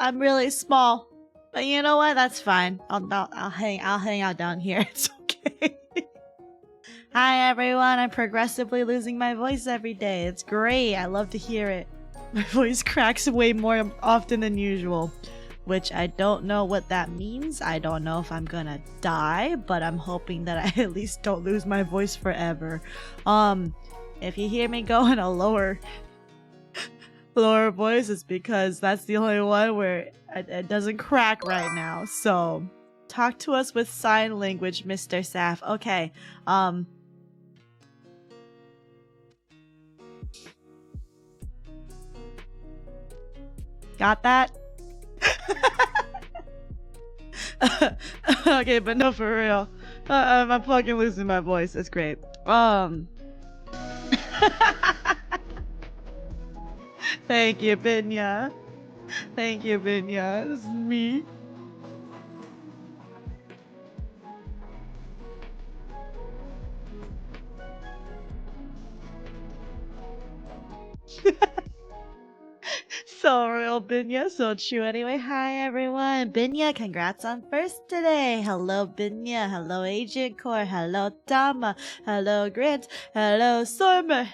I'm really small. But you know what? That's fine. I'll hang out down here. It's okay. Hi everyone. I'm progressively losing my voice every day. It's great. I love to hear it. My voice cracks way more often than usual, which I don't know what that means. I don't know if I'm gonna die, but I'm hoping that I at least don't lose my voice forever. If you hear me go in a lower voice, it's because that's the only one where it doesn't crack right now. So talk to us with sign language, Mr. Saf. Okay. Got that? Okay, but no, for real. I'm fucking losing my voice. It's great. Thank you, Binya. Thank you, Binya. This is me. So real, Binya. So true. Anyway, hi everyone. Binya, congrats on first today. Hello, Binya. Hello, Agent Core. Hello, Tama. Hello, Grant. Hello, Sormer.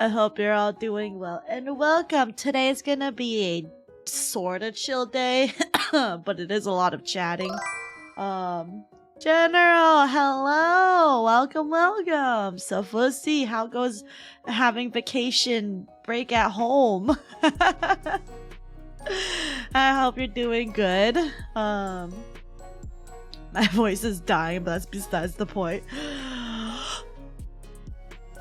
I hope you're all doing well and welcome. Today is gonna be a sort of chill day, but it is a lot of chatting. General, hello, welcome. So we'll see how goes having vacation break at home. I hope you're doing good. My voice is dying, but that's besides the point.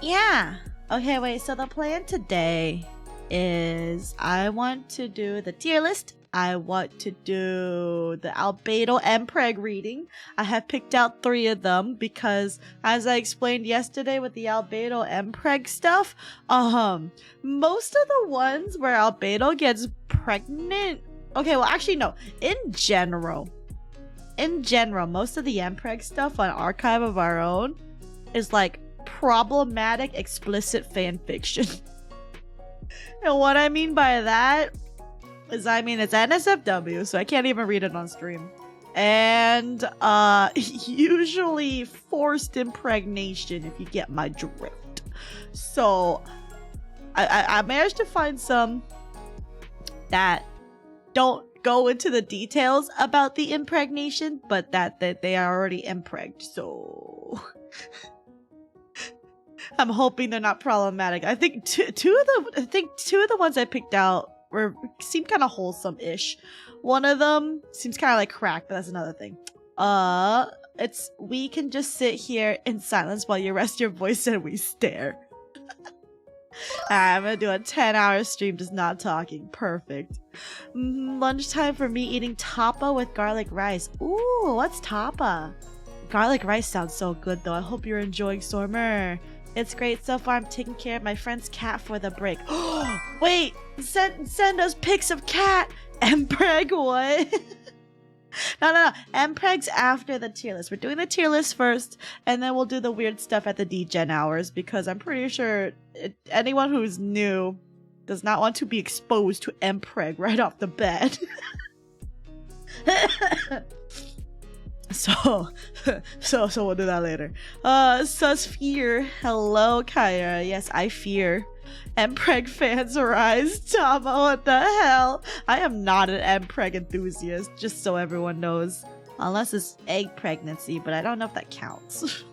Yeah. Okay, wait, so the plan today is I want to do the tier list. I want to do the Albedo mpreg reading. I have picked out 3 of them because, as I explained yesterday with the Albedo mpreg stuff, most of the ones where Albedo gets pregnant... Okay, well, actually, no. In general, most of the mpreg stuff on Archive of Our Own is, like, problematic explicit fanfiction. And what I mean by that is, I mean, it's NSFW, so I can't even read it on stream. And usually forced impregnation, if you get my drift. So I managed to find some that don't go into the details about the impregnation, but that they are already impregged. So I'm hoping they're not problematic. I think two of the ones I picked out seem kind of wholesome-ish. One of them seems kind of like crack, but that's another thing. It's we can just sit here in silence while you rest your voice and we stare. I'm gonna do a 10-hour stream just not talking. Perfect. Lunchtime for me eating tapa with garlic rice. Ooh, what's tapa? Garlic rice sounds so good though. I hope you're enjoying, Stormer. It's great so far. I'm taking care of my friend's cat for the break. Wait, send us pics of cat. Mpreg what? No. Mpreg's after the tier list. We're doing the tier list first, and then we'll do the weird stuff at the degen hours, because I'm pretty sure anyone who's new does not want to be exposed to Mpreg right off the bat. So we'll do that later. Susphere, hello Kyra. Yes, I fear. Mpreg fans arise. Tama, what the hell? I am not an Mpreg enthusiast, just so everyone knows. Unless it's egg pregnancy, but I don't know if that counts.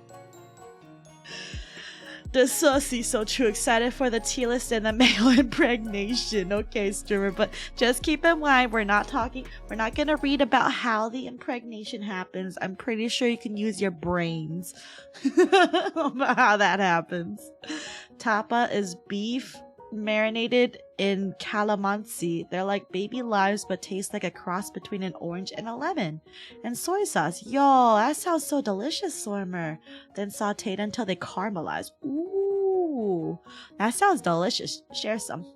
The sussy, so true. Excited for the tier list and the male impregnation. Okay, streamer, but just keep in mind we're not gonna read about how the impregnation happens. I'm pretty sure you can use your brains about how that happens. Tapa is beef marinated in calamansi. They're like baby limes but taste like a cross between an orange and a lemon. And soy sauce. Yo, that sounds so delicious, Sormer. Then sauteed until they caramelize. Ooh, that sounds delicious. Share some.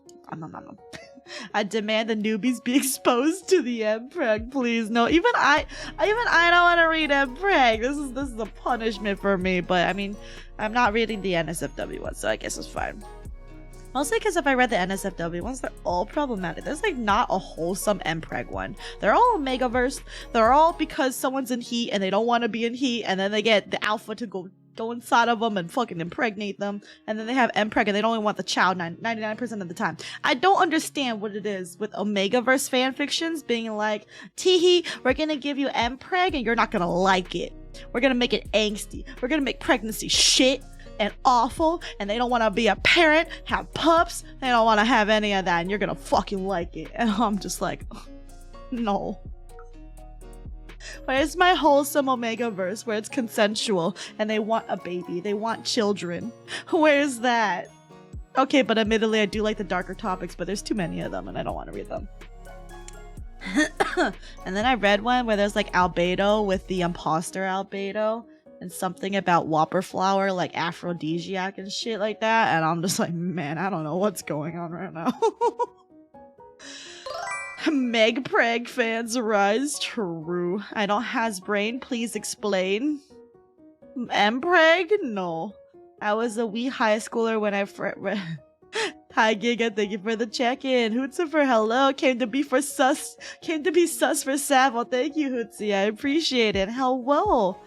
I demand the newbies be exposed to the Mpreg, please. No, even I don't want to read Mpreg. This is a punishment for me. But I mean, I'm not reading the NSFW one, so I guess it's fine. Mostly because if I read the NSFW ones, they're all problematic. There's like not a wholesome mpreg one. They're all Omegaverse. They're all because someone's in heat and they don't want to be in heat, and then they get the alpha to go inside of them and fucking impregnate them, and then they have mpreg and they don't even want the child 99% of the time. I don't understand what it is with Omegaverse fanfictions being like, teehee, we're gonna give you mpreg and you're not gonna like it. We're gonna make it angsty. We're gonna make pregnancy shit and awful, and they don't want to be a parent, have pups, they don't want to have any of that, and you're gonna fucking like it. And I'm just like, no. Where's my wholesome Omegaverse where it's consensual and they want a baby, they want children? Where's that? Okay, but admittedly I do like the darker topics, but there's too many of them and I don't want to read them. And then I read one where there's like albedo with the imposter albedo and something about whopper flower, like aphrodisiac and shit like that, and I'm just like, man, I don't know what's going on right now. Megpreg fans rise. True. I don't has brain. Please explain. Mpreg? No. I was a wee high schooler when I Hi Giga, thank you for the check-in. Hootsie for hello. Came to be sus for Savo. Thank you, Hootsie. I appreciate it. Hello.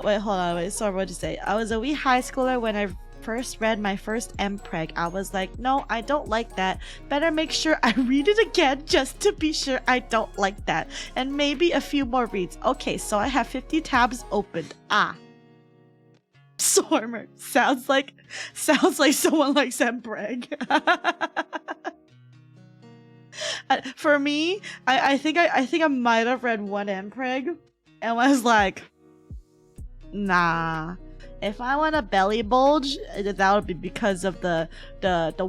Wait, hold on. Wait, sorry, what'd you say? I was a wee high schooler when I first read my first mpreg. I was like, no, I don't like that. Better make sure I read it again just to be sure I don't like that. And maybe a few more reads. Okay, so I have 50 tabs opened. Stormer. Sounds like someone likes mpreg. For me, I think I might have read one mpreg and was like, nah. If I want a belly bulge, that would be because of the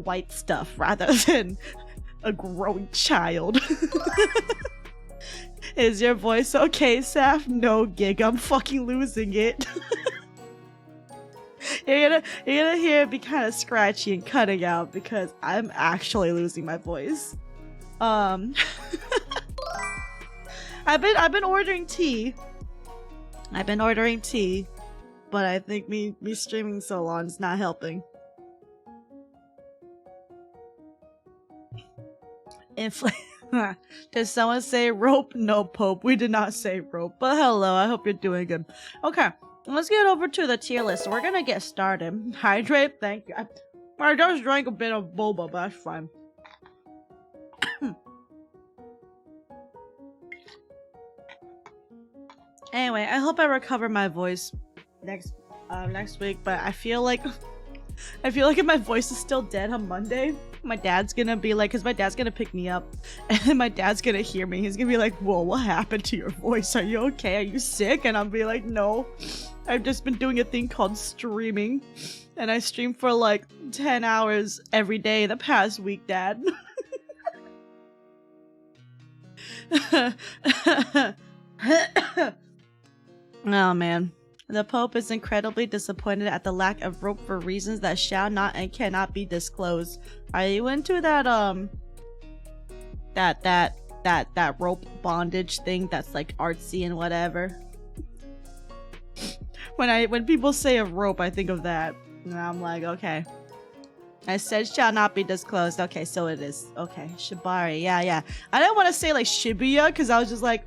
white stuff rather than a growing child. Is your voice okay, Saf? No, Gig. I'm fucking losing it. You're gonna hear it be kind of scratchy and cutting out because I'm actually losing my voice. I've been ordering tea. But I think me streaming so long is not helping. Did someone say rope? No, Pope. We did not say rope. But hello, I hope you're doing good. Okay, let's get over to the tier list. We're gonna get started. Hydrate, thank you. I just drank a bit of boba, but that's fine. Anyway, I hope I recover my voice next week, but I feel like if my voice is still dead on Monday, my dad's gonna be like, because my dad's gonna pick me up, and then my dad's gonna hear me. He's gonna be like, whoa, what happened to your voice? Are you okay? Are you sick? And I'll be like, no, I've just been doing a thing called streaming, and I stream for like 10 hours every day the past week, Dad. Oh man. The Pope is incredibly disappointed at the lack of rope for reasons that shall not and cannot be disclosed. Are you into that that rope bondage thing that's like artsy and whatever? When people say a rope, I think of that. And I'm like, okay. I said shall not be disclosed. Okay, so it is. Okay, Shibari. Yeah. I didn't want to say like Shibuya because I was just like,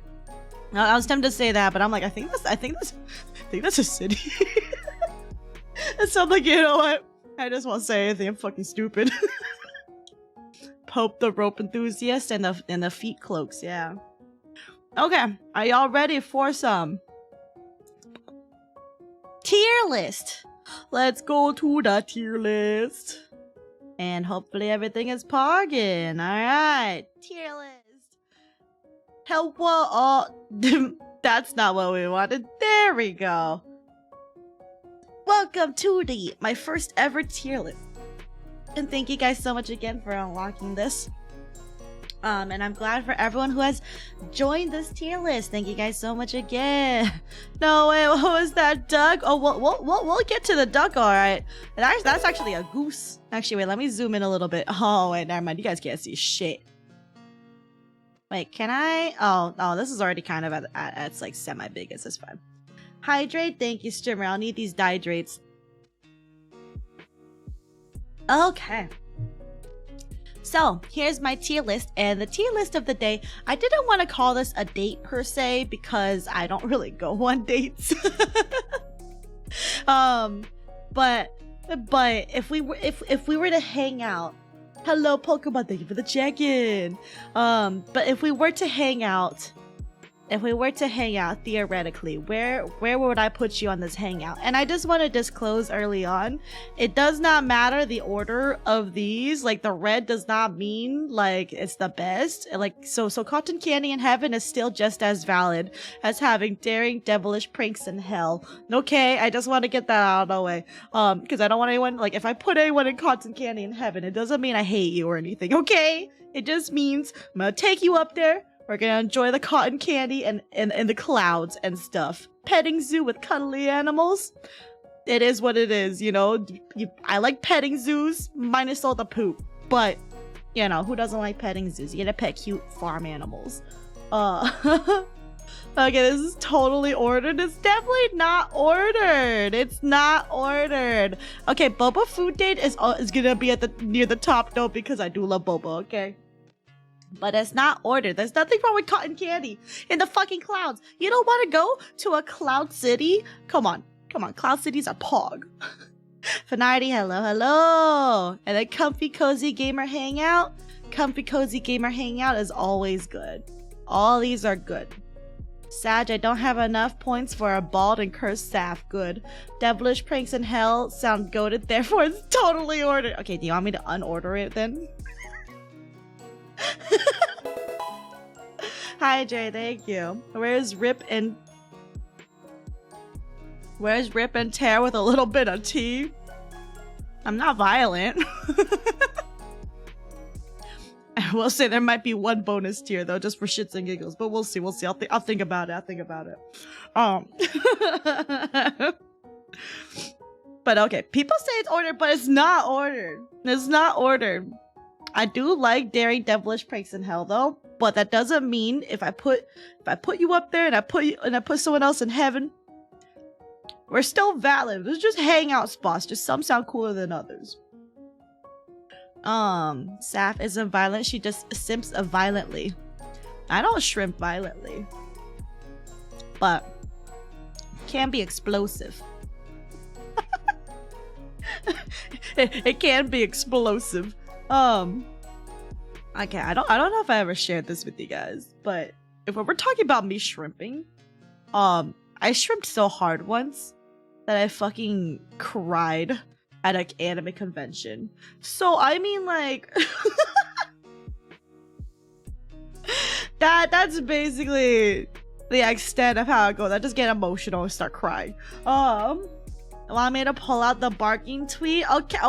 I was tempted to say that, but I'm like, I think that's a city. It sounds like, you know what? I just won't say anything. I'm fucking stupid. Pope the rope enthusiast and the feet cloaks. Yeah. Okay, are y'all ready for some tier list? Let's go to the tier list, and hopefully everything is pogging. All right, tier list. Hello. That's not what we wanted. There we go. Welcome to my first ever tier list. And thank you guys so much again for unlocking this. And I'm glad for everyone who has joined this tier list. Thank you guys so much again. No, wait, what was that, duck? Oh, we'll get to the duck, all right. That's actually a goose. Actually, wait, let me zoom in a little bit. Oh, wait, never mind. You guys can't see shit. Wait, can I? Oh, this is already kind of at its like semi-biggest. It's fine. Hydrate, thank you, streamer. I'll need these dihydrates. Okay. So here's my tier list, and the tier list of the day. I didn't want to call this a date per se because I don't really go on dates. But if we were to hang out, hello Pokemon, thank you for the check-in. But if we were to hang out theoretically, where would I put you on this hangout? And I just want to disclose early on, it does not matter the order of these. Like, the red does not mean like it's the best. Like, so Cotton Candy in Heaven is still just as valid as having Daring Devilish Pranks in Hell. Okay, I just want to get that out of the way. Because I don't want anyone, like, if I put anyone in Cotton Candy in Heaven, it doesn't mean I hate you or anything. Okay, it just means I'm gonna take you up there. We're gonna enjoy the cotton candy and the clouds and stuff. Petting zoo with cuddly animals. It is what it is, you know. I like petting zoos, minus all the poop. But, you know, who doesn't like petting zoos? You gotta pet cute farm animals. Okay, this is totally ordered. It's definitely not ordered. It's not ordered. Okay, Boba Food Date is gonna be at near the top though, because I do love Boba, okay? But it's not ordered. There's nothing wrong with cotton candy in the fucking clouds. You don't want to go to a cloud city? Come on. Cloud city's a pog. Finardi, hello. And then Comfy Cozy Gamer Hangout. Comfy Cozy Gamer Hangout is always good. All these are good. Sag, I don't have enough points for a bald and cursed Saph. Good. Devilish Pranks in Hell sound goated, therefore it's totally ordered. Okay, do you want me to unorder it then? Hi Jay, thank you. Where's Rip and Tear with a little bit of tea? I'm not violent. I will say there might be one bonus tier though, just for shits and giggles, but we'll see. I'll think about it. But okay, people say it's ordered, but it's not ordered. It's not ordered. I do like Daring Devilish Pranks in Hell though, but that doesn't mean if I put you up there and I put someone else in heaven, we're still valid. There's just hangout spots. Just some sound cooler than others. Saph isn't violent. She just simps violently. I don't shrimp violently, but can be explosive. It can be explosive. Okay, I don't know if I ever shared this with you guys, but if we're talking about me shrimping, I shrimped so hard once that I fucking cried at an anime convention. So I mean, like, that's basically the extent of how I go. I just get emotional and start crying. Want me to pull out the barking tweet? Okay.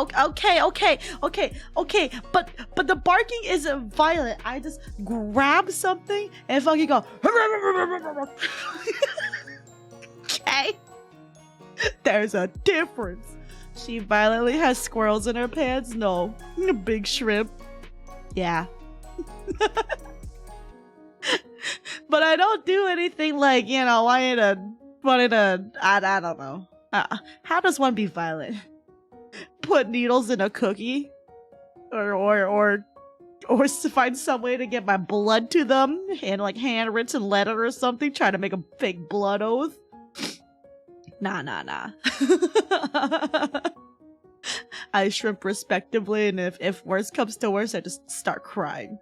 But the barking isn't violent. I just grab something and fucking go. Okay. There's a difference. She violently has squirrels in her pants? No. Big shrimp. Yeah. But I don't do anything like, you know, wanting to, I don't know. How does one be violent? Put needles in a cookie? Or find some way to get my blood to them? And like handwritten letter or something? Try to make a fake blood oath? Nah. I shrimp respectively, and if worse comes to worse, I just start crying.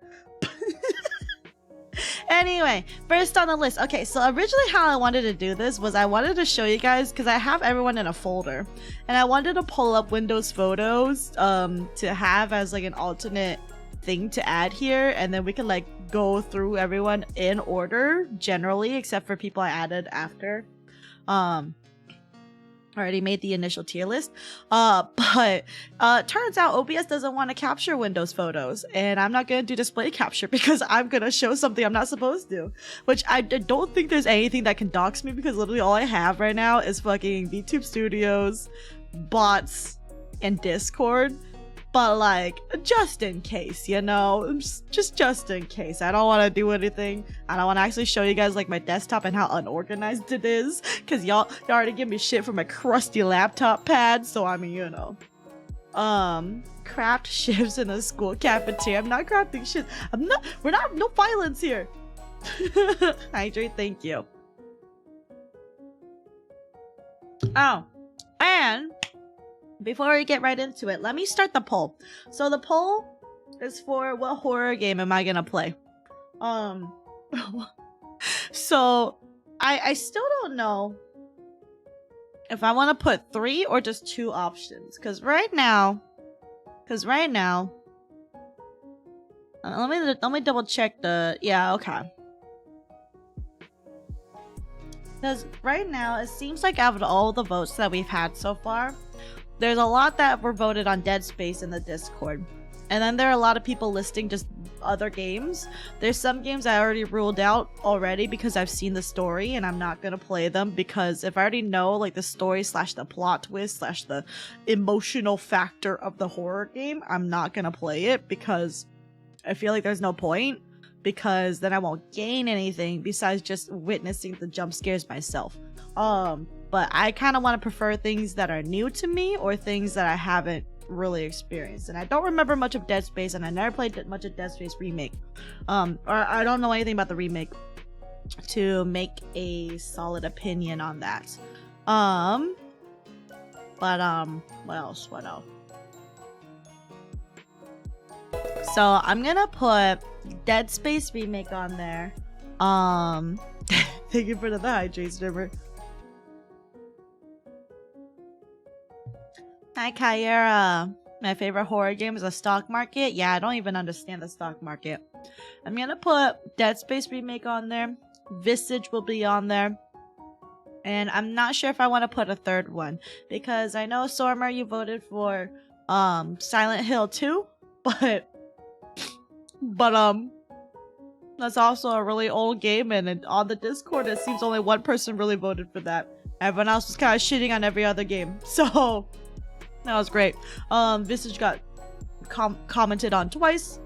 Anyway, first on the list. Okay, so originally how I wanted to do this was I wanted to show you guys, because I have everyone in a folder, and I wanted to pull up Windows Photos to have as like an alternate thing to add here, and then we can like go through everyone in order generally, except for people I added after. Already made the initial tier list, but turns out OBS doesn't want to capture Windows Photos, and I'm not gonna do display capture because I'm gonna show something I'm not supposed to, which I don't think there's anything that can dox me, because literally all I have right now is fucking VTube Studios, bots, and Discord. But like, just in case, you know, just in case. I don't want to do anything. I don't want to actually show you guys like my desktop and how unorganized it is, because y'all already give me shit for my crusty laptop pad. So I mean, you know, Craft shifts in a school cafeteria. I'm not crafting shit. No violence here. Hydrate, thank you. Oh, and before we get right into it, let me start the poll. So the poll is for what horror game am I gonna play? So I still don't know if I want to put 3 or just 2 options, because right now, let me double check the, yeah, okay. Because right now, it seems like out of all the votes that we've had so far, there's a lot that were voted on Dead Space in the Discord. And then there are a lot of people listing just other games. There's some games I already ruled out already because I've seen the story and I'm not going to play them, because if I already know like the story / the plot twist / the emotional factor of the horror game, I'm not going to play it because I feel like there's no point. Because then I won't gain anything besides just witnessing the jump scares myself. But I kind of want to prefer things that are new to me or things that I haven't really experienced. And I don't remember much of Dead Space, and I never played much of Dead Space Remake. Or I don't know anything about the remake to make a solid opinion on that. What else? So I'm gonna put Dead Space Remake on there. Thank you for the hydrate, Strimmer. Hi, Kyra. My favorite horror game is the stock market. Yeah, I don't even understand the stock market. I'm gonna put Dead Space Remake on there. Visage will be on there. And I'm not sure if I want to put a third one, because I know, Sormer, you voted for Silent Hill 2, but that's also a really old game, and on the Discord it seems only one person really voted for that. Everyone else was kind of shitting on every other game, so that was great. Visage got commented on twice.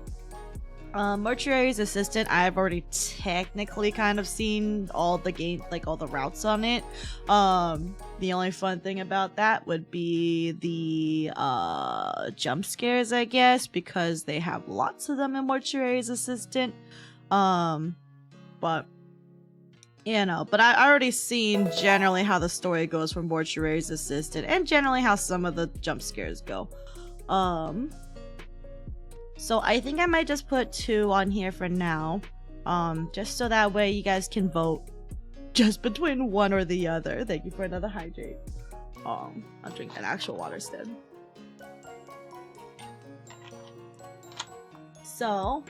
Mortuary's Assistant, I've already technically kind of seen all the game, like all the routes on it. The only fun thing about that would be the jump scares, I guess, because they have lots of them in Mortuary's Assistant. But you know, but I already seen generally how the story goes from Mortuary's Assistant, and generally how some of the jump scares go. So I think I might just put 2 on here for now, just so that way you guys can vote just between one or the other. Thank you for another hydrate. I'll drink an actual water instead. So,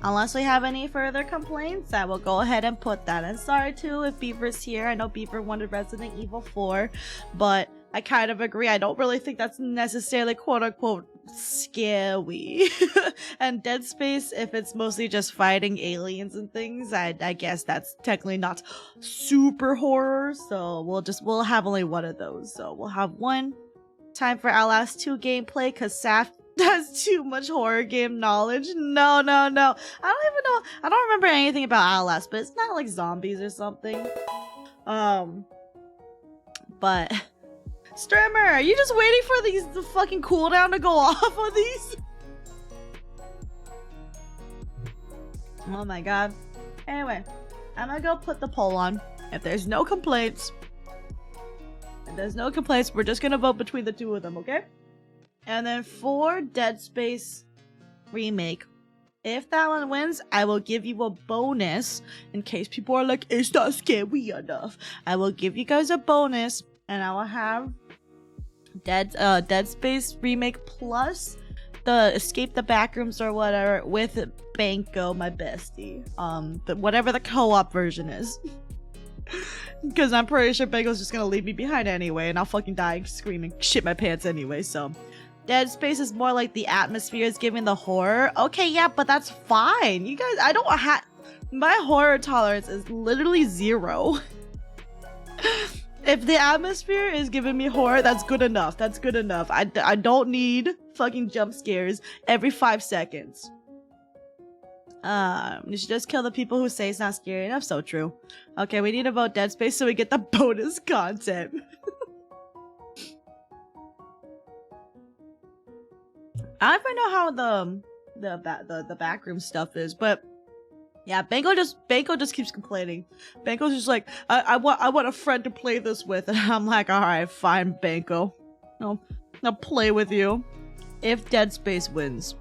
unless we have any further complaints, I will go ahead and put that. And sorry too if Beaver's here. I know Beaver wanted Resident Evil 4, but I kind of agree. I don't really think that's necessarily quote-unquote scary. And Dead Space, if it's mostly just fighting aliens and things, I guess that's technically not super horror. So we'll have only one of those. So we'll have one. Time for Outlast 2 gameplay, because Saf has too much horror game knowledge. No. I don't even know. I don't remember anything about Outlast, but it's not like zombies or something. But Strimmer, are you just waiting for the fucking cooldown to go off on these? Oh my god. Anyway, I'm gonna go put the poll on. If there's no complaints, we're just gonna vote between the 2 of them, okay? And then for Dead Space Remake, if that one wins, I will give you a bonus. In case people are like, it's not scary enough, I will give you guys a bonus, and I will have Dead Space Remake plus the Escape the Backrooms or whatever with Banco, my bestie. Whatever the co-op version is. Because I'm pretty sure Banco's just gonna leave me behind anyway, and I'll fucking die screaming shit my pants anyway, so. Dead Space is more like the atmosphere is giving the horror. Okay, yeah, but that's fine. You guys, I don't have... My horror tolerance is literally 0. If the atmosphere is giving me horror, that's good enough. That's good enough. I don't need fucking jump scares every 5 seconds. You should just kill the people who say it's not scary enough. So true. Okay, we need to vote Dead Space so we get the bonus content. I don't even know how the backroom stuff is, but yeah, Banko just keeps complaining. Banko's just like, I want a friend to play this with, and I'm like, all right, fine, Banko. I'll play with you if Dead Space wins.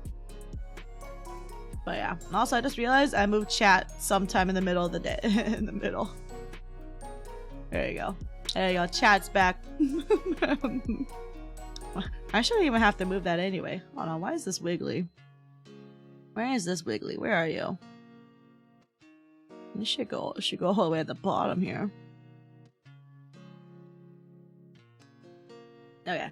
But yeah, also I just realized I moved chat sometime in the middle of the day. In the middle. There you go. There you go. Chat's back. I shouldn't even have to move that anyway. Hold on. Why is this wiggly? Where is this wiggly? Where are you? It should go all the way at the bottom here. Okay.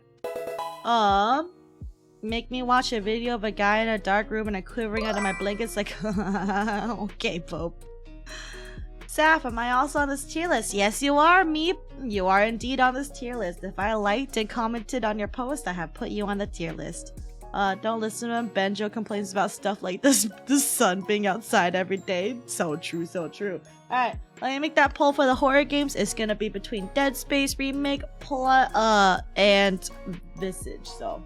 Make me watch a video of a guy in a dark room and I'm quivering under my blankets like, okay, Pope. Saf, am I also on this tier list? Yes, you are, Meep. You are indeed on this tier list. If I liked and commented on your post, I have put you on the tier list. Don't listen to him. Benjo complains about stuff like this. The sun being outside every day. So true, so true. Alright, let me make that poll for the horror games. It's gonna be between Dead Space Remake, and Visage, so.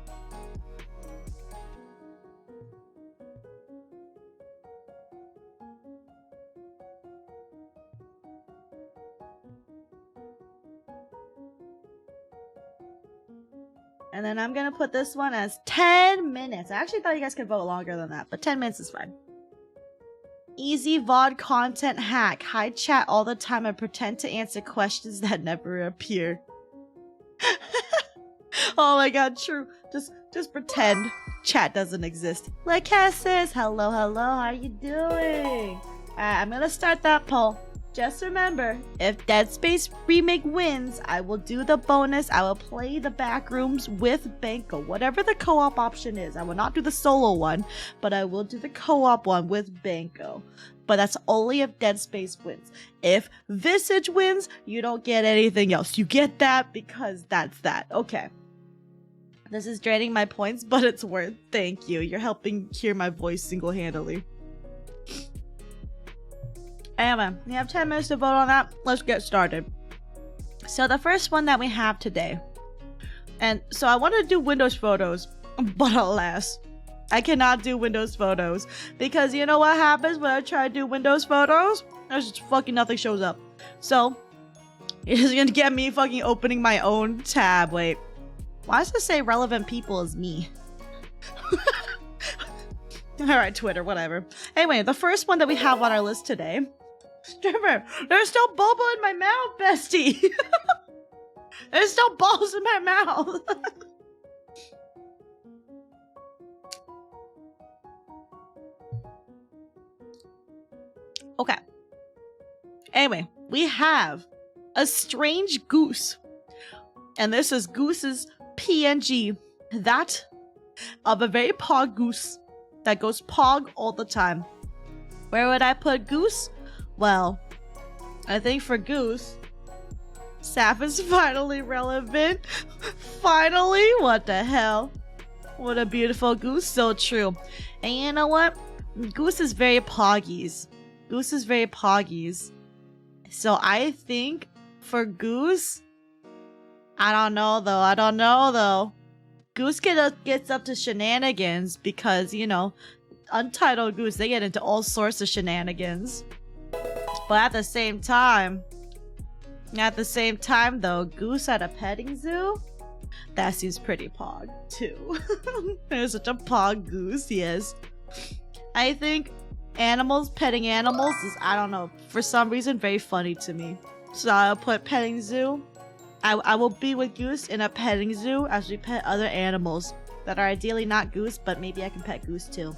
And then I'm gonna put this one as 10 minutes. I actually thought you guys could vote longer than that, but 10 minutes is fine. Easy VOD content hack. Hide chat all the time and pretend to answer questions that never appear. Oh my god, true. Just pretend chat doesn't exist. Like Cass says, hello, how you doing? I'm gonna start that poll. Just remember, if Dead Space Remake wins, I will do the bonus. I will play the backrooms with Banko. Whatever the co-op option is. I will not do the solo one, but I will do the co-op one with Banko. But that's only if Dead Space wins. If Visage wins, you don't get anything else. You get that because that's that. Okay. This is draining my points, but it's worth. Thank you. You're helping hear my voice single-handedly. Anyway, we have 10 minutes to vote on that. Let's get started. So the first one that we have today. And so I wanted to do Windows photos, but alas, I cannot do Windows photos. Because you know what happens when I try to do Windows photos? There's just fucking nothing shows up. So, it's gonna get me fucking opening my own tab. Wait. Why does it say relevant people is me? Alright, Twitter, whatever. Anyway, the first one that we have on our list today. Strimmer, there's still boba in my mouth, bestie! There's still balls in my mouth! Okay. Anyway, we have a strange goose. And this is Goose's PNG. That of a very pog goose that goes pog all the time. Where would I put Goose? Well, I think for Goose, Saf is finally relevant. Finally? What the hell? What a beautiful goose. So true. And you know what? Goose is very poggies. Goose is very poggies. So I think for Goose, I don't know though. Goose gets up to shenanigans because, you know, Untitled Goose, they get into all sorts of shenanigans. But at the same time though, Goose at a petting zoo? That seems pretty pog, too. There's such a pog Goose, yes. I think petting animals is, I don't know, for some reason very funny to me. So I'll put petting zoo. I will be with Goose in a petting zoo as we pet other animals that are ideally not Goose, but maybe I can pet Goose too.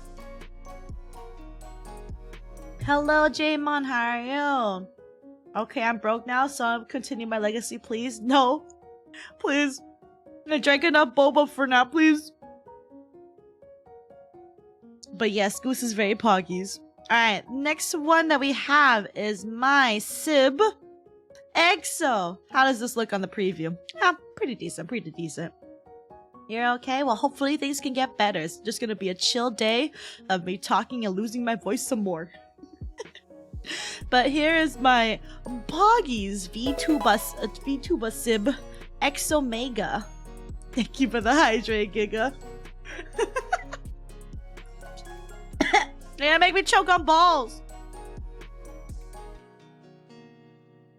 Hello, Jaymon, how are you? Okay, I'm broke now, so I'll continue my legacy, please. No, please. I drank enough boba for now, please. But yes, Goose is very poggies. Alright, next one that we have is my Sib. EXO! How does this look on the preview? Yeah, pretty decent, pretty decent. You're okay? Well, hopefully things can get better. It's just gonna be a chill day of me talking and losing my voice some more. But here is my Poggies Vtuber Sib EXO Mega. Thank you for the hydrate, Giga. You're gonna make me choke on balls.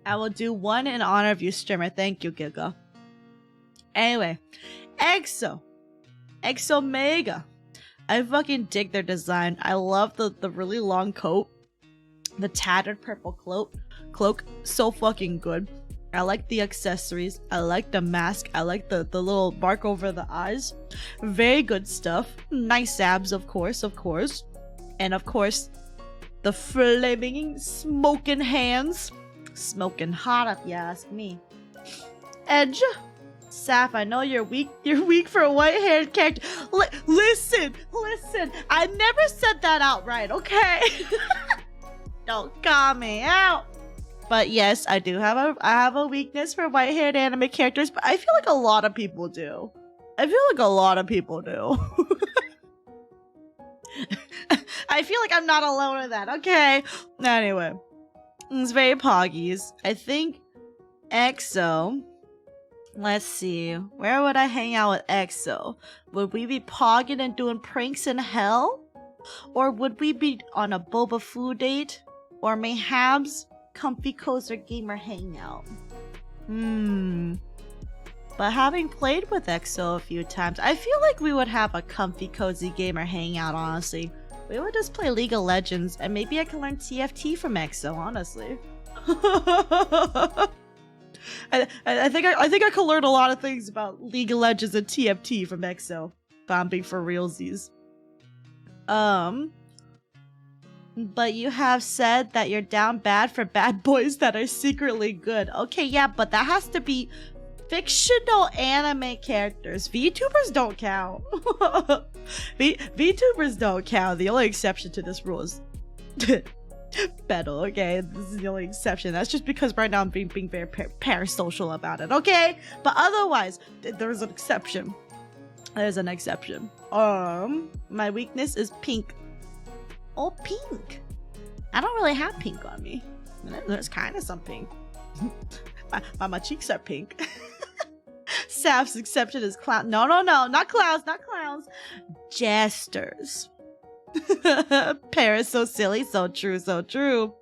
I will do one in honor of you, streamer. Thank you, Giga. Anyway, EXO Mega. I fucking dig their design. I love the really long coat. The tattered purple cloak. So fucking good. I like the accessories. I like the mask. I like the little mark over the eyes. Very good stuff. Nice abs, of course. And of course, the flaming smoking hands. Smoking hot if you ask me. Edge. Saf, I know you're weak. You're weak for a white-haired character. Listen. I never said that outright, okay? Don't call me out. But yes, I have a weakness for white-haired anime characters, but I feel like a lot of people do. I feel like I'm not alone in that, okay? Anyway, it's very poggies. I think EXO. Let's see. Where would I hang out with EXO? Would we be pogging and doing pranks in hell? Or would we be on a boba food date? Or mayhaps comfy cozy gamer hangout? But having played with EXO a few times, I feel like we would have a comfy cozy gamer hangout, honestly. We would just play League of Legends, and maybe I can learn TFT from EXO, honestly. I think I could learn a lot of things about League of Legends and TFT from EXO. If I'm being for realsies. But you have said that you're down bad for bad boys that are secretly good. Okay, yeah, but that has to be fictional anime characters. VTubers don't count. VTubers don't count. The only exception to this rule is Battle, okay? This is the only exception. That's just because right now I'm being very parasocial about it, okay? But otherwise, there's an exception. There's an exception. My weakness is pink. Oh, pink. I don't really have pink on me. There's kind of some pink. my cheeks are pink. Saf's exception is clown. No, not clowns. Jesters. Paris, so silly, so true.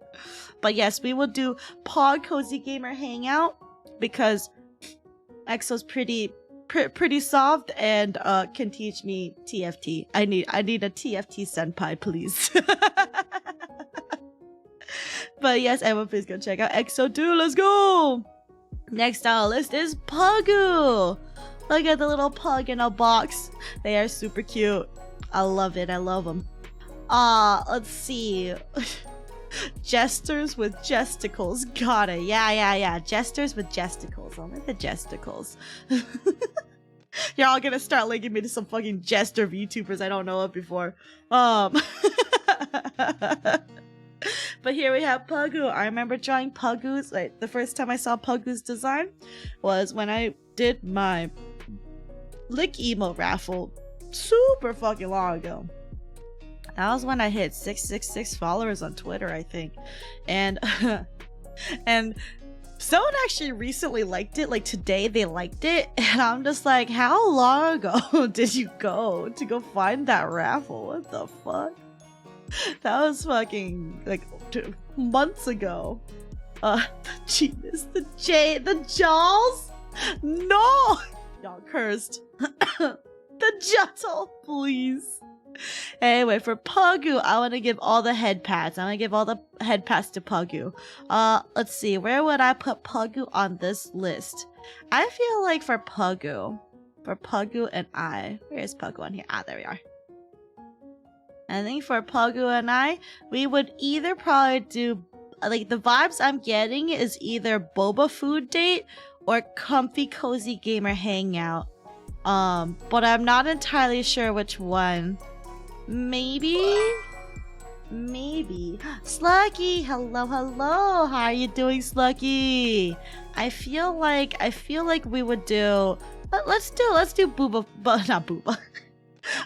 But yes, we will do Pog Cozy Gamer Hangout because EXO's pretty soft and can teach me TFT. I need a TFT senpai, please. But yes, everyone please go check out EXO 2. Let's go! Next on our list is Pugu. Look at the little pug in a box. They are super cute. I love it. I love them. Let's see. Jesters with gesticles. Got it. Yeah. Jesters with gesticles. Only the gesticles. You're all gonna start linking me to some fucking jester VTubers I don't know of before. But here we have Pugu. I remember drawing Pugu's, like, the first time I saw Pugu's design was when I did my Lick Emo raffle super fucking long ago. That was when I hit 666 followers on Twitter, I think. And and someone actually recently liked it, like today they liked it, and I'm just like, how long ago did you go to go find that raffle? What the fuck? That was fucking like months ago. The genius, the Jaws? No! Y'all cursed. The Juttle, please. Anyway, for Pugu, I want to give all the head pats. I want to give all the head pats to Pugu. Let's see. Where would I put Pugu on this list? I feel like for Pugu and I. Where's Pugu on here? Ah, there we are. I think for Pugu and I, we would either probably do, like, the vibes I'm getting is either boba food date or comfy cozy gamer hangout. But I'm not entirely sure which one. Maybe Sluggy, hello, how are you doing, Sluggy? I feel like we would do, let's do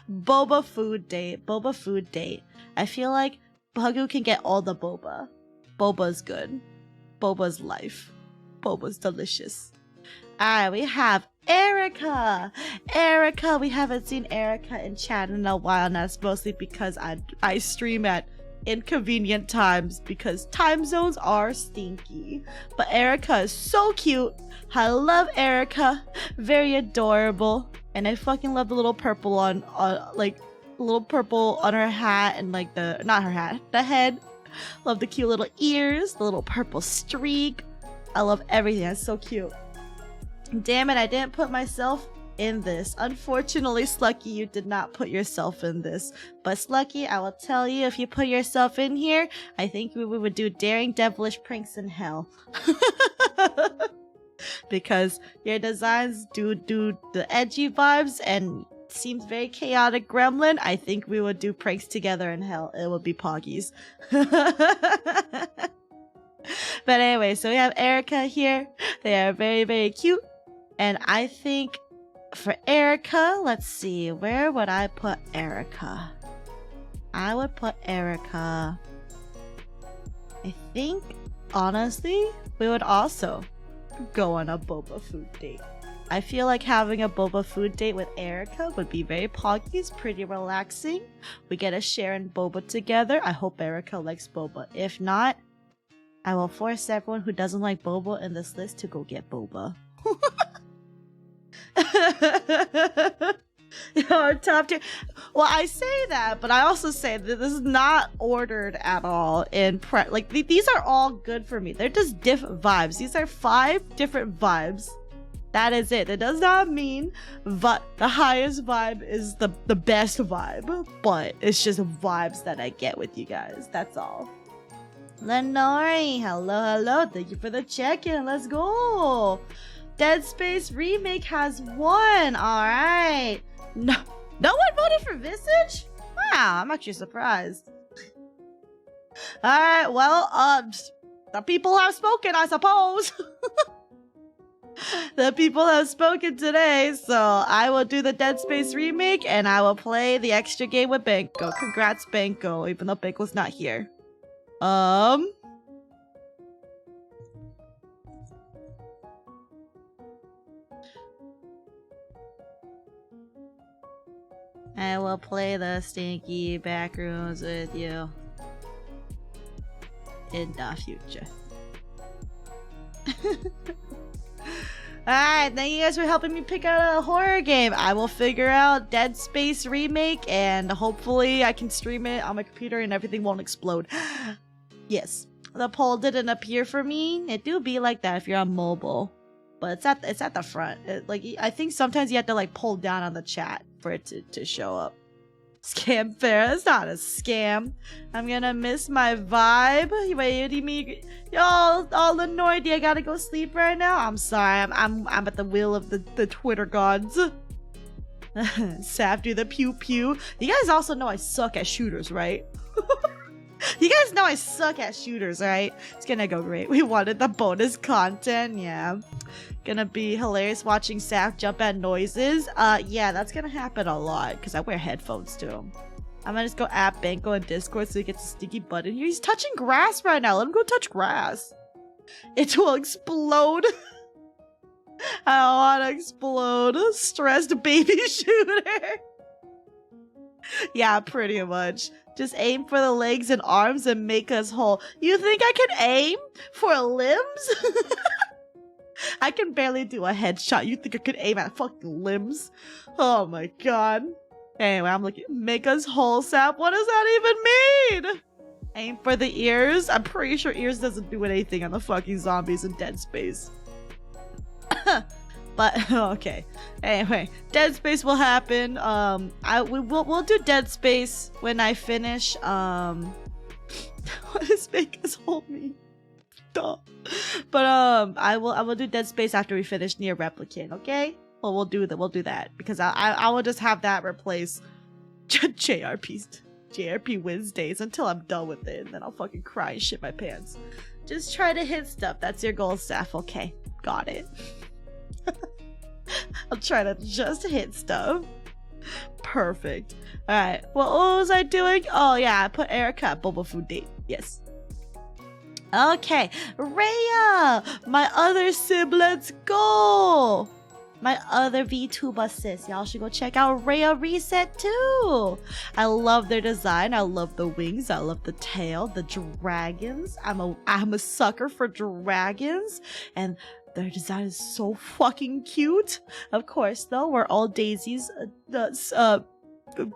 boba food date. I feel like Pugu can get all the boba. Boba's good. Boba's life. Boba's delicious. Alright, we have Erica! Erica! We haven't seen Erica in chat in a while, and that's mostly because I stream at inconvenient times because time zones are stinky. But Erica is so cute. I love Erica. Very adorable. And I fucking love the little purple on like, little purple on her hat and like not her hat, the head. Love the cute little ears, the little purple streak. I love everything. That's so cute. Damn it, I didn't put myself in this. Unfortunately, Slucky, you did not put yourself in this. But Slucky, I will tell you, if you put yourself in here, I think we would do daring devilish pranks in hell. Because your designs do the edgy vibes and seems very chaotic gremlin. I think we would do pranks together in hell. It would be poggies. But anyway, so we have Erica here. They are very, very cute. And I think for Erica, let's see, where would I put Erica? I would put Erica. I think, honestly, we would also go on a boba food date. I feel like having a boba food date with Erica would be very poggies, pretty relaxing. We get to share in boba together. I hope Erica likes boba. If not, I will force everyone who doesn't like boba in this list to go get boba. Our top tier. Well, I say that, but I also say that this is not ordered at all in like these are all good for me. They're just different vibes. These are 5 different vibes. That is it. It does not mean the highest vibe is the best vibe, but it's just vibes that I get with you guys. That's all. Lenore, hello. Thank you for the check-in. Let's go. Dead Space Remake has won. Alright. No one voted for Visage? Wow, I'm actually surprised. Alright, well, the people have spoken, I suppose. The people have spoken today, so I will do the Dead Space Remake, and I will play the extra game with Benko. Congrats, Benko, even though Benko's not here. I will play the stinky backrooms with you in the future. Alright, thank you guys for helping me pick out a horror game. I will figure out Dead Space Remake and hopefully I can stream it on my computer and everything won't explode. Yes, the poll didn't appear for me. It do be like that if you're on mobile. But it's at the front. Like I think sometimes you have to like pull down on the chat for it to show up. Scam fair. It's not a scam. I'm gonna miss my vibe. Wait, what do you mean? Y'all all annoyed? I gotta go sleep right now. I'm sorry. I'm at the will of the Twitter gods. Sap do the pew pew. You guys also know I suck at shooters, right? You guys know I suck at shooters, right? It's gonna go great. We wanted the bonus content, yeah. Gonna be hilarious watching Saf jump at noises. Yeah, that's gonna happen a lot because I wear headphones too. I'm gonna just go at Benko in Discord so he gets a sticky butt in here. He's touching grass right now. Let him go touch grass. It will explode. I don't wanna explode. Stressed baby shooter. Yeah, pretty much. Just aim for the legs and arms and make us whole. You think I can aim for limbs? I can barely do a headshot. You think I could aim at fucking limbs? Oh my god. Anyway, I'm looking. Make us whole, Sap. What does that even mean? Aim for the ears? I'm pretty sure ears doesn't do anything on the fucking zombies in Dead Space. But okay. Anyway, Dead Space will happen. We'll do Dead Space when I finish. What does make us hold me? Duh. But I will do Dead Space after we finish Near Replicant. Okay? Well, we'll do that because I will just have that replace JRP Wednesdays until I'm done with it, and then I'll fucking cry and shit my pants. Just try to hit stuff. That's your goal, Steph. Okay, got it. I'll try to just hit stuff. Perfect. Alright, well, what was I doing? Oh yeah, I put Erica at Boba Food Date. Yes. Okay, Rhea! My other sib, let's go! my other VTuber sis. Y'all should go check out Rhea Reset too. I love their design. I love the wings. I love the tail, the dragons. I'm a sucker for dragons, and their design is so fucking cute. Of course, though, we're all Daisy's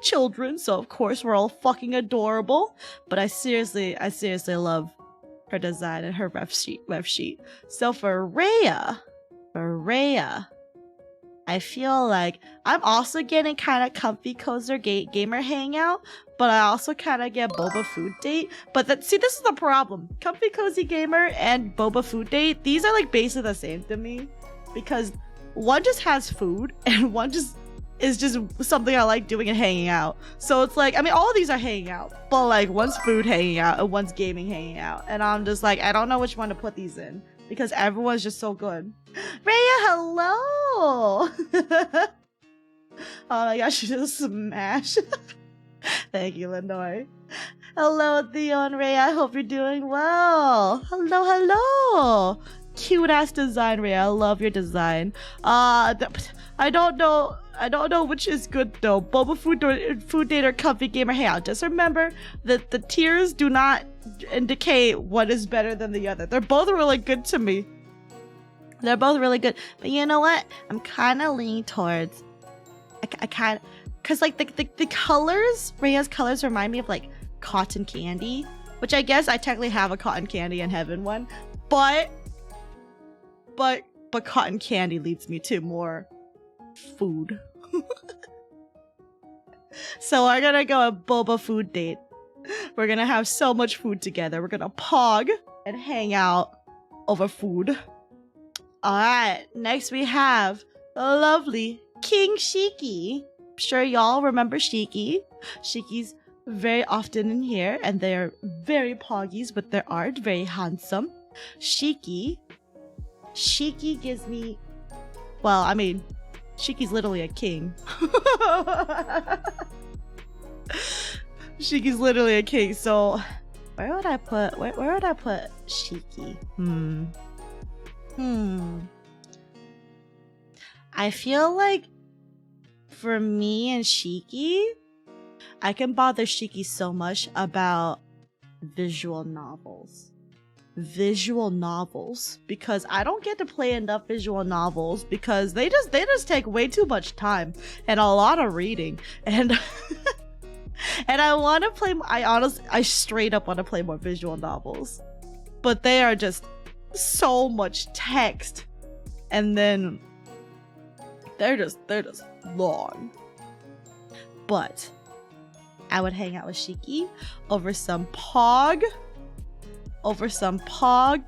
children, so of course we're all fucking adorable. But I seriously love her design and her ref sheet. So for Rhea, I feel like I'm also getting kind of comfy cozer gamer hangout, but I also kind of get boba food date. But see, this is the problem. Comfy cozy gamer and boba food date, these are like basically the same to me, because one just has food and one just is just something I like doing and hanging out. So it's like, I mean, all of these are hanging out, but like one's food hanging out and one's gaming hanging out. And I'm just like, I don't know which one to put these in because everyone's just so good. Rhea, hello! Oh my gosh, she just smashed. Thank you, Lenore. Hello, Theo and Rhea. I hope you're doing well. Hello. Cute ass design, Rhea. I love your design. I don't know which is good though. Boba food date or comfy gamer hangout. Just remember that the tiers do not indicate what is better than the other. They're both really good to me. They're both really good. But you know what? I'm kind of leaning towards. I kind of, cause like the colors, Rhea's colors remind me of like cotton candy, which I guess I technically have a cotton candy in heaven one, but cotton candy leads me to more food. So we're gonna go a boba food date. We're gonna have so much food together. We're gonna pog and hang out over food. Alright, next we have the lovely King Shiki. I'm sure y'all remember Shiki. Shiki's very often in here, and they're very poggies with their art, very handsome. Shiki gives me, well, I mean, Shiki's literally a king. Shiki's literally a king, so where would I put Shiki? I feel like for me and Shiki, I can bother Shiki so much about visual novels, because I don't get to play enough visual novels because they just take way too much time and a lot of reading, and and I straight up want to play more visual novels, but they are just so much text, and then they're just long. But I would hang out with Shiki over some pog,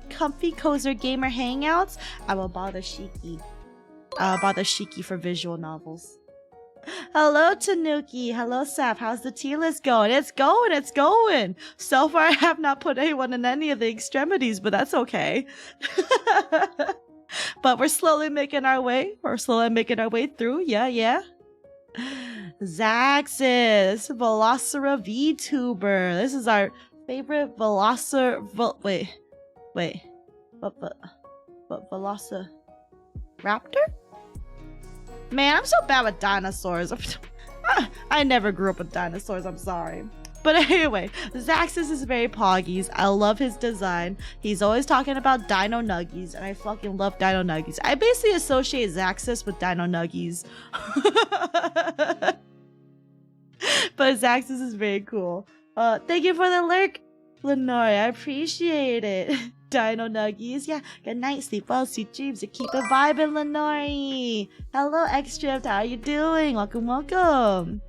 comfy cozer gamer hangouts. I will bother Shiki. I'll bother Shiki for visual novels. Hello, Tanuki. Hello, Sap. How's the tier list going? It's going. So far, I have not put anyone in any of the extremities, but that's okay. But we're slowly making our way. Through. Yeah. Zaxxas, Velocira VTuber. This is our favorite Velociraptor? Man, I'm so bad with dinosaurs. I never grew up with dinosaurs, I'm sorry. But anyway, Zaxxas is very poggies. I love his design. He's always talking about Dino Nuggies, and I fucking love Dino Nuggies. I basically associate Zaxxas with Dino Nuggies. But Zaxxas is very cool. Thank you for the lurk, Lenore. I appreciate it. Dino Nuggies. Yeah, good night, sleep well, sweet dreams, and keep it vibing, Lenore. Hello, X-Drift. How are you doing? Welcome.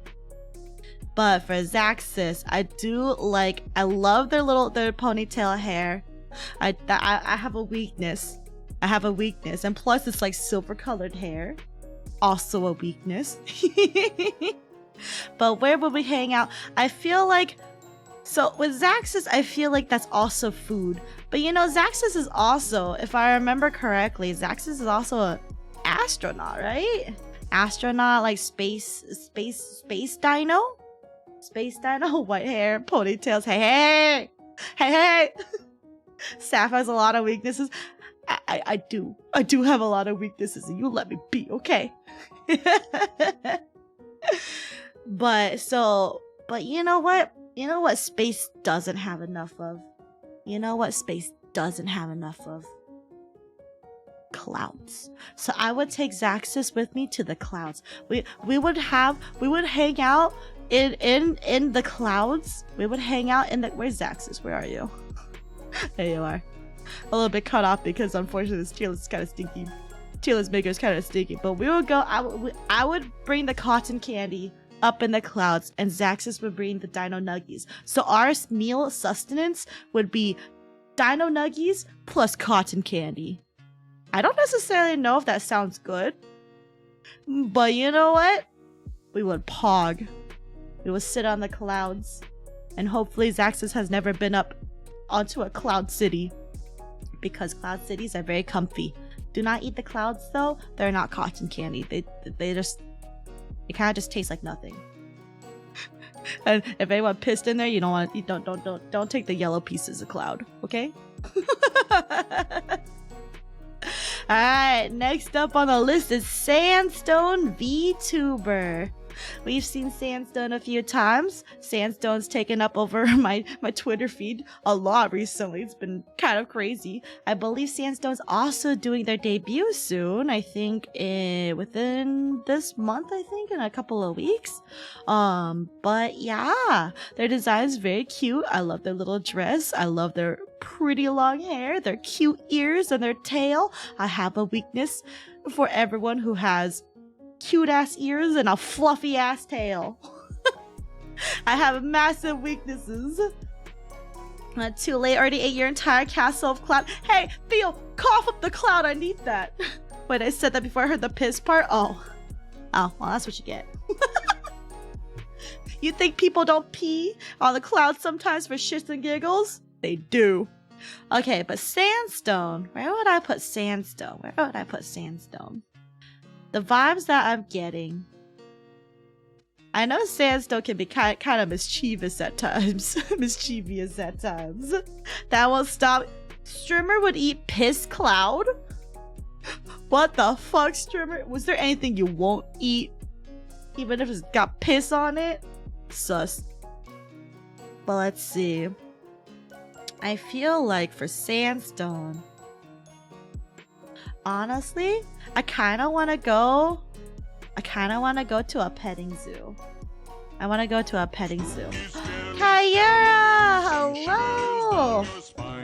But for Zaxxas, I love their ponytail hair. I have a weakness. And plus it's like silver colored hair. Also a weakness. But where would we hang out? I feel like, so with Zaxxas, I feel like that's also food. But you know, Zaxxas is also, if I remember correctly, Zaxxas is also an astronaut, right? Astronaut, like space dino? Space dino, white hair, ponytails. Hey. Saf has a lot of weaknesses. I do have a lot of weaknesses, and you let me be, okay? But you know what? You know what space doesn't have enough of? You know what space doesn't have enough of? Clouds. So I would take Zaxxas with me to the clouds. We would hang out in the clouds. We would hang out in the, where's Zaxxas? Where are you? There you are. A little bit cut off because unfortunately this tier list is kind of stinky. Tier list maker is kind of stinky. But we would go, I would bring the cotton candy up in the clouds, and Zaxxas would bring the dino nuggies. So our meal sustenance would be dino nuggies plus cotton candy. I don't necessarily know if that sounds good, but you know what? We would pog. We would sit on the clouds, and hopefully Zaxxas has never been up onto a cloud city, because cloud cities are very comfy. Do not eat the clouds though. They're not cotton candy. They kind of just taste like nothing. And if anyone pissed in there, you don't want, don't take the yellow pieces of cloud, okay? Alright, next up on the list is Sandstone Vtuber. We've seen Sandstone a few times. Sandstone's taken up over my Twitter feed a lot recently. It's been kind of crazy. I believe Sandstone's also doing their debut soon. I think within this month, I think, in a couple of weeks. But yeah, their design's very cute. I love their little dress. I love their pretty long hair, their cute ears, and their tail. I have a weakness for everyone who has cute ass ears and a fluffy ass tail. I have massive weaknesses. Not too late, already ate your entire castle of cloud. Hey, Theo, cough up the cloud, I need that. Wait, I said that before I heard the piss part? Oh, well, that's what you get. You think people don't pee on the clouds sometimes for shits and giggles? They do. Okay, but Sandstone, where would I put Sandstone? The vibes that I'm getting, I know Sandstone can be kind of mischievous at times. Mischievous at times. That won't stop. Strimmer would eat piss cloud? What the fuck, Strimmer? Was there anything you won't eat? Even if it's got piss on it? Sus. But let's see. I feel like for Sandstone, honestly, I kind of want to go to a petting zoo. I want to go to a petting zoo. Kyra! Hello!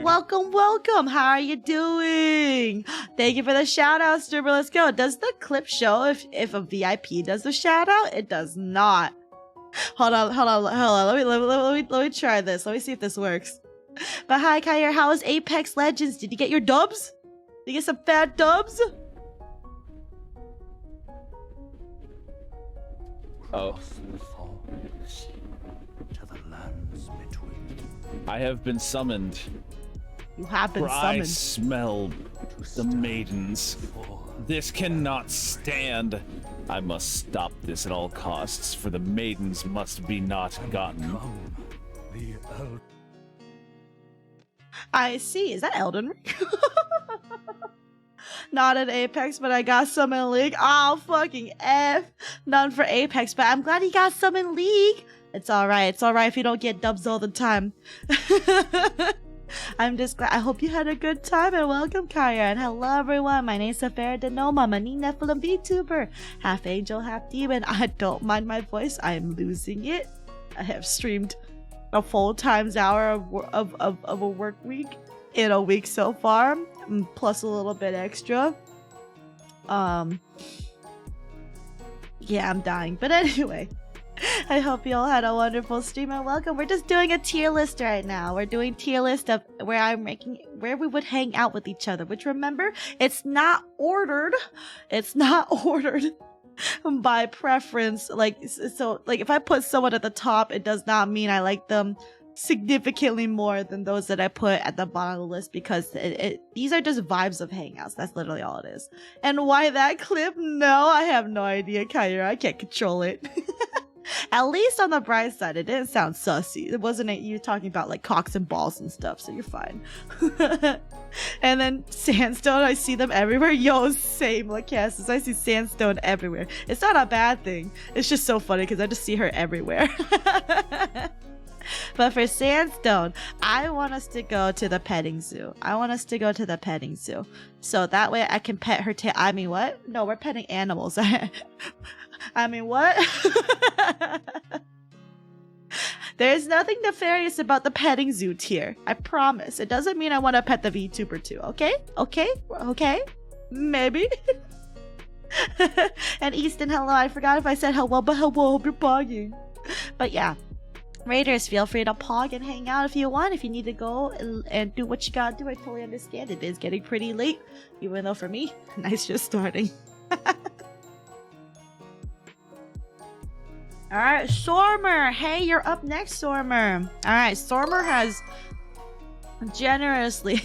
Welcome! How are you doing? Thank you for the shout out, Strimmer. Let's go. Does the clip show if a VIP does the shout out? It does not. Hold on. Let me try this. Let me see if this works. But hi, Kyra. How is Apex Legends? Did you get your dubs? Did you get some fat dubs? Oh. I have been summoned. You have been I summoned. smell the maidens. This cannot stand. I must stop this at all costs, for the maidens must be not gotten. I see. Is that Elden Ring? Not in Apex, but I got some in League. Oh, fucking F. None for Apex, but I'm glad he got some in League. It's alright. It's alright if you don't get dubs all the time. I'm just glad. I hope you had a good time, and welcome, Kyra. And hello, everyone. My name's Saphera Denoma. I'm a Nephilim VTuber. Half angel, half demon. I don't mind my voice. I am losing it. I have streamed a full times hour of a work week in a week so far, plus a little bit extra. Yeah, I'm dying, but anyway, I hope you all had a wonderful stream and welcome. We're just doing a tier list right now. We're doing tier list of where we would hang out with each other, which, remember, it's not ordered by preference. Like, so like if I put someone at the top, it does not mean I like them significantly more than those that I put at the bottom of the list, because these are just vibes of hangouts. That's literally all it is. And why that clip? No, I have no idea, Kyra. I can't control it. At least on the bright side, it didn't sound sussy. It wasn't you talking about like cocks and balls and stuff, so you're fine. And then sandstone, I see them everywhere. Yo, same like Cassis. I see sandstone everywhere. It's not a bad thing. It's just so funny because I just see her everywhere. But for sandstone, I want us to go to the petting zoo. So that way I can pet her tail. I mean, what? No, we're petting animals. I mean, what? There's nothing nefarious about the petting zoo tier. I promise. It doesn't mean I want to pet the VTuber too. Okay? Maybe. And Easton, hello. I forgot if I said hello, but hello. Hope you're pogging. But yeah. Raiders, feel free to pog and hang out if you want. If you need to go and do what you gotta do, I totally understand. It is getting pretty late, even though for me, night's just starting. Alright, Stormer. Hey, you're up next, Stormer. Alright, Stormer has generously...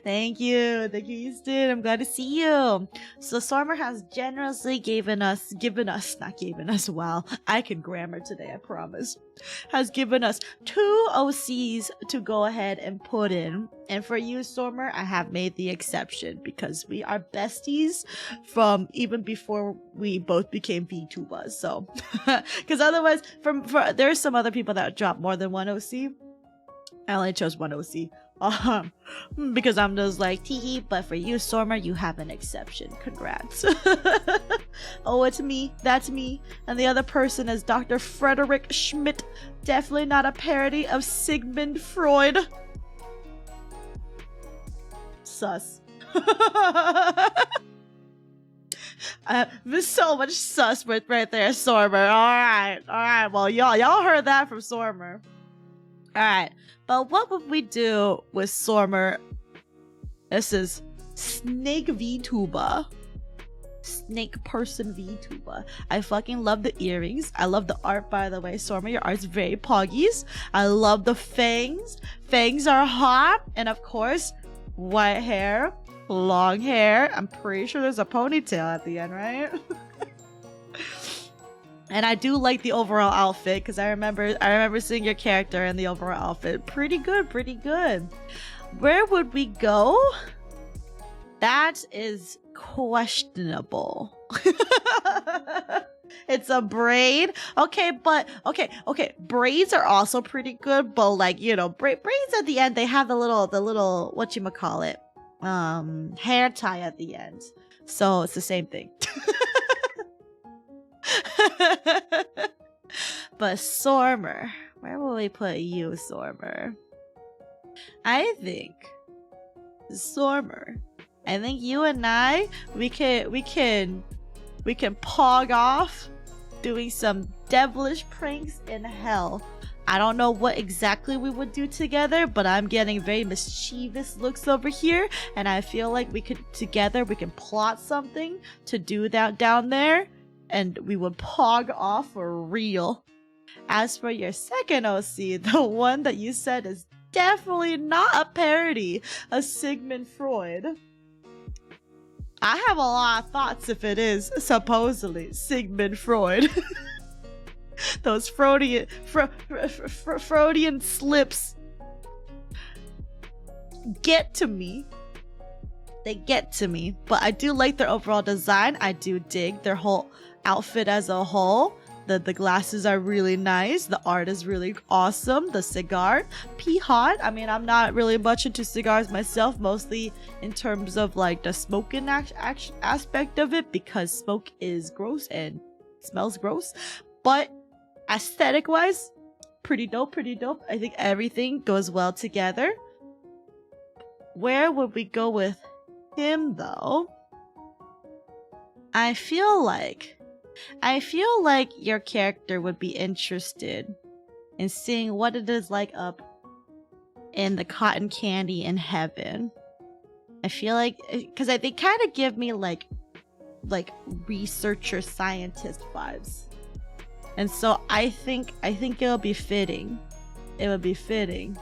Thank you, Easton. I'm glad to see you. So Stormer has generously given us, wow, I can grammar today, I promise. Has given us 2 OCs to go ahead and put in. And for you, Stormer, I have made the exception because we are besties from even before we both became VTubers. So, because otherwise, there's some other people that drop more than 1 OC. I only chose 1 OC. Because I'm just like, teehee, but for you, Stormer, you have an exception. Congrats. Oh, it's me. That's me. And the other person is Dr. Frederick Schmidt. Definitely not a parody of Sigmund Freud. Sus. There's so much sus right there, Stormer. Alright. Well, y'all heard that from Stormer. Alright. But what would we do with Stormer? This is Snake VTuber. Snake person VTuber. I fucking love the earrings. I love the art, by the way. Stormer, your art's very poggies. I love the fangs. Fangs are hot. And of course, white hair, long hair. I'm pretty sure there's a ponytail at the end, right? And I do like the overall outfit because I remember seeing your character in the overall outfit. Pretty good. Where would we go? That is questionable. It's a braid. Okay. Braids are also pretty good, but like, you know, braids at the end, they have the little whatchamacallit, hair tie at the end. So it's the same thing. But Stormer, where will we put you, Stormer? I think you and I, we can pog off doing some devilish pranks in hell. I don't know what exactly we would do together, but I'm getting very mischievous looks over here, and I feel like we can plot something to do that down there. And we would pog off for real. As for your second OC, the one that you said is definitely not a parody of Sigmund Freud. I have a lot of thoughts if it is supposedly Sigmund Freud. Those Freudian slips get to me. They get to me, but I do like their overall design. I do dig their whole outfit as a whole. The glasses are really nice. The art is really awesome. The cigar, pee hot. I mean, I'm not really much into cigars myself, mostly in terms of like the smoking aspect of it, because smoke is gross and smells gross. But aesthetic wise, pretty dope. I think everything goes well together. Where would we go with him though? I feel like your character would be interested in seeing what it is like up in the cotton candy in heaven. I feel like, because they kind of give me like researcher scientist vibes, and so I think it'll be fitting. It would be fitting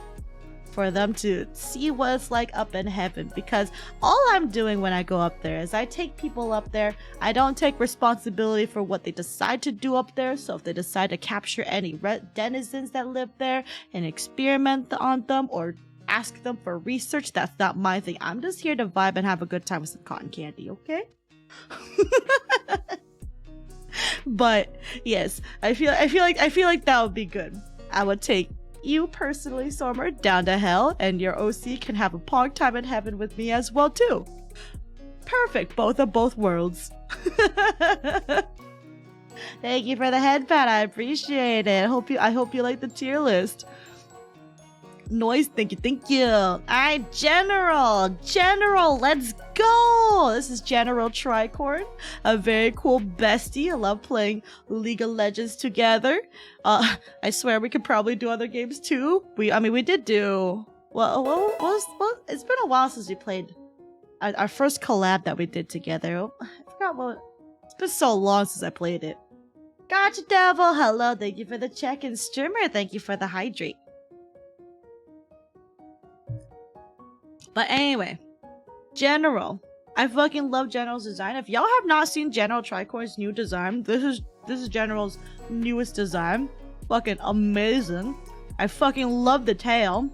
for them to see what it's like up in heaven, because all I'm doing when I go up there is I take people up there. I don't take responsibility for what they decide to do up there. So if they decide to capture any denizens that live there and experiment on them or ask them for research, that's not my thing. I'm just here to vibe and have a good time with some cotton candy, okay? But yes, I feel like that would be good. I would take you personally, Stormer, down to hell, and your OC can have a pog time in heaven with me as well too. Perfect, both of both worlds. Thank you for the headband, I appreciate it. I hope you like the tier list. Noise, thank you. Alright, General, let's go. This is General Tricorn, a very cool bestie. I love playing League of Legends together. I swear we could probably do other games too. We did do, well, it's been a while since we played our first collab that we did together. I forgot what, it's been so long since I played it. Gotcha, Devil, hello, thank you for the check-in. Streamer, thank you for the hydrate. But anyway, General. I fucking love General's design. If y'all have not seen General Tricorn's new design, this is General's newest design. Fucking amazing. I fucking love the tail.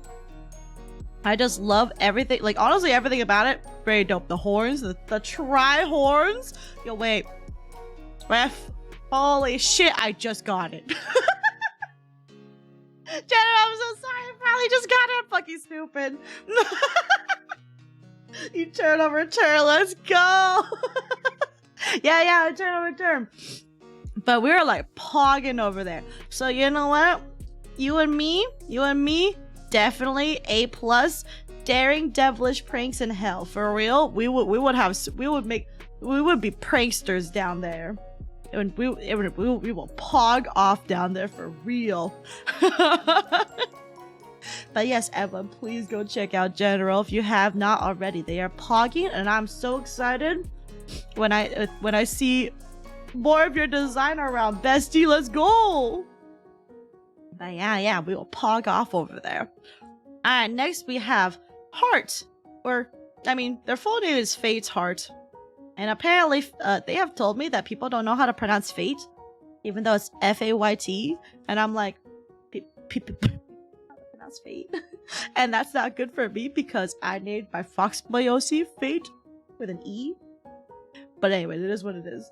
I just love everything. Like, honestly, everything about it, very dope. The horns, the tri-horns. Yo, wait. Ref. Holy shit, I just got it. General, I'm so sorry. I probably just got it. I'm fucking stupid. You turn over turn. Let's go. yeah, turn over turn. But we were like pogging over there. So you know what? You and me, definitely A+. Daring devilish pranks in hell. For real, we would be pranksters down there. And we will pog off down there for real. But yes, Evelyn, please go check out General if you have not already. They are pogging, and I'm so excited when I see more of your design around. Bestie, let's go! But yeah, we will pog off over there. Alright, next we have Heart. Their full name is Fate's Heart. And apparently, they have told me that people don't know how to pronounce Fate, even though it's F-A-Y-T. And I'm like, pronounce Fate. And that's not good for me because I named my Fox Boyosi Fate with an E. But anyway, it is what it is.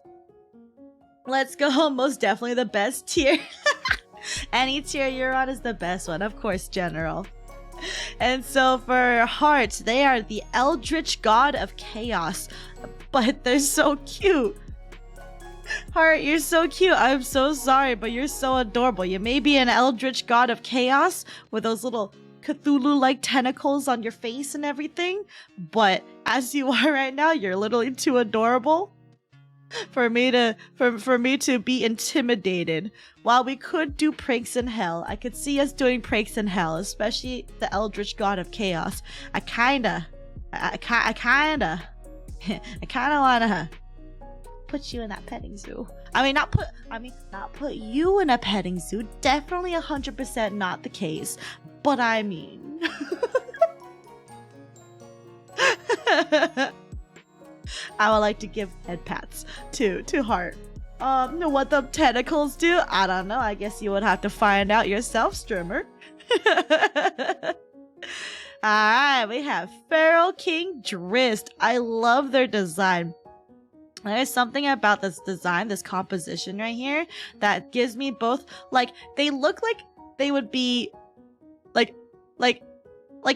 Let's go. Most definitely the best tier. Any tier you're on is the best one. Of course, General. And so for Heart, they are the Eldritch God of Chaos. But they're so cute. Heart, you're so cute. I'm so sorry, but you're so adorable. You may be an Eldritch God of Chaos with those little Cthulhu-like tentacles on your face and everything. But as you are right now, you're literally too adorable for me to be intimidated. While we could do pranks in hell, I could see us doing pranks in hell, especially the Eldritch God of Chaos. I kinda wanna put you in that petting zoo. Not put you in a petting zoo. Definitely 100% not the case. But I mean. I would like to give head pats to Heart. What the tentacles do? I don't know. I guess you would have to find out yourself, streamer. Alright, we have Feral King Drist. I love their design. There's something about this design, this composition right here, that gives me both, like, they look like they would be, like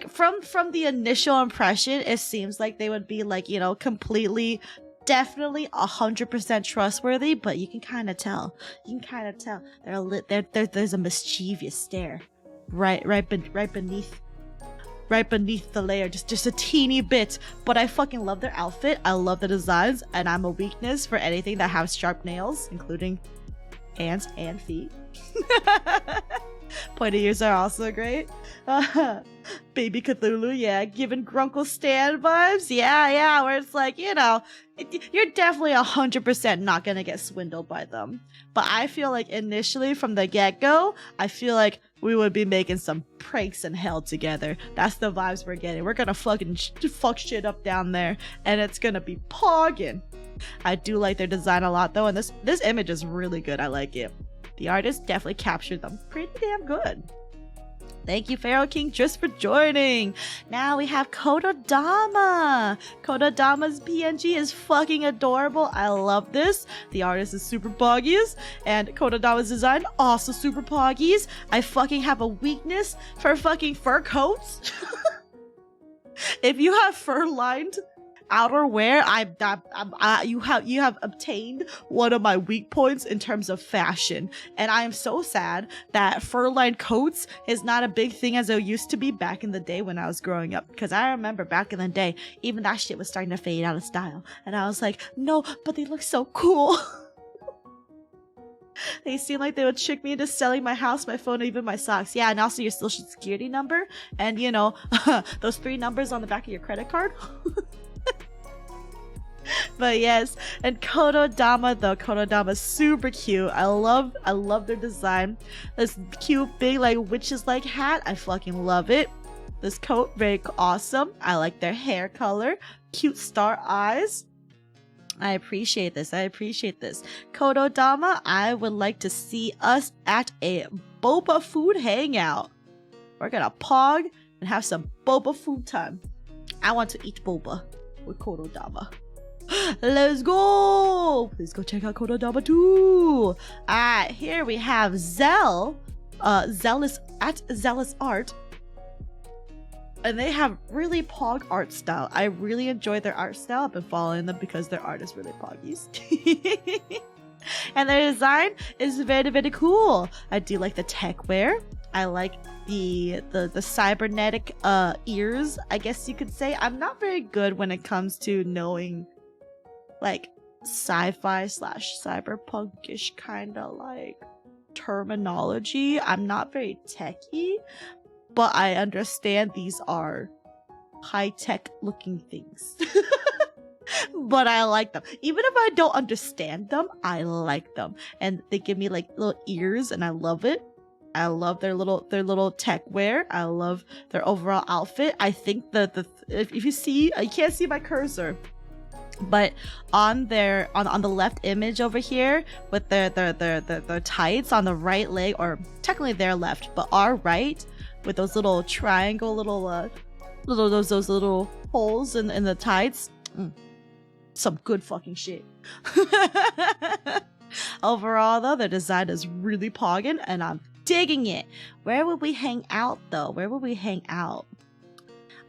from the initial impression, it seems like they would be, like, completely, definitely 100% trustworthy, but you can kind of tell. There's a mischievous stare right beneath the layer, just a teeny bit. But I fucking love their outfit. I love the designs, and I'm a weakness for anything that has sharp nails, including hands and feet. Pointy ears are also great. Baby Cthulhu, yeah, giving Grunkle Stan vibes. Yeah, where it's like, you know, you're definitely 100% not gonna get swindled by them. But I feel like initially from the get-go, I feel like we would be making some pranks in hell together. That's the vibes we're getting. We're gonna fucking fuck shit up down there, and it's gonna be poggin'. I do like their design a lot though, and this image is really good. I like it. The artist definitely captured them pretty damn good. Thank you, Pharaoh King, just for joining. Now we have Kododama. Kododama's PNG is fucking adorable. I love this. The artist is super poggies, and Kododama's design also super poggies. I fucking have a weakness for fucking fur coats. If you have fur-lined outerwear, you have obtained one of my weak points in terms of fashion, and I am so sad that fur-lined coats is not a big thing as it used to be back in the day when I was growing up. Because I remember back in the day, even that shit was starting to fade out of style, and I was like, no, but they look so cool. They seem like they would trick me into selling my house, my phone, and even my socks. Yeah, and also your social security number, and you know, those 3 numbers on the back of your credit card. But yes, and Kododama though, Kododama's super cute. I love their design. This cute big like witches like hat, I fucking love it. This coat, very awesome. I like their hair color, cute star eyes. I appreciate this. Kododama, I would like to see us at a boba food hangout. We're gonna pog and have some boba food time. I want to eat boba with Kododama. Let's go! Please go check out Kododama too. Alright, here we have Zealous at Zealous Art. And they have really pog art style. I really enjoy their art style. I've been following them because their art is really poggies. And their design is very, very cool. I do like the tech wear. I like the cybernetic ears, I guess you could say. I'm not very good when it comes to knowing like sci-fi / cyberpunkish kind of like terminology. I'm not very techy, but I understand these are high-tech looking things. But I like them. Even if I don't understand them, I like them. And they give me like little ears and I love it. I love their little tech wear. I love their overall outfit. I think if you see, you can't see my cursor, but on the left image over here with their tights on the right leg, or technically their left, but our right, with those little triangle those little holes in the tights. Some good fucking shit. Overall though, their design is really poggin' and I'm digging it. Where would we hang out though? Where would we hang out?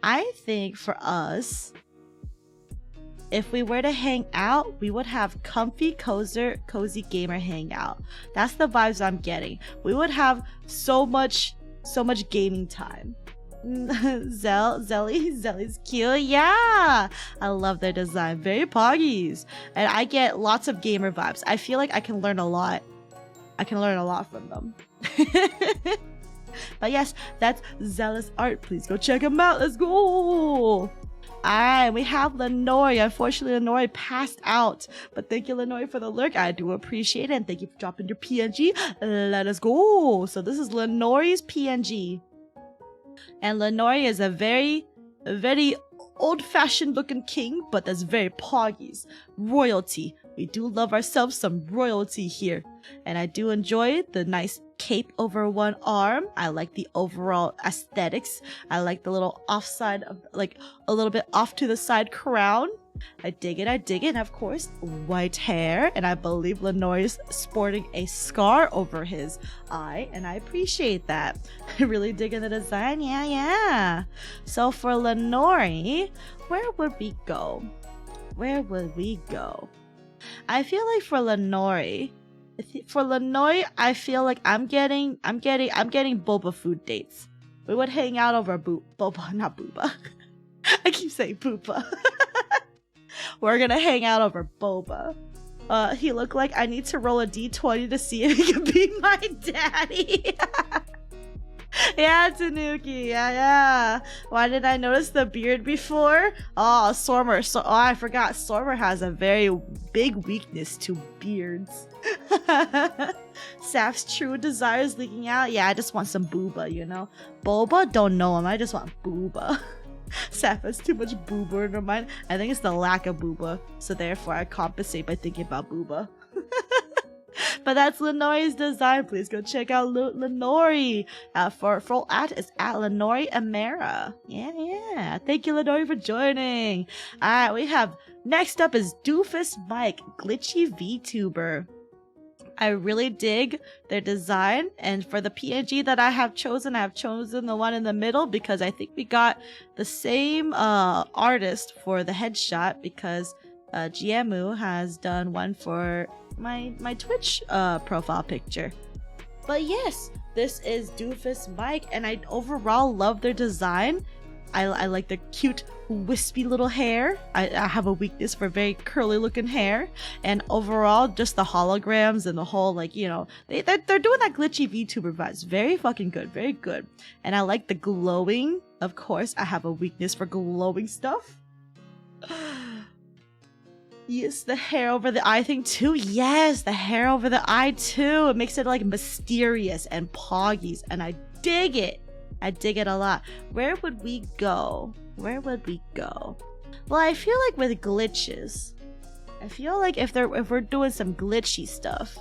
I think for us, if we were to hang out, we would have comfy, cozy gamer hangout. That's the vibes I'm getting. We would have so much gaming time. Zelly's cute. Yeah, I love their design. Very poggies, and I get lots of gamer vibes. I feel like I can learn a lot. From them. But yes, that's Zealous Art. Please go check them out. Let's go. Alright, we have Lenore. Unfortunately, Lenore passed out. But thank you, Lenore, for the lurk. I do appreciate it. And thank you for dropping your PNG. Let us go. So this is Lenore's PNG. And Lenore is a very, very old-fashioned looking king, but that's very poggies. Royalty. We do love ourselves some royalty here. And I do enjoy the nice cape over one arm. I like the overall aesthetics. I like the little offside of, like, a little bit off to the side crown. I dig it. And of course, white hair. And I believe Lenore's sporting a scar over his eye. And I appreciate that. I really dig in the design. Yeah. So for Lenore, where would we go? I feel like for Lenore, I feel like I'm getting boba food dates. We would hang out over boba, not booba. I keep saying poopa. We're gonna hang out over boba. He looked like I need to roll a d20 to see if he can be my daddy. Yeah, Tanuki. Yeah. Why did I notice the beard before? Oh, Sormer. Oh, I forgot. Sormer has a very big weakness to beards. Saf's true desires leaking out. Yeah, I just want some booba, you know? Boba? Don't know him. I just want booba. Saf has too much booba in her mind. I think it's the lack of booba. So therefore, I compensate by thinking about booba. But that's Lenori's design. Please go check out Lenori. For full at is at Lenori Amera. Yeah. Thank you, Lenori, for joining. Alright, we have next up is Doofus Mike, Glitchy VTuber. I really dig their design, and for the PNG that I have chosen the one in the middle because I think we got the same artist for the headshot because GMU has done one for my Twitch profile picture. But yes, this is Doofus Mike, and I overall love their design. I like the cute wispy little hair. I have a weakness for very curly looking hair, and overall just the holograms and the whole, like, you know, they're doing that glitchy VTuber vibes. Very fucking good, very good. And I like the glowing. Of course, I have a weakness for glowing stuff. Yes, the hair over the eye thing too. Yes, the hair over the eye too. It makes it like mysterious and poggies, and I dig it. I dig it a lot. Where would we go? Where would we go? Well, I feel like with glitches, I feel like if we're doing some glitchy stuff,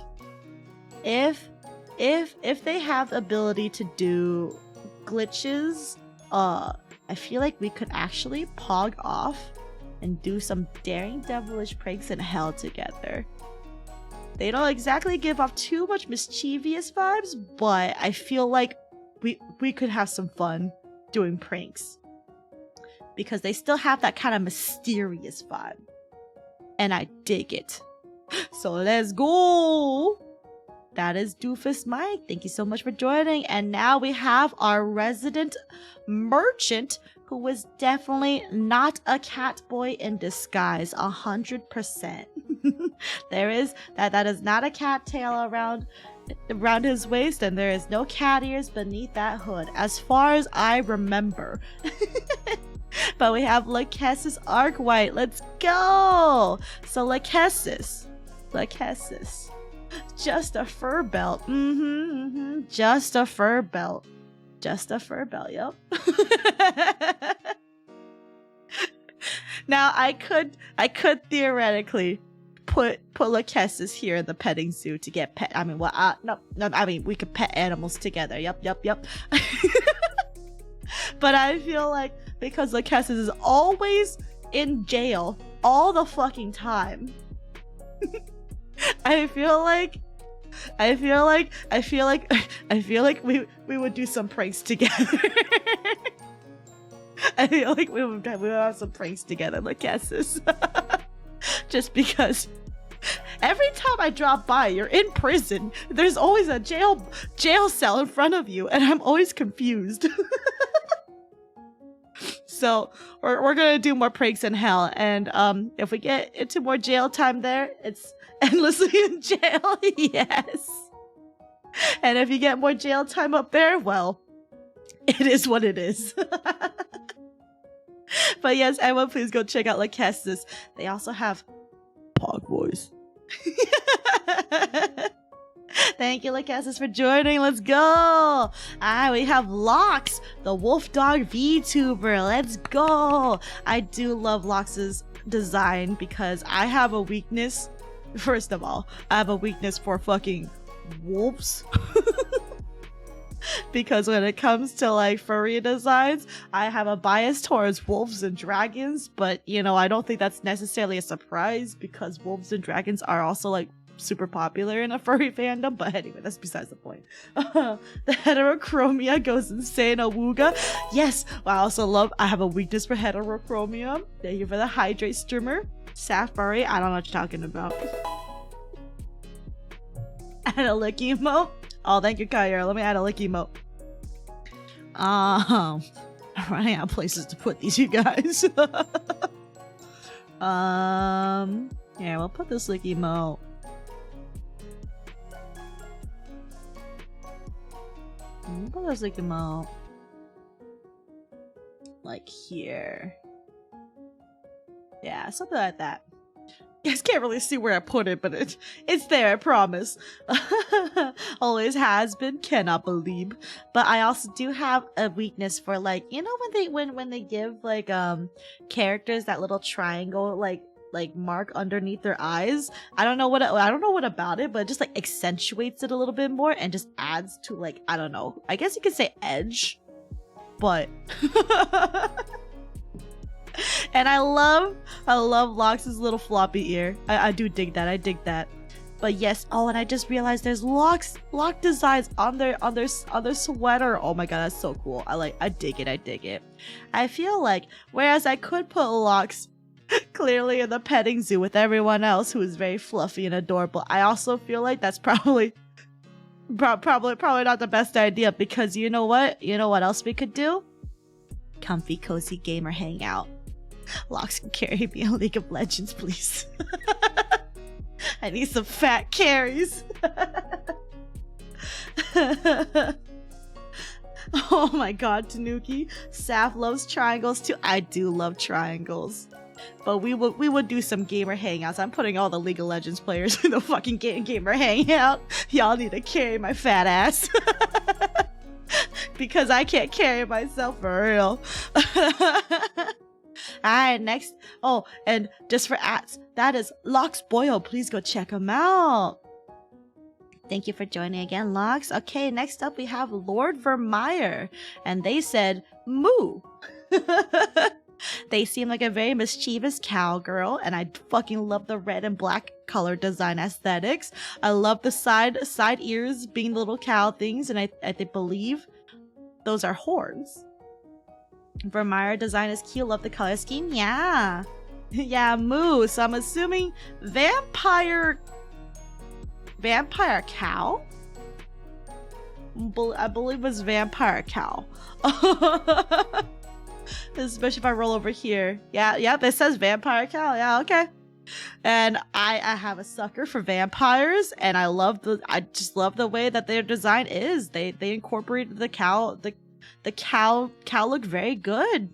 if they have ability to do glitches, I feel like we could actually pog off and do some daring devilish pranks in hell together. They don't exactly give off too much mischievous vibes, but I feel like we could have some fun doing pranks because they still have that kind of mysterious vibe, and I dig it. So let's go. That is Doofus Mike. Thank you so much for joining. And now we have our resident merchant, who was definitely not a cat boy in disguise. 100%. There is that is not a cat tail around his waist, and there is no cat ears beneath that hood, as far as I remember. But we have Lachesis Arc White. Let's go. So Lachesis, just a fur belt. Just a fur belt. Yep. Now I could theoretically put Lachesis here in the petting zoo to get pet. I mean, well, no. I mean, we could pet animals together. Yep. But I feel like because Lachesis is always in jail all the fucking time, I feel like we would do some pranks together. I feel like we would have some pranks together, Lachesis. Just because every time I drop by, you're in prison. There's always a jail cell in front of you, and I'm always confused. So we're gonna do more pranks in hell, and if we get into more jail time there, it's endlessly in jail. Yes. And if you get more jail time up there, well, it is what it is. But yes, everyone, please go check out Lachesis. They also have Pog Voice. Thank you, Lachesis, for joining. Let's go. We have Lox, the Wolf Dog VTuber. Let's go. I do love Lox's design because I have a weakness. First of all, I have a weakness for fucking wolves. Because when it comes to like furry designs, I have a bias towards wolves and dragons, but you know, I don't think that's necessarily a surprise because wolves and dragons are also like super popular in a furry fandom. But anyway, that's besides the point. The heterochromia goes insane, Awooga. Yes, I have a weakness for heterochromia. Thank you for the hydrate streamer. Saphera, I don't know what you're talking about. Add a lick emote. Oh, thank you, Kyra. Let me add a lick emote. I'm running out of places to put these, you guys. Yeah, we'll put this lick emote. Put those like them out. Like here. Yeah, something like that. You guys can't really see where I put it, but it's there, I promise. Always has been, cannot believe. But I also do have a weakness for, like, you know when they give like characters that little triangle like mark underneath their eyes. I don't know what about it, but it just like accentuates it a little bit more and just adds to, like, I don't know. I guess you could say edge. But and I love Lox's little floppy ear. I do dig that. I dig that. But yes, oh, and I just realized there's Lock designs on their sweater. Oh my god, that's so cool. I dig it. I dig it. I feel like whereas I could put Lox clearly in the petting zoo with everyone else who is very fluffy and adorable, I also feel like that's probably not the best idea, because you know what? You know what else we could do? Comfy, cozy gamer hangout. Lox can carry me on League of Legends, please. I need some fat carries. Oh my god, Tanuki. Saf loves triangles too. I do love triangles. But we would do some gamer hangouts. I'm putting all the League of Legends players in the fucking gamer hangout. Y'all need to carry my fat ass. Because I can't carry myself for real. Alright, next. Oh, and just for ads, that is Lox Boyle. Please go check him out. Thank you for joining again, Lox. Okay, next up we have Lord Vermeer. And they said, moo. They seem like a very mischievous cowgirl, and I fucking love the red and black color design aesthetics. I love the side ears being the little cow things, and I believe those are horns. Vermeer design is cute. Love the color scheme. Yeah. Yeah, moo. So I'm assuming vampire cow? I believe it's vampire cow. Especially if I roll over here. Yeah, it says vampire cow. Yeah, okay. And I have a sucker for vampires, and I just love the way that their design is. They incorporated the cow looked very good.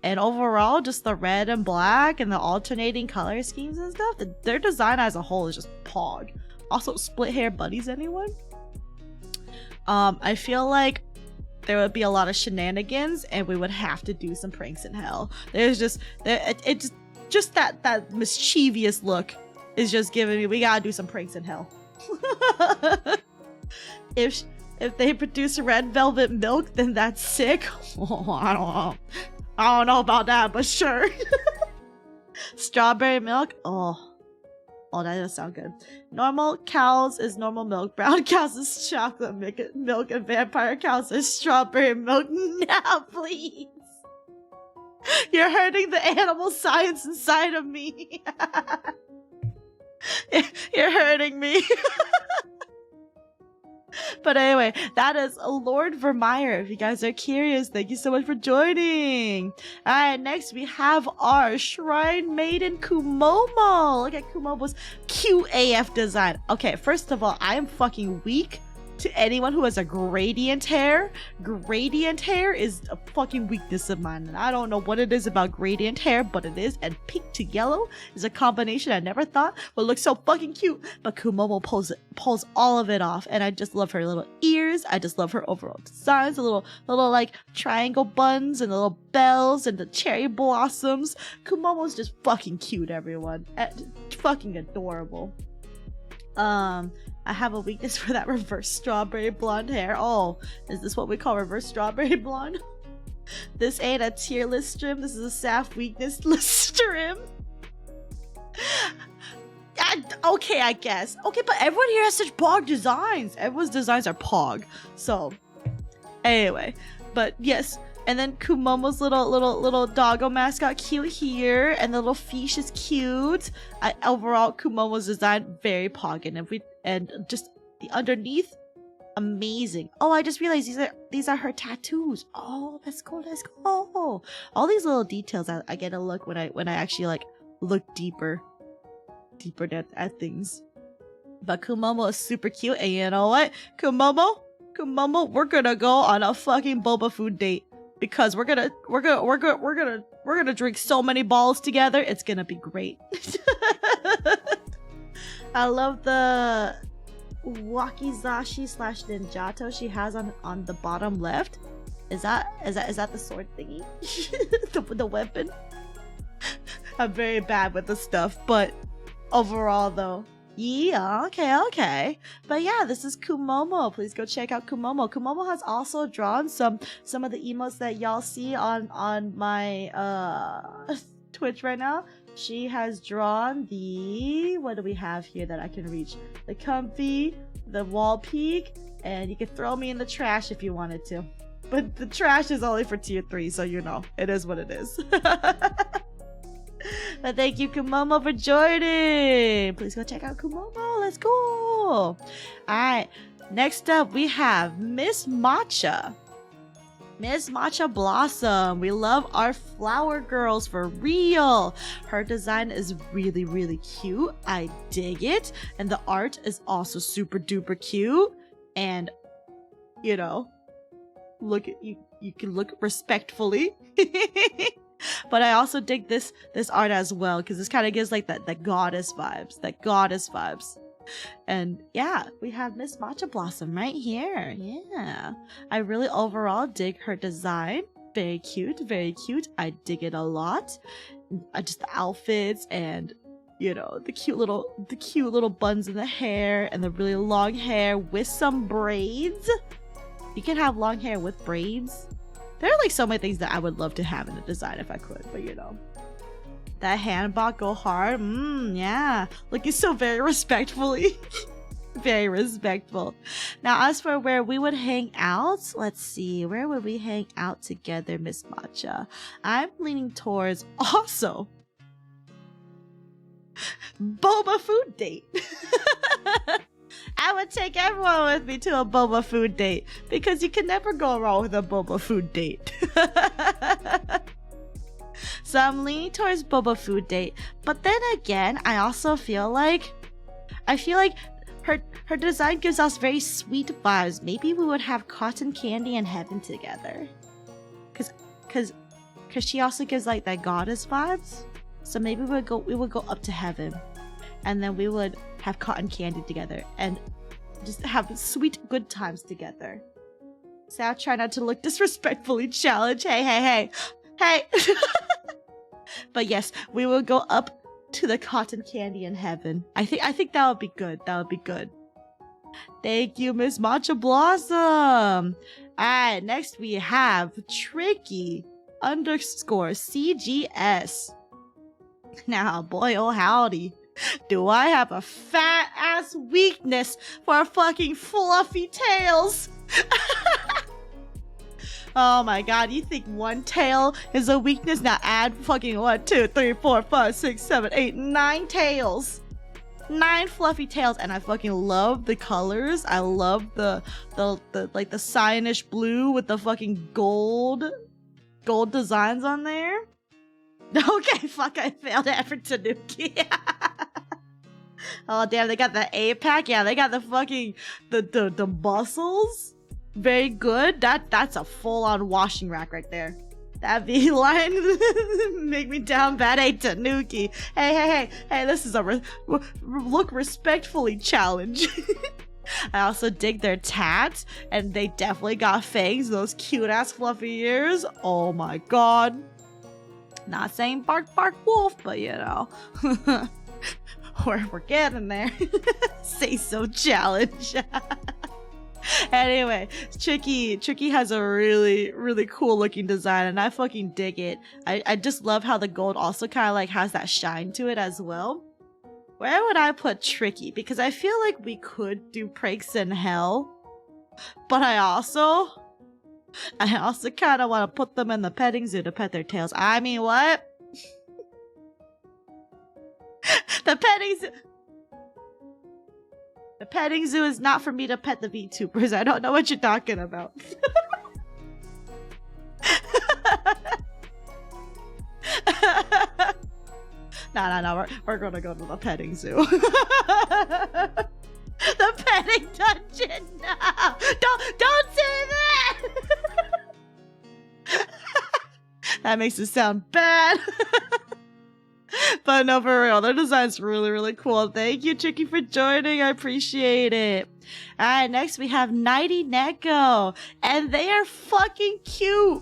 And overall, just the red and black and the alternating color schemes and stuff, their design as a whole is just pog. Also, split hair buddies, anyone? I feel like there would be a lot of shenanigans, and we would have to do some pranks in hell. There's just that mischievous look is just giving me, we gotta do some pranks in hell. If they produce red velvet milk, then that's sick. Oh, I don't know about that, but sure. Strawberry milk. Oh, that does sound good. Normal cows is normal milk. Brown cows is chocolate milk, and vampire cows is strawberry milk. Now, please. You're hurting the animal science inside of me. You're hurting me. But anyway, that is Lord Vermeer. If you guys are curious, thank you so much for joining. Alright, next we have our Shrine Maiden Kumomo. Look at Kumomo's cute AF design. Okay, first of all, I am fucking weak to anyone who has a gradient hair. Gradient hair is a fucking weakness of mine, and I don't know what it is about gradient hair, but it is. And pink to yellow is a combination I never thought would look so fucking cute, but Kumomo pulls all of it off, and I just love her little ears. I just love her overall designs, the little like triangle buns and the little bells and the cherry blossoms. Kumomo's just fucking cute, everyone. Fucking adorable. I have a weakness for that reverse strawberry blonde hair. Oh, is this what we call reverse strawberry blonde? This ain't a tier list strim. This is a Saf weakness list strim. Okay, I guess. Okay, but everyone here has such pog designs. Everyone's designs are pog. So, anyway, but yes. And then Kumomo's little doggo mascot cute here, and the little fish is cute. Overall, Kumomo's design very poggin', and just the underneath, amazing. Oh, I just realized these are her tattoos. Oh, that's cool. That's cool. All these little details I get a look when I actually like look deeper at things. But Kumomo is super cute, and you know what, Kumomo, Kumomo, we're gonna go on a fucking boba food date because we're gonna drink so many balls together. It's gonna be great. I love the wakizashi / ninjato she has on the bottom left. Is that the sword thingy? the weapon? I'm very bad with the stuff, but overall though, yeah, okay. But yeah, this is Kumomo. Please go check out Kumomo. Kumomo has also drawn some of the emotes that y'all see on my Twitch right now. She has drawn the, what do we have here that I can reach? The comfy, the wall peak, and you can throw me in the trash if you wanted to. But the trash is only for tier 3, so you know, it is what it is. But thank you, Kumomo, for joining. Please go check out Kumomo. Let's go. Alright, next up we have Miss Matcha. Miss Matcha Blossom. We love our flower girls for real. Her design is really, really cute. I dig it. And the art is also super duper cute. And, you know, look at you. You can look respectfully. But I also dig this art as well, because this kind of gives like that goddess vibes. And yeah, we have Miss Matcha Blossom right here. Yeah, I really overall dig her design. Very cute. I dig it a lot. Just the outfits and, you know, the cute little buns in the hair and the really long hair with some braids. You can have long hair with braids. There are like so many things that I would love to have in a design if I could, but you know. That handbot go hard. Yeah. Looking so very respectfully. Very respectful. Now, as for where we would hang out, let's see. Where would we hang out together, Miss Matcha? I'm leaning towards also boba food date. I would take everyone with me to a boba food date because you can never go wrong with a boba food date. So I'm leaning towards boba food date, but then again, I also feel like her design gives us very sweet vibes. Maybe we would have cotton candy and heaven together, cause she also gives like that goddess vibes. So maybe we would go up to heaven, and then we would have cotton candy together and just have sweet good times together. So I'll try not to look disrespectfully challenged. Hey. But yes, we will go up to the cotton candy in heaven. I think that would be good. Thank you, Miss Matcha Blossom. Alright, next we have Tricky _CGS. Now, boy, oh howdy, do I have a fat ass weakness for fucking fluffy tails. Oh my god, you think one tail is a weakness? Now add fucking 1, 2, 3, 4, 5, 6, 7, 8, 9 tails. 9 fluffy tails, and I fucking love the colors. I love the like the cyanish blue with the fucking gold designs on there. Okay, fuck, I failed it for Tanuki. Oh damn, they got the A-pack. Yeah, they got the fucking the muscles. Very good. That's a full-on washing rack right there. That V-line make me down bad. Hey, Tanuki. Hey, this is a look respectfully challenge. I also dig their tats, and they definitely got fangs, those cute-ass fluffy ears. Oh my god. Not saying bark wolf, but you know. We're getting there. Say so challenge. Anyway, Tricky has a really, really cool looking design, and I fucking dig it. I just love how the gold also kind of like has that shine to it as well. Where would I put Tricky? Because I feel like we could do pranks in hell, but I also kind of want to put them in the petting zoo to pet their tails. I mean, what? The petting zoo is not for me to pet the VTubers. I don't know what you're talking about. No, we're gonna go to the petting zoo. The petting dungeon. No, That makes it sound bad. But no, for real, their design's really, really cool. Thank you, Tricky, for joining. I appreciate it. Alright, next we have Nighty Neko. And they are fucking cute.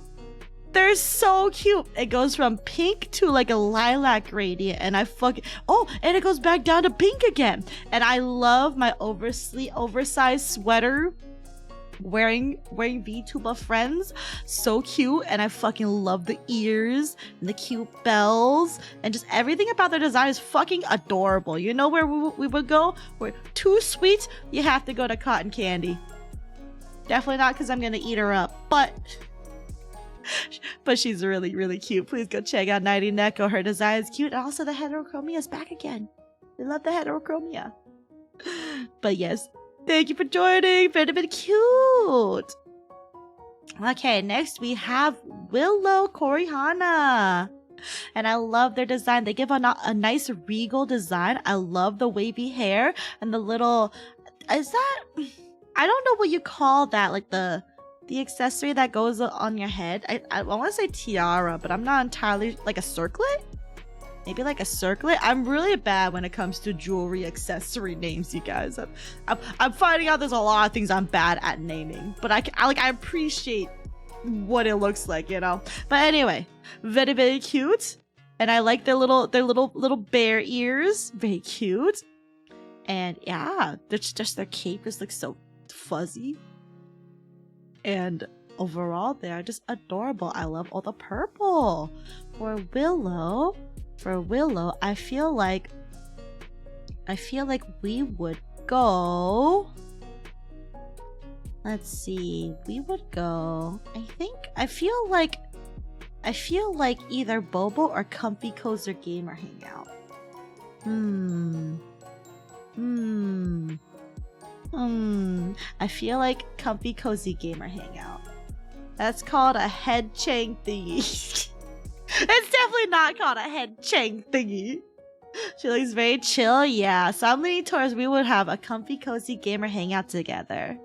They're so cute. It goes from pink to like a lilac gradient, and I fucking and it goes back down to pink again. And I love my oversized sweater wearing Vtuber friends. So cute. And I fucking love the ears and the cute bells and just everything about their design is fucking adorable. You know where we would go? We're too sweet, you have to go to Cotton Candy. Definitely not because I'm gonna eat her up, but she's really, really cute. Please go check out Nighty Neko. Her design is cute. And also the heterochromia is back again. We love the heterochromia. But yes, thank you for joining. Very cute. Okay, next we have Willow Korihana. And I love their design. They give a nice regal design. I love the wavy hair and the little... Is that... I don't know what you call that. Like the accessory that goes on your head. I want to say tiara, but I'm not entirely... Like a circlet? Maybe like a circlet? I'm really bad when it comes to jewelry accessory names, you guys. I'm finding out there's a lot of things I'm bad at naming. But I appreciate what it looks like, you know? But anyway, very cute. And I like their little bear ears. Very cute. And yeah, just their cape just looks so fuzzy. And overall, they're just adorable. I love all the purple. For Willow, I feel like we would go. Let's see. We would go. I feel like either Bobo or Comfy Cozer Gamer hang out. I feel like Comfy Cozy Gamer Hangout. That's called a head chang thingy. It's definitely not called a head chang thingy. She looks very chill, yeah. So I'm leaning towards we would have a Comfy Cozy Gamer Hangout together.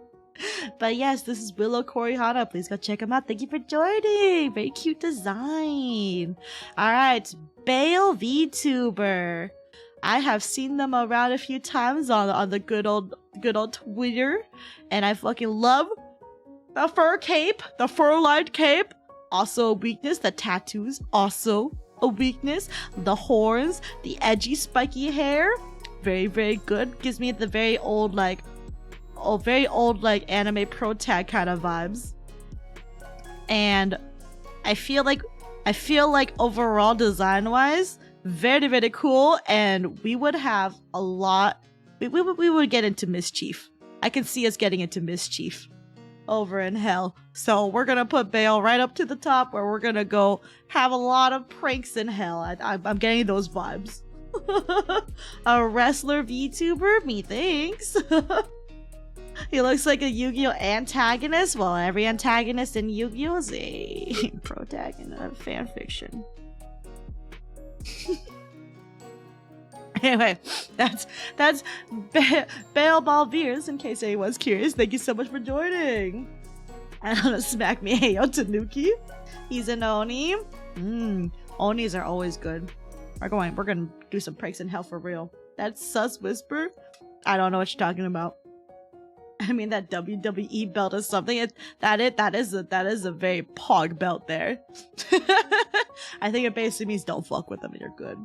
But yes, this is Willow Korihana. Please go check them out. Thank you for joining. Very cute design. Alright, Bale VTuber. I have seen them around a few times on the good old Twitter, and I fucking love the fur cape, the fur-lined cape. Also a weakness. The tattoos, also a weakness. The horns, the edgy spiky hair, very, very good. Gives me the very old like anime pro tag kind of vibes. And I feel like overall design wise, very, very cool, and we would have a lot. We would get into mischief. I can see us getting into mischief over in hell. So we're gonna put Bale right up to the top, where we're gonna go have a lot of pranks in hell. I'm getting those vibes. A wrestler VTuber, methinks. He looks like a Yu-Gi-Oh antagonist. Well, every antagonist in Yu-Gi-Oh is a protagonist of fanfiction. Anyway, that's Bale Balviers, in case anyone's curious. Thank you so much for joining. And I'm gonna smack me Heyo Tanuki. He's an Oni. Onis are always good. We're gonna do some pranks in hell for real. That's Sus Whisper. I don't know what you're talking about. I mean, that WWE belt is something. That is a very pog belt there. I think it basically means don't fuck with them and you're good.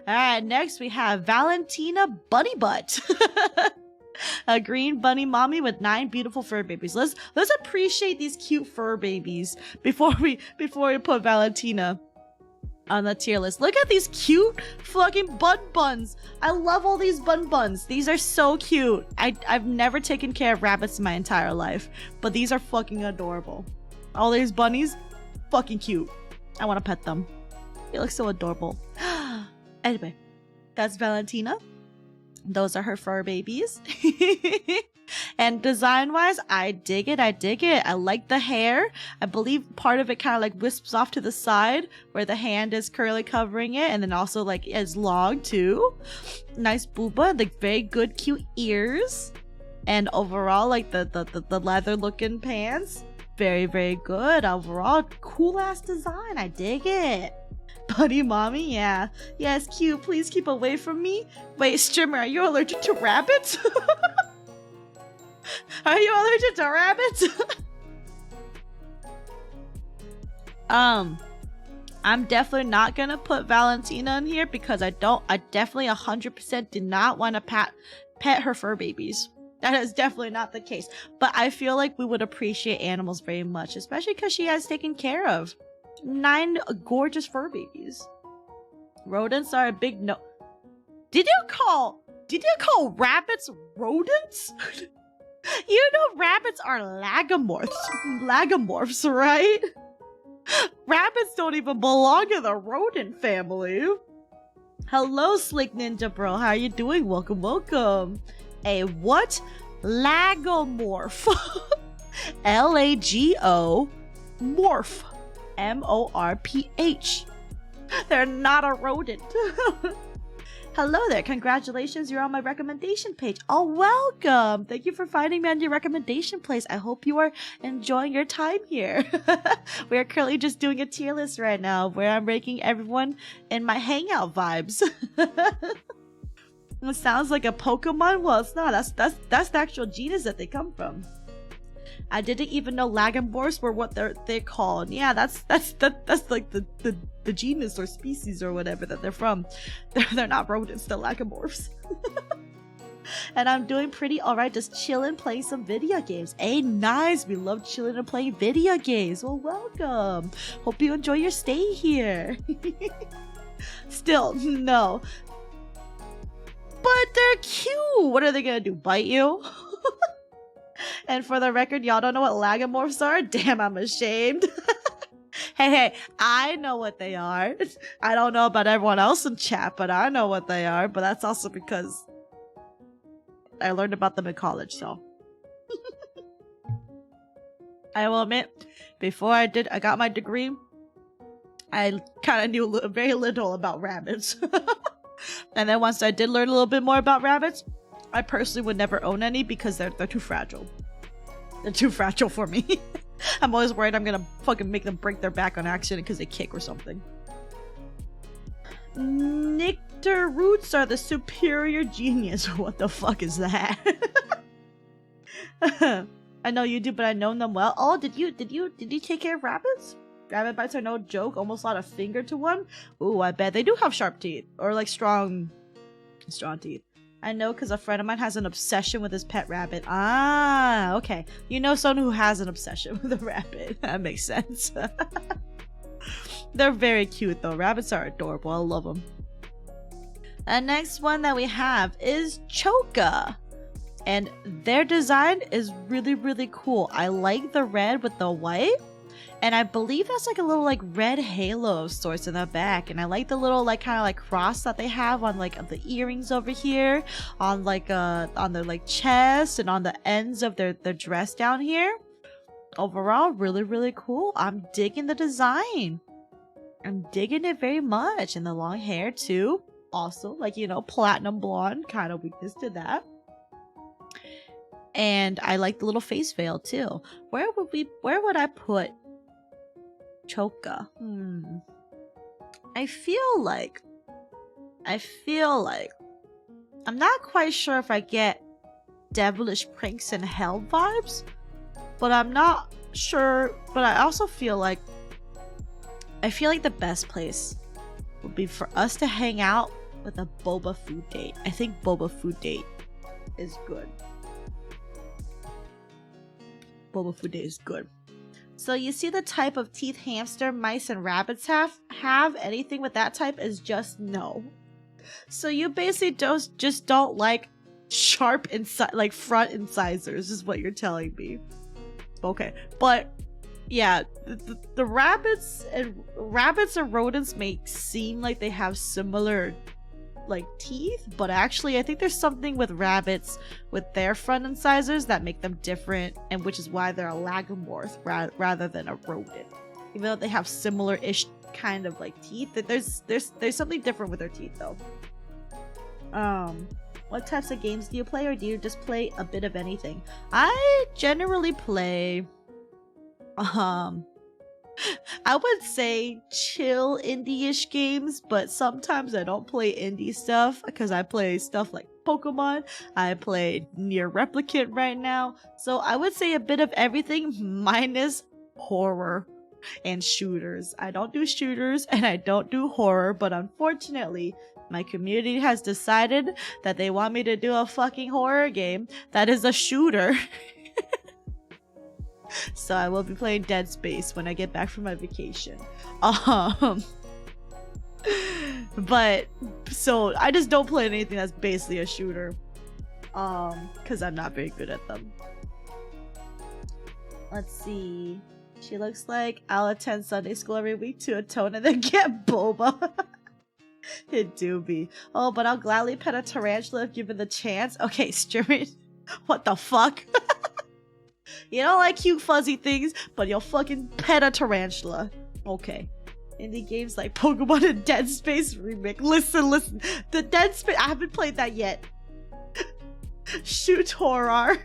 Alright, next we have Valentina Bunny Butt. A green bunny mommy with 9 beautiful fur babies. Let's appreciate these cute fur babies before we put Valentina on the tier list. Look at these cute fucking bun buns. I love all these bun buns. These are so cute. I've never taken care of rabbits in my entire life, but these are fucking adorable. All these bunnies, fucking cute. I want to pet them. They look so adorable. Anyway, that's Valentina. Those are her fur babies. And design-wise, I dig it. I like the hair. I believe part of it kind of like wisps off to the side where the hand is currently covering it, and then also like is long too. Nice booba, like very good, cute ears. And overall, like the leather looking pants. very, very good. Overall, cool ass design. I dig it. Buddy mommy, yeah. Yes, cute. Please keep away from me. Wait, Strimmer, are you allergic to rabbits? Are you allergic to rabbits? I'm definitely not gonna put Valentina in here because I definitely 100% did not want to pet her fur babies. That is definitely not the case. But I feel like we would appreciate animals very much, especially because she has taken care of 9 gorgeous fur babies. Rodents are a big no. Did you call rabbits rodents? You know rabbits are lagomorphs, right? Rabbits don't even belong in the rodent family. Hello, Slick Ninja Bro. How are you doing? Welcome, welcome. A what? Lagomorph. L-A-G-O morph. M-O-R-P-H. They're not a rodent. Hello there. Congratulations. You're on my recommendation page. Oh, welcome. Thank you for finding me on your recommendation place. I hope you are enjoying your time here. We are currently just doing a tier list right now where I'm ranking everyone in my hangout vibes. It sounds like a Pokemon. Well, it's not. That's the actual genus that they come from. I didn't even know lagomorphs were what they're called. Yeah, that's like the genus or species or whatever that they're from. They're not rodents, they're lagomorphs. And I'm doing pretty alright, just chilling, playing some video games. Hey, nice. We love chilling and playing video games. Well, welcome. Hope you enjoy your stay here. Still, no. But they're cute. What are they gonna do? Bite you? And for the record, y'all don't know what lagomorphs are? Damn, I'm ashamed. Hey, I know what they are. I don't know about everyone else in chat, but I know what they are. But that's also because I learned about them in college, so. I will admit, before I got my degree, I kind of knew very little about rabbits. And then once I did learn a little bit more about rabbits, I personally would never own any because they're too fragile. They're too fragile for me. I'm always worried I'm gonna fucking make them break their back on accident because they kick or something. Nectar roots are the superior genius. What the fuck is that? I know you do, but I know them well. Oh, did you take care of rabbits? Rabbit bites are no joke. Almost lost a finger to one. Ooh, I bet they do have sharp teeth or like strong teeth. I know because a friend of mine has an obsession with his pet rabbit. Ah, okay. You know someone who has an obsession with a rabbit. That makes sense. They're very cute though. Rabbits are adorable. I love them. The next one that we have is Choka. And their design is really, really cool. I like the red with the white. And I believe that's like a little like red halo of sorts in the back. And I like the little like kind of like cross that they have on like the earrings over here, on like on their like chest and on the ends of their dress down here. Overall, really, really cool. I'm digging the design. I'm digging it very much. And the long hair too. Also, like, you know, platinum blonde, kind of weakness to that. And I like the little face veil too. Where would I put Choka? I feel like I'm not quite sure if I get devilish pranks and hell vibes, but I'm not sure. But I also feel like the best place would be for us to hang out with a boba food date. I think boba food date is good. Boba food date is good. So you see the type of teeth hamster, mice, and rabbits have? Anything with that type is just no. So you basically just don't like sharp like front incisors is what you're telling me. Okay, but yeah, the rabbits and rodents may seem like they have similar like teeth, but actually I think there's something with rabbits with their front incisors that make them different, and which is why they're a lagomorph rather than a rodent. Even though they have similar-ish kind of like teeth, there's something different with their teeth though. What types of games do you play, or do you just play a bit of anything? I generally play I would say chill indie-ish games, but sometimes I don't play indie stuff because I play stuff like Pokemon. I play Nier Replicant right now. So I would say a bit of everything minus horror and shooters. I don't do shooters and I don't do horror, but unfortunately, my community has decided that they want me to do a fucking horror game that is a shooter. So I will be playing Dead Space when I get back from my vacation. But so I just don't play anything that's basically a shooter. Because I'm not very good at them. Let's see. She looks like I'll attend Sunday school every week to atone and then get boba. It do be. Oh, but I'll gladly pet a tarantula if given the chance. Okay, streaming. What the fuck? You don't like cute fuzzy things, but you'll fucking pet a tarantula. Okay. Indie games like Pokemon and Dead Space remake. Listen. The Dead Space, I haven't played that yet. Shoot horror.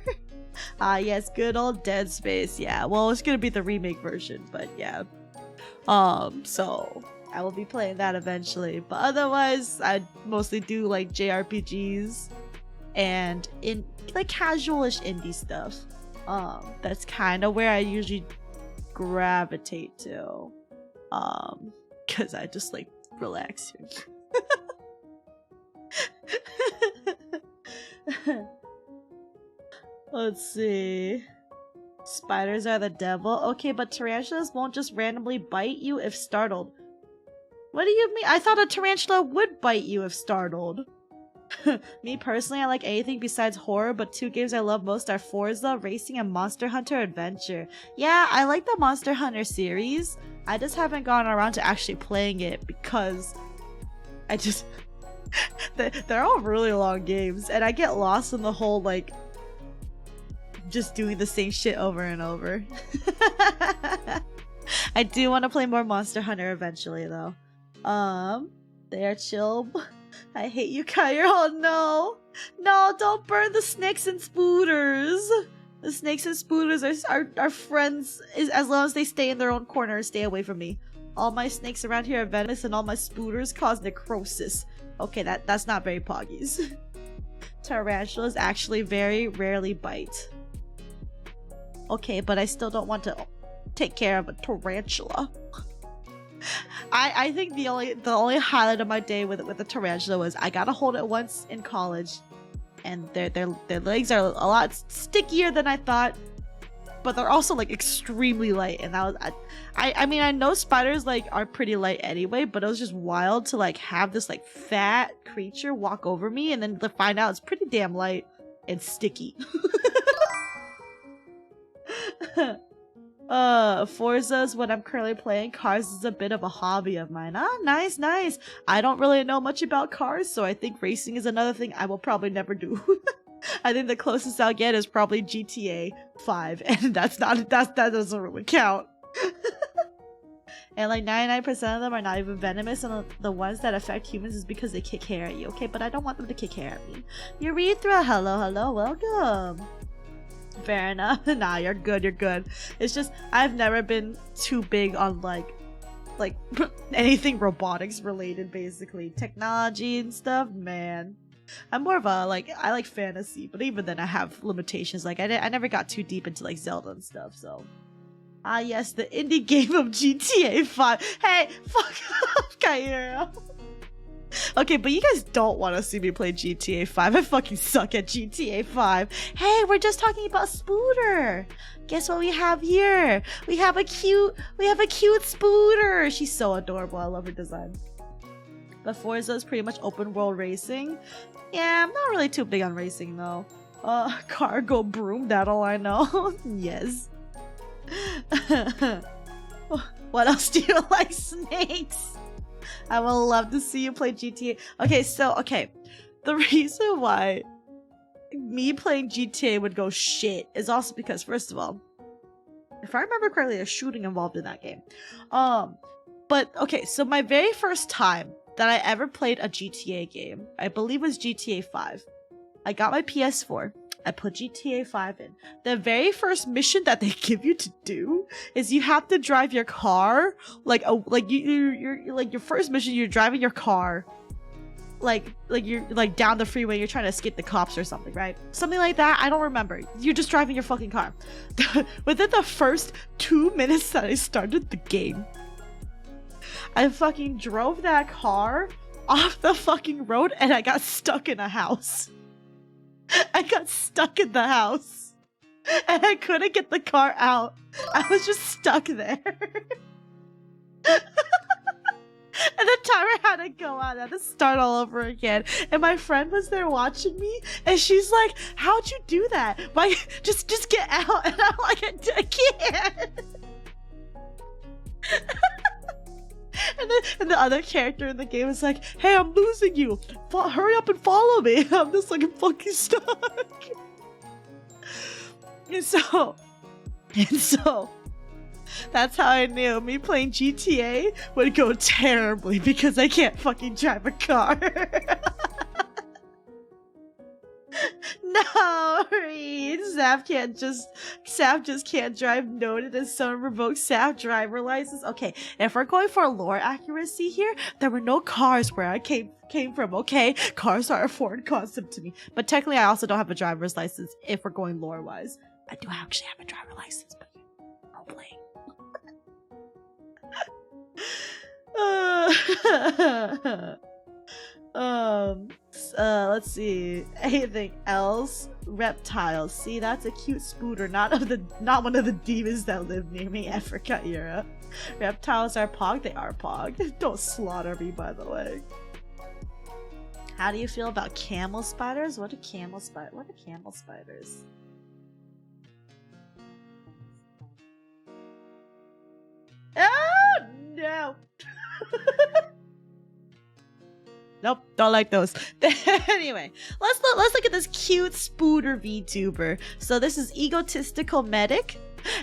Ah, yes, good old Dead Space. Yeah, well, it's gonna be the remake version, but yeah. So I will be playing that eventually. But otherwise, I mostly do like JRPGs and in like casual-ish indie stuff. That's kind of where I usually gravitate to. Because I just like relax here. Let's see. Spiders are the devil. Okay, but tarantulas won't just randomly bite you if startled. What do you mean? I thought a tarantula would bite you if startled. Me personally, I like anything besides horror, but two games I love most are Forza Racing and Monster Hunter Adventure. Yeah, I like the Monster Hunter series. I just haven't gone around to actually playing it because I just... they're all really long games, and I get lost in the whole, like, just doing the same shit over and over. I do want to play more Monster Hunter eventually, though. They are chill. I hate you, Kyer. Oh no! No, don't burn the snakes and spooters! The snakes and spooters are friends as long as they stay in their own corner and stay away from me. All my snakes around here are venomous and all my spooters cause necrosis. Okay, that's not very poggies. Tarantulas actually very rarely bite. Okay, but I still don't want to take care of a tarantula. I think the only highlight of my day with the tarantula was I got to hold it once in college, and their legs are a lot stickier than I thought, but they're also like extremely light. And that was I mean, I know spiders like are pretty light anyway, but it was just wild to like have this like fat creature walk over me and then to find out it's pretty damn light and sticky. Forza is what I'm currently playing. Cars is a bit of a hobby of mine. Ah, nice. I don't really know much about cars, so I think racing is another thing I will probably never do. I think the closest I'll get is probably GTA 5, and that doesn't really count. And like 99% of them are not even venomous, and the ones that affect humans is because they kick hair at you. Okay, but I don't want them to kick hair at me. Urethra, hello, welcome. Fair enough. Nah, you're good. It's just I've never been too big on like anything robotics related, basically technology and stuff. Man, I'm more of a I like fantasy, but even then I have limitations. Like I never got too deep into like Zelda and stuff. So ah yes, the indie game of GTA 5. Hey, fuck off, Kaira. Okay, but you guys don't want to see me play GTA 5. I fucking suck at GTA 5. Hey, we're just talking about Spooter. Guess what we have here? We have a cute Spooter. She's so adorable. I love her design. But Forza is pretty much open world racing. Yeah, I'm not really too big on racing though. Cargo broom, that all I know. Yes. What else do you like? Snakes. I would love to see you play GTA. Okay, the reason why me playing GTA would go shit is also because, first of all, if I remember correctly, there's shooting involved in that game. But okay, so my very first time that I ever played a GTA game, I believe was GTA 5. I got my PS4. I put GTA 5 in. The very first mission that they give you to do is you have to drive your car, like your first mission, you're driving your car, like you're like down the freeway, you're trying to escape the cops or something, right? Something like that. I don't remember. You're just driving your fucking car. Within the first 2 minutes that I started the game, I fucking drove that car off the fucking road and I got stuck in a house. I got stuck in the house and I couldn't get the car out. I was just stuck there. And the timer had to go out. I had to start all over again. And my friend was there watching me and she's like, how'd you do that? Why, just get out. And I'm like, I can't. And the other character in the game is like, hey, I'm losing you. Hurry up and follow me. I'm just like, I'm fucking stuck. And so, that's how I knew me playing GTA would go terribly because I can't fucking drive a car. No, Reed. Saf just can't drive. Noted as someone revoked Saf driver license. Okay, if we're going for lore accuracy here, there were no cars where I came from. Okay, cars are a foreign concept to me. But technically, I also don't have a driver's license. If we're going lore wise, I do actually have a driver's license, but role playing. Let's see. Anything else? Reptiles. See, that's a cute spooter, not one of the demons that live near me. Africa era. Reptiles are pog. They are pog. Don't slaughter me, by the way. How do you feel about camel spiders? What are camel spiders? Oh no. Nope, don't like those. Anyway, let's look at this cute spooter VTuber. So this is Egotistical Medic,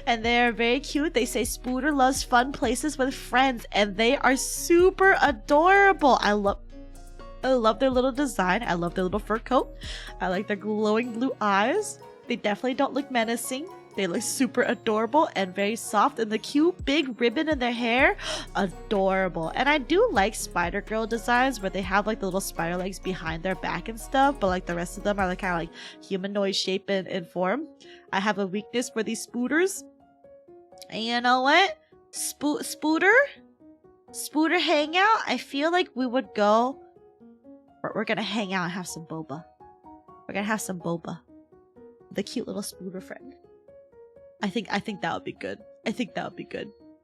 and they're very cute. They say spooter loves fun places with friends, and they are super adorable. I love their little design. I love their little fur coat. I like their glowing blue eyes. They definitely don't look menacing. They look super adorable and very soft, and the cute big ribbon in their hair, adorable. And I do like Spider Girl designs where they have like the little spider legs behind their back and stuff, but like the rest of them are like kind of like humanoid shape and form. I have a weakness for these spooters. And you know what? Spooter hangout. I feel like we would go. We're gonna hang out and have some boba. We're gonna have some boba. The cute little spooter friend. I think that would be good.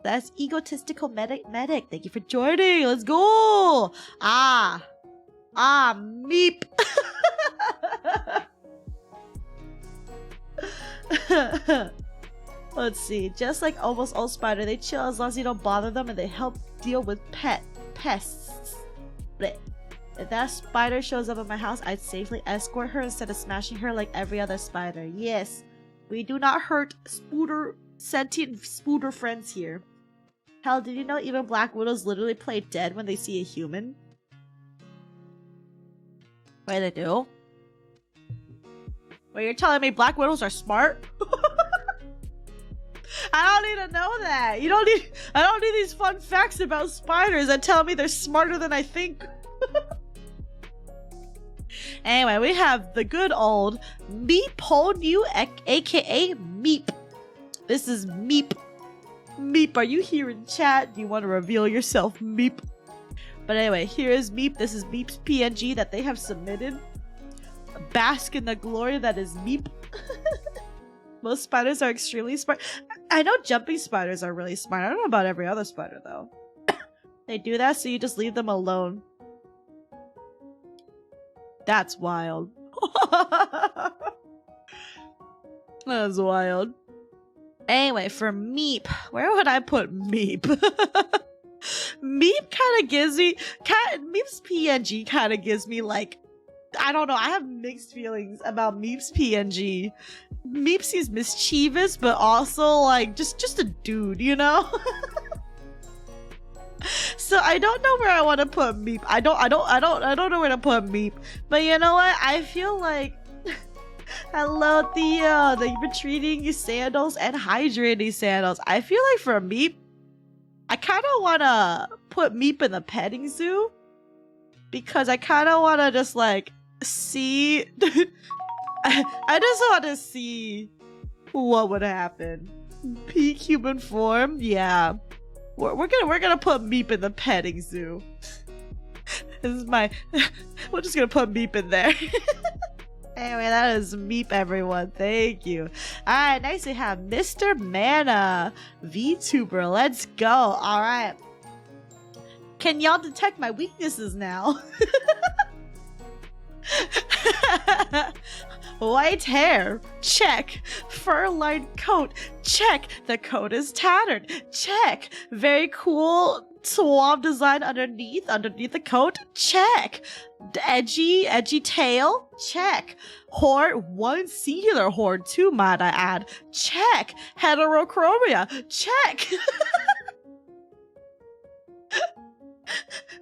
That's Egotistical Medic. Thank you for joining. Let's go. Meep. Let's see. Just like almost all spider, they chill as long as you don't bother them, and they help deal with pests. Blech. If that spider shows up at my house, I'd safely escort her instead of smashing her like every other spider. Yes. We do not hurt sentient spooter friends here. Hell, did you know even Black Widows literally play dead when they see a human? Wait, they do? Wait, you're telling me Black Widows are smart? I don't need to know that. I don't need these fun facts about spiders that tell me they're smarter than I think. Anyway, we have the good old Meep New, aka Meep. This is Meep. Meep, are you here in chat? Do you want to reveal yourself, Meep? But anyway, here is Meep. This is Meep's PNG that they have submitted. Bask in the glory that is Meep. Most spiders are extremely smart. I know jumping spiders are really smart. I don't know about every other spider though. They do that so you just leave them alone. That's wild. That's wild. Anyway, for Meep, where would I put Meep? Meep kind of gives me... Meep's PNG kind of gives me like... I don't know, I have mixed feelings about Meep's PNG. Meep seems mischievous, but also like just a dude, you know? So I don't know where I want to put Meep. I don't know where to put Meep. But you know what? I feel like Hello, Theo. Thank you for treating you sandals and hydrating sandals. I feel like for Meep, I kind of want to put Meep in the petting zoo because I kind of want to just like see. I just want to see what would happen. Peak human form, yeah. We're gonna put Meep in the petting zoo. This is my. We're just gonna put Meep in there. Anyway, that is Meep, everyone. Thank you. Alright, next we have Mr. Mana. VTuber, let's go. Alright. Can y'all detect my weaknesses now? White hair, check. Fur-lined coat, check. The coat is tattered, check. Very cool suave design underneath the coat, check. Edgy tail, check. Horn, one singular horn too, might I add, check. Heterochromia, check.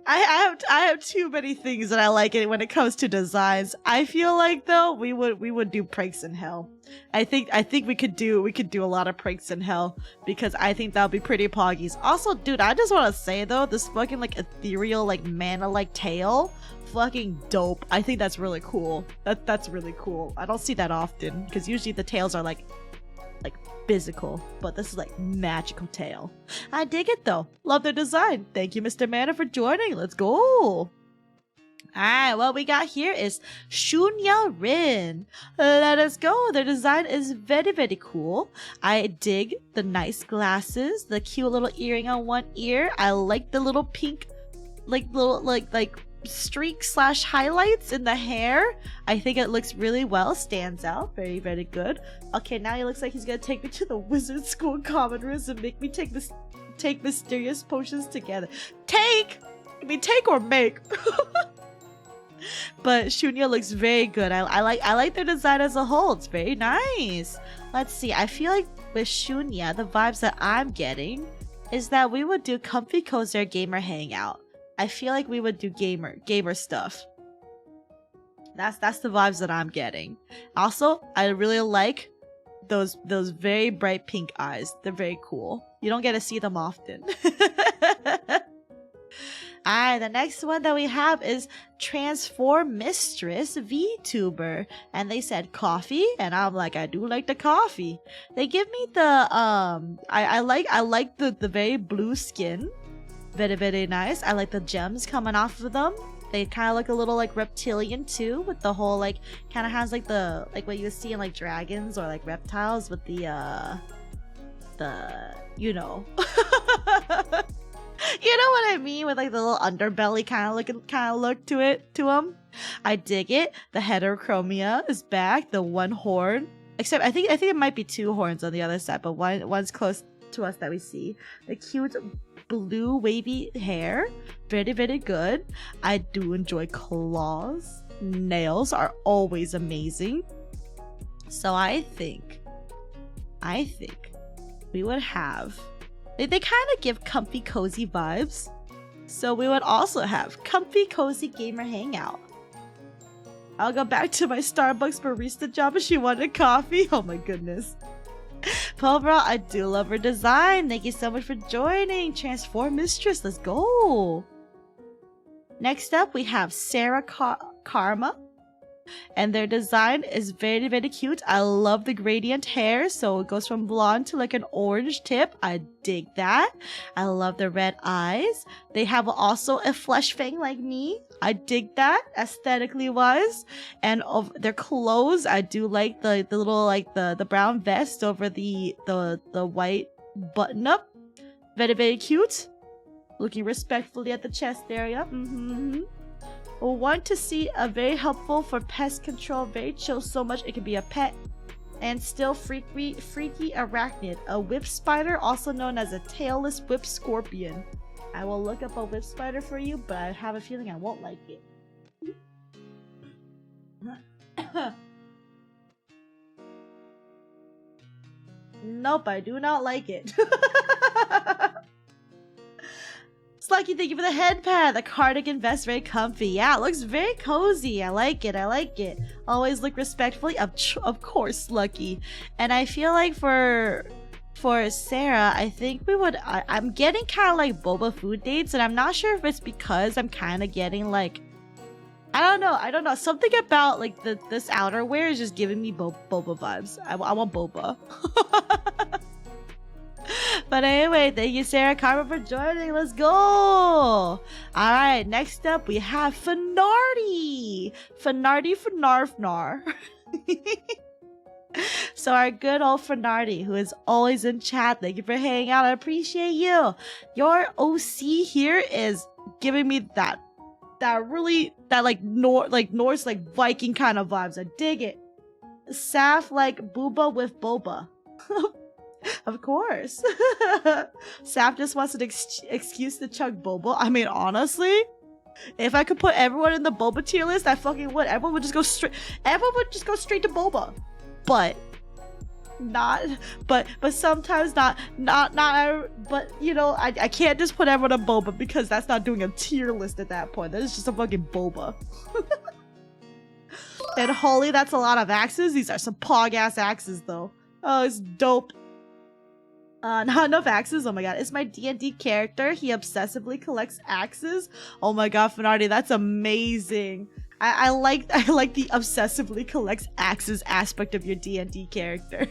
I have too many things that I like it when it comes to designs. I feel like though we would do pranks in hell. I think we could do a lot of pranks in hell because I think that would be pretty poggies. Also, dude, I just want to say though, this fucking like ethereal like mana like tail, fucking dope. I think that's really cool. That's really cool. I don't see that often because usually the tails are like physical, but this is like magical tail. I dig it though. Love the design. Thank you, Mr. Mana, for joining. Let's go. Alright, what we got here is Shunya Rin. Let us go. Their design is very, very cool. I dig the nice glasses, the cute little earring on one ear. I like the little pink, like little like streak / highlights in the hair. I think it looks really well, stands out. Very, very good. Okay, now he looks like he's gonna take me to the wizard school common rooms and make me take mysterious potions together. Take or make. But Shunya looks very good. I like their design as a whole. It's very nice. Let's see. I feel like with Shunya, the vibes that I'm getting is that we would do comfy cozier gamer hangout. I feel like we would do gamer stuff. That's the vibes that I'm getting. Also, I really like those very bright pink eyes. They're very cool. You don't get to see them often. Alright, the next one that we have is Transform Mistress VTuber. And they said coffee, and I'm like, I do like the coffee. They give me the I like the very blue skin. Very, very nice. I like the gems coming off of them. They kind of look a little like reptilian too, with the whole like kind of has like the like what you see in like dragons or like reptiles with the you know. You know what I mean, with like the little underbelly kind of look to them. I dig it. The heterochromia is back. The one horn, except I think it might be two horns on the other side, but one's close to us that we see. The cute blue wavy hair, very, very good. I do enjoy claws. Nails are always amazing. So I think we would have. They kind of give comfy cozy vibes. So we would also have comfy cozy gamer hangout. I'll go back to my Starbucks barista job if she wanted coffee. Oh my goodness. But overall, I do love her design. Thank you so much for joining. Transform Mistress, let's go. Next up, we have Sarah Karma. And their design is very, very cute. I love the gradient hair, so it goes from blonde to like an orange tip. I dig that. I love the red eyes. They have also a flesh fang like me. I dig that aesthetically wise. And of their clothes, I do like the little like the brown vest over the white button up. Very, very cute. Looking respectfully at the chest area. We'll want to see a very helpful for pest control, very chill so much it can be a pet, and still freaky arachnid, a whip spider, also known as a tailless whip scorpion. I will look up a whip spider for you, but I have a feeling I won't like it. Nope, I do not like it. Lucky, thank you for the head pad. The cardigan vest, very comfy. Yeah, it looks very cozy. I like it. Always look respectfully. Of course, Lucky. And I feel like for Sarah, I think we would. I'm getting kind of like boba food dates, and I'm not sure if it's because I'm kind of getting like. I don't know. Something about like this outerwear is just giving me boba vibes. I want boba. But anyway, thank you, Sarah Karma, for joining. Let's go. All right, next up we have Fnarty. Fnarfnar. So our good old Fnarty, who is always in chat. Thank you for hanging out. I appreciate you. Your OC here is giving me that like Norse like Viking kind of vibes. I dig it. Saf like booba with boba. Of course. Saf just wants an excuse to chug boba. I mean, honestly, if I could put everyone in the boba tier list, I fucking would. Everyone would just go straight to boba. But sometimes not but you know, I can't just put everyone in boba because that's not doing a tier list at that point. That is just a fucking boba. And holy, that's a lot of axes. These are some pog ass axes though. Oh, it's dope. Not enough axes. Oh my god, it's my D&D character. He obsessively collects axes. Oh my god, Fnarty, that's amazing. I like the obsessively collects axes aspect of your D&D character.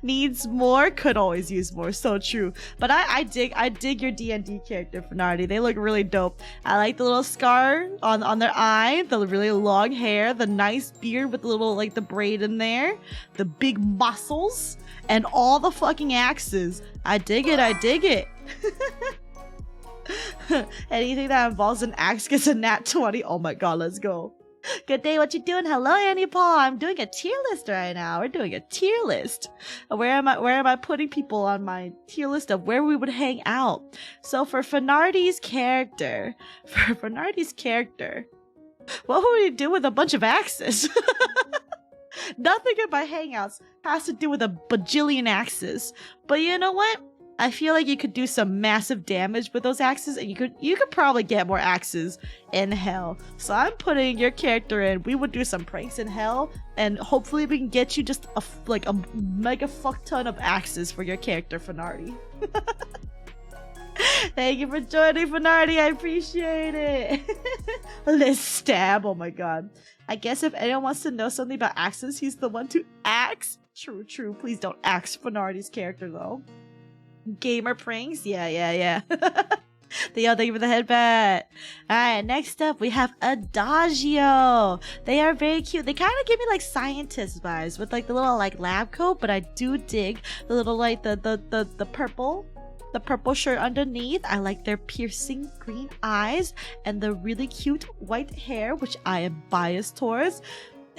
Needs more, could always use more. So true. But I dig your D&D character, Fnarty. They look really dope. I like the little scar on their eye, the really long hair, the nice beard with the little like the braid in there, the big muscles, and all the fucking axes. I dig it. Anything that involves an axe gets a nat 20. Oh my god, let's go. Good day, what you doing? Hello, Annie Paul. I'm doing a tier list right now. We're doing a tier list. Where am I putting people on my tier list of where we would hang out? So for Fnarty's character, what would we do with a bunch of axes? Nothing in my hangouts has to do with a bajillion axes. But you know what? I feel like you could do some massive damage with those axes, and you could probably get more axes in hell. So I'm putting your character in. We would do some pranks in hell, and hopefully we can get you just a mega fuck ton of axes for your character, Fnarty. Thank you for joining, Fnarty. I appreciate it. Let's stab. Oh my god. I guess if anyone wants to know something about axes, he's the one to axe. True. Please don't axe Fnarty's character though. Gamer pranks? Yeah. Thank you for the headband. Alright, next up we have Adagio. They are very cute. They kind of give me like scientist vibes with like the little like lab coat, but I do dig the little like the purple shirt underneath. I like their piercing green eyes and the really cute white hair, which I am biased towards.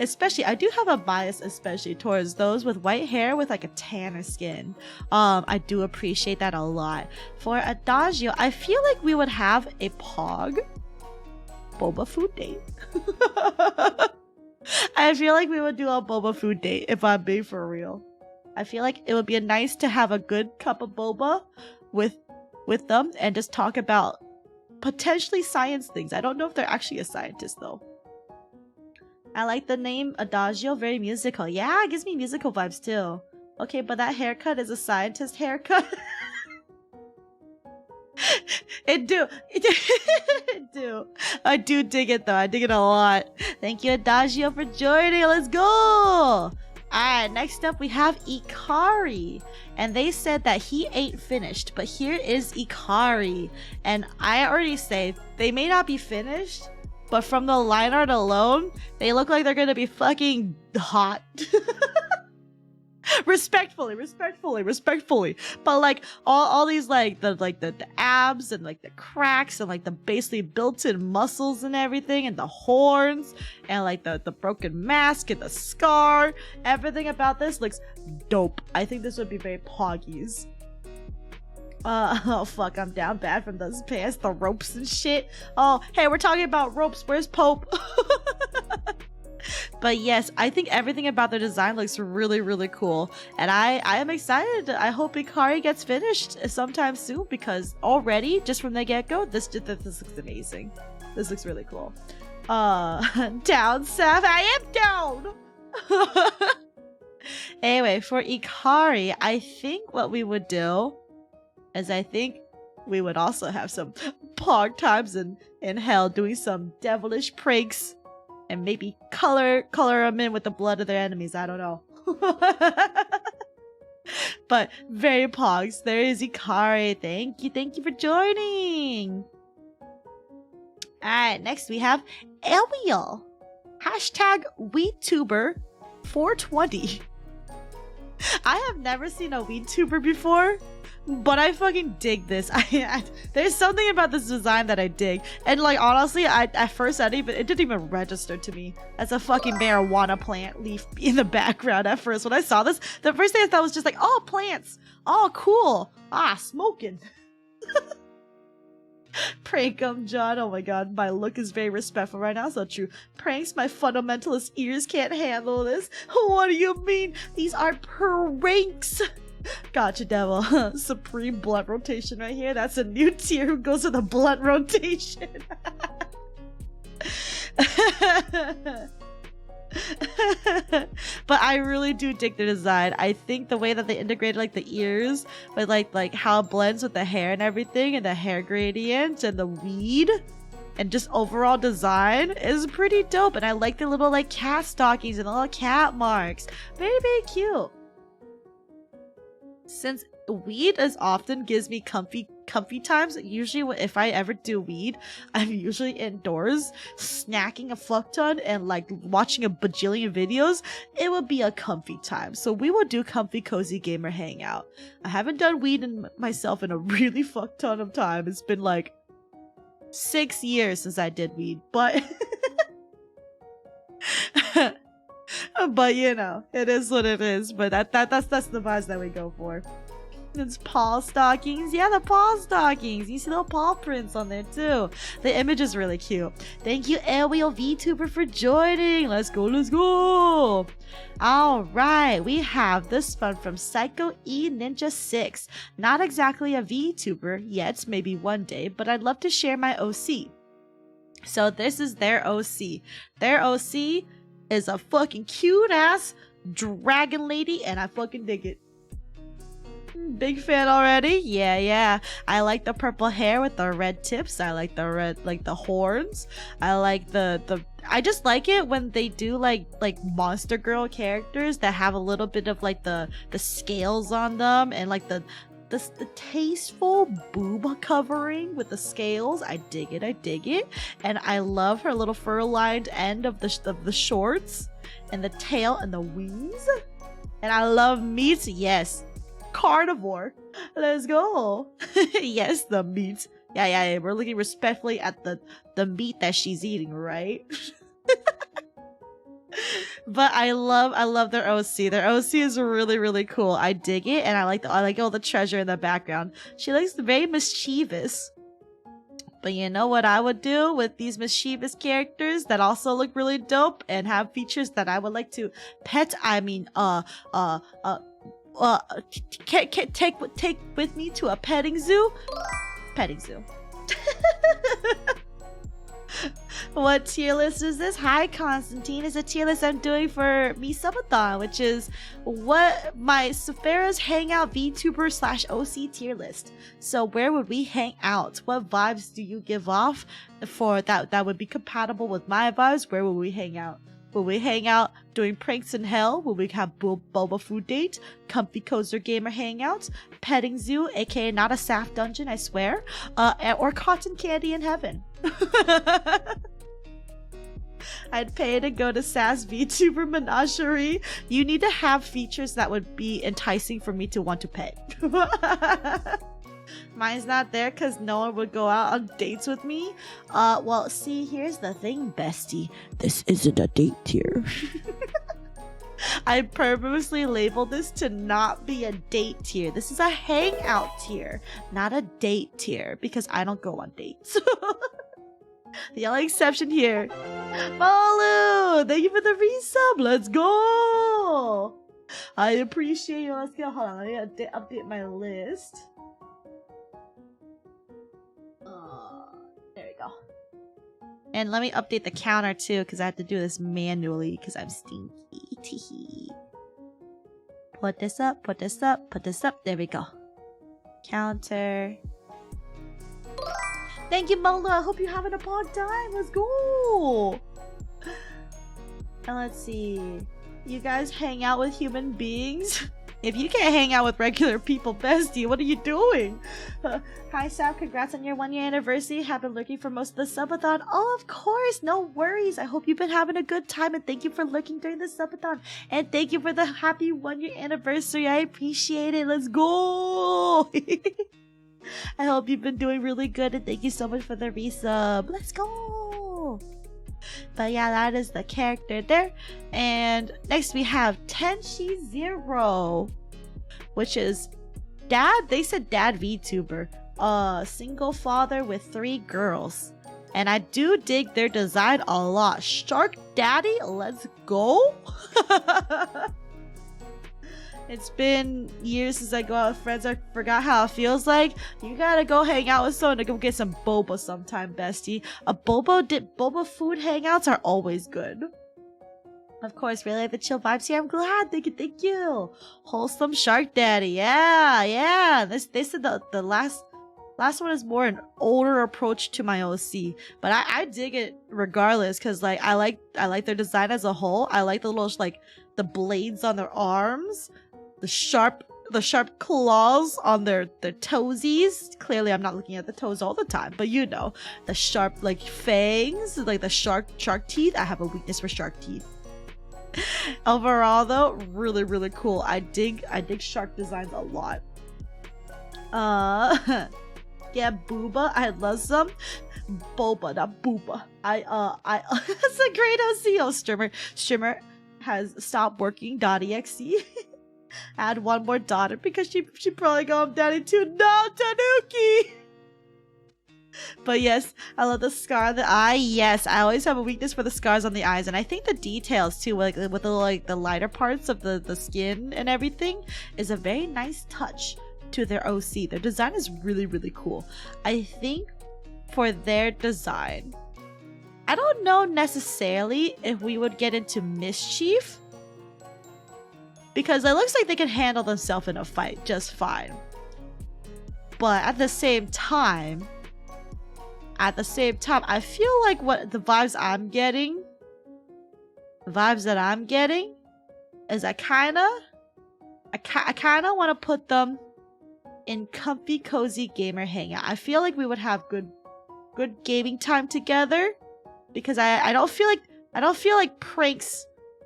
Especially, I do have a bias especially towards those with white hair with like a tanner skin. I do appreciate that a lot. For Adagio, I feel like we would have a pog boba food date. I feel like we would do a boba food date if I'm being for real. I feel like it would be nice to have a good cup of boba with them and just talk about potentially science things. I don't know if they're actually a scientist though. I like the name Adagio, very musical. Yeah, it gives me musical vibes too. Okay, but that haircut is a scientist haircut. It do. I do dig it though. I dig it a lot. Thank you, Adagio, for joining. Let's go. Alright, next up we have Ikari. And they said that he ain't finished, but here is Ikari. And I already say, they may not be finished, but from the line art alone, they look like they're gonna be fucking hot. respectfully. But like all these like the abs and like the cracks and like the basically built-in muscles and everything and the horns and like the broken mask and the scar, everything about this looks dope. I think this would be very poggies. Oh fuck, I'm down bad from those pants, the ropes and shit. Oh, hey, we're talking about ropes. Where's Pope? But yes, I think everything about the design looks really, really cool. And I am excited. I hope Ikari gets finished sometime soon because already, just from the get-go, this looks amazing. This looks really cool. Down, Seth. I am down. Anyway, for Ikari, I think what we would do is I think we would also have some pog times in hell doing some devilish pranks and maybe color them in with the blood of their enemies. I don't know. But very pogs. There is Ikari. Thank you for joining. Alright, next we have Eliel. Hashtag Vtuber 420. I have never seen a Vtuber before, but I fucking dig this. There's something about this design that I dig, and like honestly, at first it didn't even register to me as a fucking marijuana plant leaf in the background. At first, when I saw this, the first thing I thought was just like, oh, plants, oh, cool, smoking. Prank John. Oh my god, my look is very respectful right now. So true. Pranks, my fundamentalist ears can't handle this. What do you mean? These are pranks. Gotcha, devil. Supreme blunt rotation right here. That's a new tier who goes with a blunt rotation. But I really do dig the design. I think the way that they integrated like the ears with like how it blends with the hair and everything, and the hair gradient and the weed and just overall design is pretty dope. And I like the little like cat stockings and the little cat marks. Very cute. Since weed is often gives me comfy times, usually if I ever do weed, I'm usually indoors snacking a fuck ton and like watching a bajillion videos. It would be a comfy time, so we will do comfy cozy gamer hangout. I haven't done weed myself in a really fuck ton of time. It's been like 6 years since I did weed, but but you know, it is what it is. But that's the vibes that we go for. It's paw stockings. Yeah, the paw stockings. You see little paw prints on there too. The image is really cute. Thank you, Airwheel VTuber, for joining. Let's go. All right, we have this one from Psycho E Ninja 6. Not exactly a VTuber yet, maybe one day, but I'd love to share my OC. So this is their OC. Their OC is a fucking cute ass dragon lady, and I fucking dig it. Big fan already. Yeah. I like the purple hair with the red tips. I like the red, like the horns. I like the I just like it when they do like monster girl characters that have a little bit of like the scales on them, and like the tasteful boob covering with the scales. I dig it. And I love her little fur-lined end of the shorts, and the tail and the wings. And I love meat. Yes, carnivore. Let's go. Yes, the meat. Yeah. We're looking respectfully at the meat that she's eating, right? But I love their OC. Their OC is really cool. I dig it, and I like all the treasure in the background. She looks very mischievous. But you know what I would do with these mischievous characters that also look really dope and have features that I would like to pet? I mean, take with me to a petting zoo. What tier list is this? Hi, Constantine. It's a tier list I'm doing for me SUBATHON, which is what my Saphera's Hangout VTuber / OC tier list. So where would we hang out? What vibes do you give off for that would be compatible with my vibes? Where will we hang out? Will we hang out doing pranks in hell? Will we have boba food date? Comfy cozer gamer hangouts? Petting zoo, aka not a Saf dungeon, I swear. Or cotton candy in heaven. I'd pay to go to SAS VTuber Menagerie. You need to have features that would be enticing for me to want to pay. Mine's not there because no one would go out on dates with me. Well, see, here's the thing, bestie. This isn't a date tier. I purposely labeled this to not be a date tier. This is a hangout tier, not a date tier, because I don't go on dates. The only exception here. Malu, thank you for the resub. Let's go. I appreciate you. Let's go. Hold on, let me update my list. There we go. And let me update the counter too, because I have to do this manually because I'm stinky. Teehee. Put this up, put this up, put this up. There we go. Counter. Thank you, Mola. I hope you're having a pod time. Let's go. And let's see. You guys hang out with human beings? If you can't hang out with regular people, bestie, what are you doing? Hi, Sap. Congrats on your 1-year anniversary. Have been lurking for most of the subathon. Oh, of course. No worries. I hope you've been having a good time. And thank you for lurking during the subathon. And thank you for the happy 1-year anniversary. I appreciate it. Let's go. I hope you've been doing really good. And thank you so much for the resub. Let's go. But yeah, that is the character there. And next we have Tenshi Zero, which is dad. They said dad VTuber, single father with 3 girls, and I do dig their design a lot. Shark Daddy, let's go. It's been years since I go out with friends. I forgot how it feels like. You gotta go hang out with someone to go get some boba sometime, bestie. Boba food hangouts are always good. Of course, really like the chill vibes here. I'm glad. Thank you. Wholesome Shark Daddy. Yeah. They said the last one is more an older approach to my OC, but I dig it regardless, because like I like their design as a whole. I like the little like the blades on their arms. The sharp claws on their toesies. Clearly, I'm not looking at the toes all the time, but you know, the sharp like fangs, like the shark teeth. I have a weakness for shark teeth. Overall, though, really cool. I dig shark designs a lot. Yeah, booba. I love some boba, not booba. That's a great OCO streamer has stopped working. .exe. Add one more daughter because she probably got him daddy too. No, Tanuki. But yes, I love the scar on the eye. Yes, I always have a weakness for the scars on the eyes, and I think the details too, like with the lighter parts of the skin and everything, is a very nice touch to their OC. Their design is really cool. I think for their design, I don't know necessarily if we would get into Mischief, because it looks like they can handle themselves in a fight just fine. But at the same time, I feel like what the vibes that I'm getting is I kind of want to put them in comfy, cozy gamer hangout. I feel like we would have good gaming time together, because I don't feel like pranks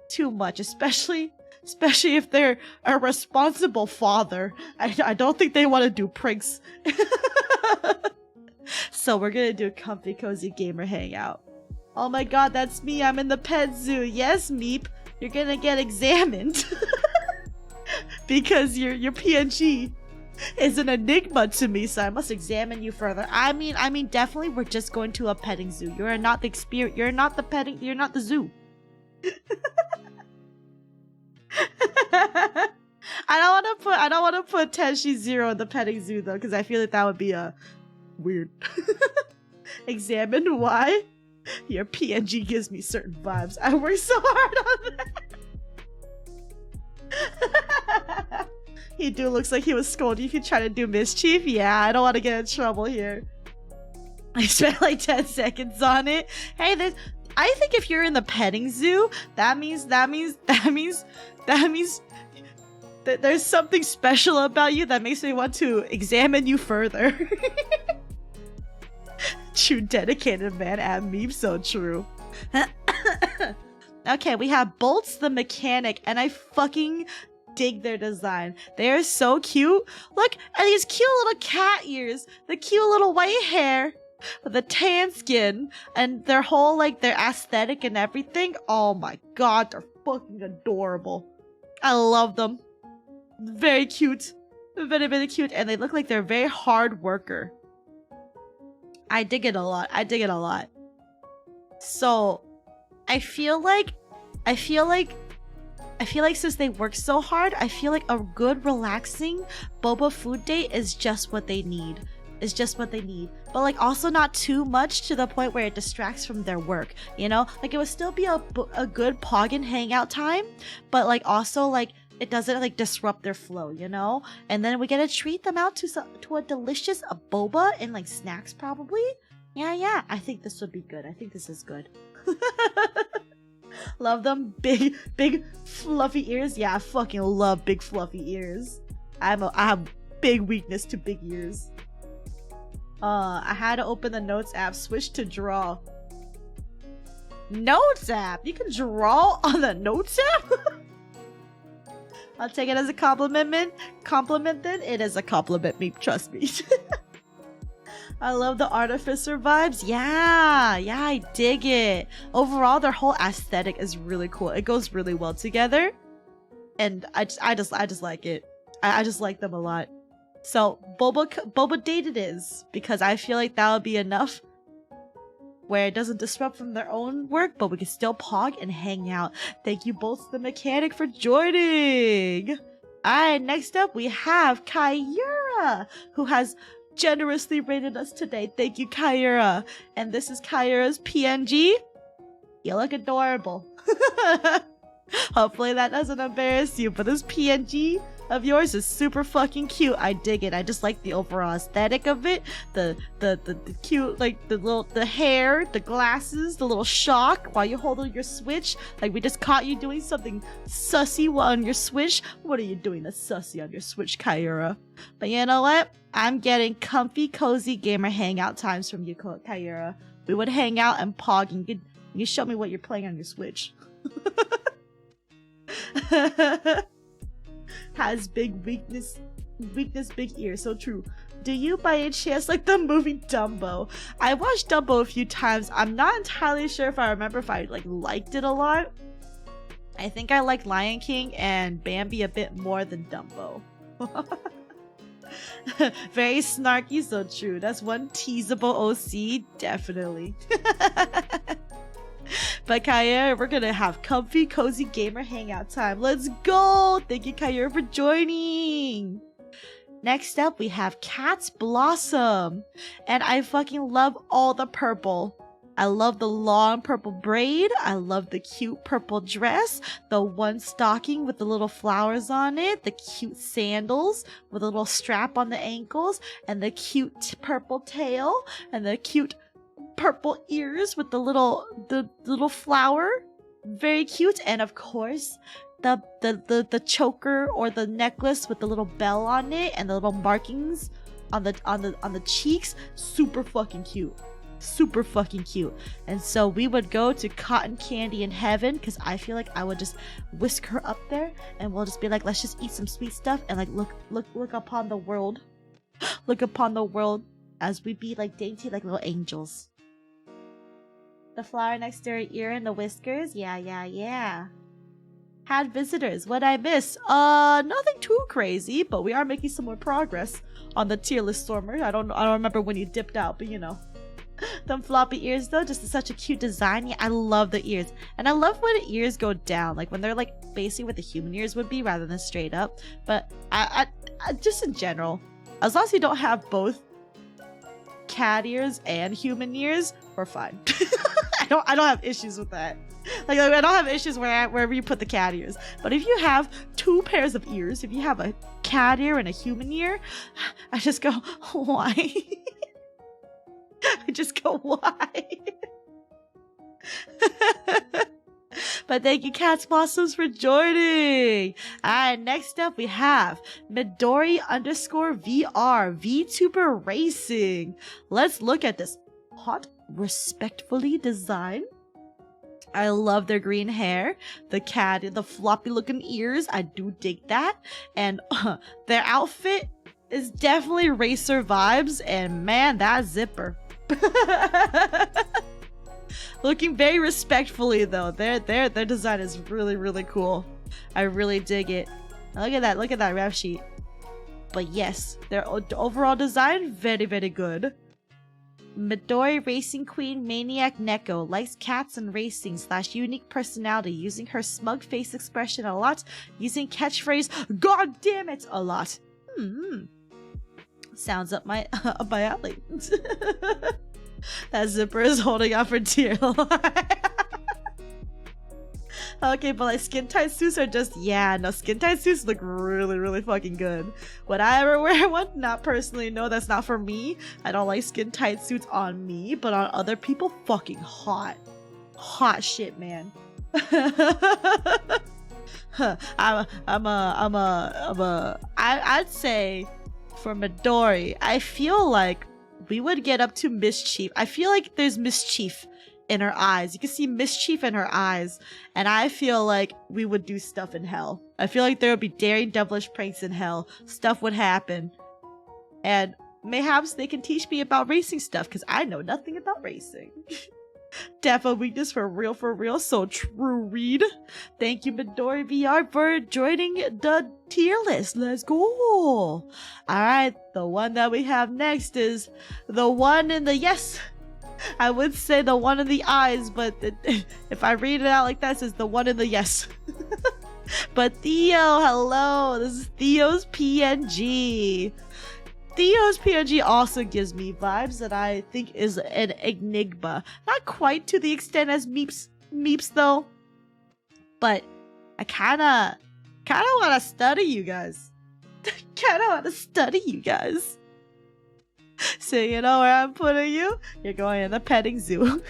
too much, especially if they're a responsible father. I don't think they want to do pranks. So we're gonna do a comfy, cozy gamer hangout. Oh my god, that's me. I'm in the pet zoo. Yes, Meep. You're gonna get examined. Because your PNG is an enigma to me, so I must examine you further. I mean, definitely we're just going to a petting zoo. You're not the zoo. I don't want to put Tenshi Zero in the petting zoo though, because I feel like that would be weird. Examine why your PNG gives me certain vibes. I work so hard on that. He looks like he was scolding if you try to do mischief. Yeah, I don't want to get in trouble here. I spent like 10 seconds on it. Hey, I think if you're in the petting zoo, that means that there's something special about you that makes me want to examine you further. True dedicated man at Meme, so true. Okay, we have Bolts the Mechanic, and I fucking dig their design. They are so cute. Look at these cute little cat ears, the cute little white hair, with the tan skin, and their whole their aesthetic and everything. Oh my god, they're fucking adorable. I love them. Very cute. Very cute, and they look like they're a very hard worker. I dig it a lot. So I feel like since they work so hard, I feel like a good relaxing boba food date is just what they need. but like also not too much to the point where it distracts from their work, you know? Like it would still be a good pog and hangout time, but like also like it doesn't like disrupt their flow, you know? And then we get to treat them out to a delicious boba and like snacks probably. Yeah, I think this would be good. I think this is good. Love them. Big fluffy ears. Yeah, I fucking love big fluffy ears. I have big weakness to big ears. I had to open the Notes app, switch to Draw. Notes app? You can draw on the Notes app? I'll take it as a compliment then. It is a compliment, me, trust me. I love the Artificer vibes. Yeah, I dig it. Overall, their whole aesthetic is really cool. It goes really well together. And I just like it. I just like them a lot. So Boba date it is, because I feel like that would be enough where it doesn't disrupt from their own work, but we can still pog and hang out. Thank you both, the mechanic, for joining. Alright, next up we have Kyura, who has generously rated us today. Thank you, Kyura. And this is Kyura's PNG. You look adorable. Hopefully that doesn't embarrass you, but this PNG of yours is super fucking cute. I dig it. I just like the overall aesthetic of it. The cute, like the hair, the glasses, the little shock while you're holding your Switch. Like we just caught you doing something sussy on your Switch. What are you doing that's sussy on your Switch, Kyura? But you know what? I'm getting comfy, cozy gamer hangout times from you, Kyura. We would hang out and pog, and you show me what you're playing on your Switch. Has big weakness, big ear. So true. Do you by any chance like the movie Dumbo? I watched Dumbo a few times. I'm not entirely sure if I remember if I like liked it a lot. I think I liked Lion King and Bambi a bit more than Dumbo. Very snarky, so true. That's one teasable OC, definitely. But Kyura, we're gonna have comfy, cozy gamer hangout time. Let's go! Thank you, Kyura, for joining! Next up, we have Cat's Blossom. And I fucking love all the purple. I love the long purple braid. I love the cute purple dress. The one stocking with the little flowers on it. The cute sandals with a little strap on the ankles. And the cute purple tail. And the cute purple ears with the little flower. Very cute. And of course, the choker or the necklace with the little bell on it and the little markings on the cheeks. Super fucking cute. Super fucking cute. And so we would go to Cotton Candy in Heaven, because I feel like I would just whisk her up there and we'll just be like, let's just eat some sweet stuff and like look upon the world. Look upon the world as we be like dainty like little angels. The flower next to her ear and the whiskers. Yeah. Had visitors. What'd I miss? Nothing too crazy, but we are making some more progress on the tier list, Stormer. I don't remember when you dipped out, but you know. Them floppy ears though, just such a cute design. Yeah, I love the ears. And I love when the ears go down, like when they're like basically what the human ears would be rather than straight up. But I just in general, as long as you don't have both cat ears and human ears, we're fine. I don't have issues with that. Like I don't have issues wherever you put the cat ears. But if you have two pairs of ears, if you have a cat ear and a human ear, I just go, why? I just go, why? But thank you, Cat's Blossoms, for joining. Alright, next up we have Midori_VR VTuber Racing. Let's look at this hot, respectfully design. I love their green hair, the cat, the floppy looking ears. I do dig that. And their outfit is definitely racer vibes. And man, that zipper. Looking very respectfully though. Their design is really, really cool. I really dig it. Look at that rap sheet. But yes, their overall design, very, very good. Midori Racing Queen Maniac Neko likes cats and racing / unique personality, using her smug face expression a lot, using catchphrase "God damn it" a lot. Sounds up my alley. That zipper is holding out for dear life. Okay, but like skin tight suits are just, yeah, no, skin tight suits look really, really fucking good. Would I ever wear one? Not personally, no, that's not for me. I don't like skin tight suits on me, but on other people, fucking hot. Hot shit, man. I'd say for Midori, I feel like we would get up to mischief. I feel like there's mischief in her eyes. You can see mischief in her eyes, and I feel like we would do stuff in hell. I feel like there would be daring devilish pranks in hell. Stuff would happen, and mayhaps they can teach me about racing stuff, because I know nothing about racing. Defo weakness for real, so true read. Thank you Midori VR for joining the tier list. Let's go. Alright, the one that we have next is the one in the yes. I would say the one in the eyes, but if I read it out like that, it says the one in the yes. But Theo, hello. This is Theo's PNG. Theo's PNG also gives me vibes that I think is an enigma. Not quite to the extent as Meeps though. But I kinda wanna study you guys. So you know where I'm putting you? You're going in the petting zoo.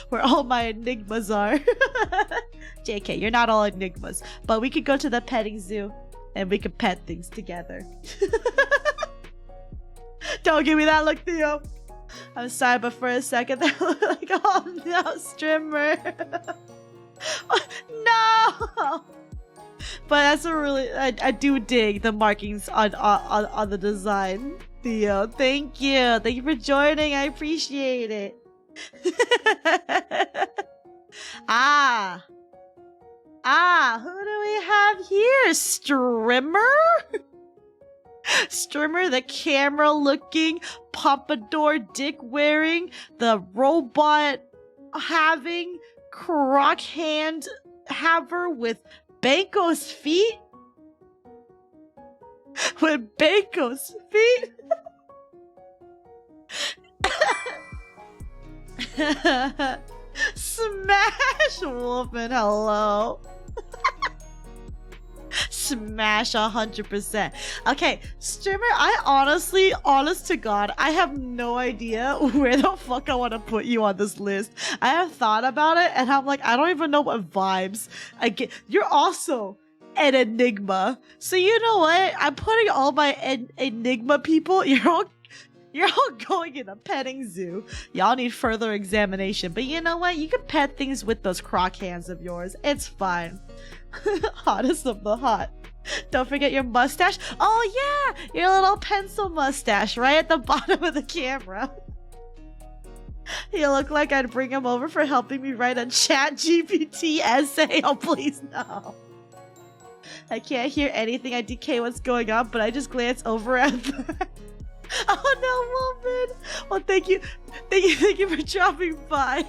Where all my enigmas are. JK, you're not all enigmas. But we could go to the petting zoo and we could pet things together. Don't give me that look, Theo. I'm sorry, but for a second that looked like, oh no, Strimmer. No! But that's a really, I do dig the markings on the design. Theo, thank you. Thank you for joining. I appreciate it. Who do we have here? Strimmer? Strimmer, the camera looking, pompadour dick wearing, the robot having, croc hand haver with Banco's feet? With Banco's feet? Smash Wolfman, hello. Smash 100%. Okay, Strimmer, I honestly, honest to God, I have no idea where the fuck I want to put you on this list. I have thought about it and I'm like, I don't even know what vibes I get. You're also an enigma. So you know what? I'm putting all my enigma people, you're all going in a petting zoo. Y'all need further examination. But you know what? You can pet things with those croc hands of yours. It's fine. Hottest of the hot. Don't forget your mustache. Oh yeah! Your little pencil mustache right at the bottom of the camera. You look like I'd bring him over for helping me write a ChatGPT essay. Oh please no. I can't hear anything. I DK what's going on, but I just glance over at the... Oh no, woman! Well, thank you for dropping by.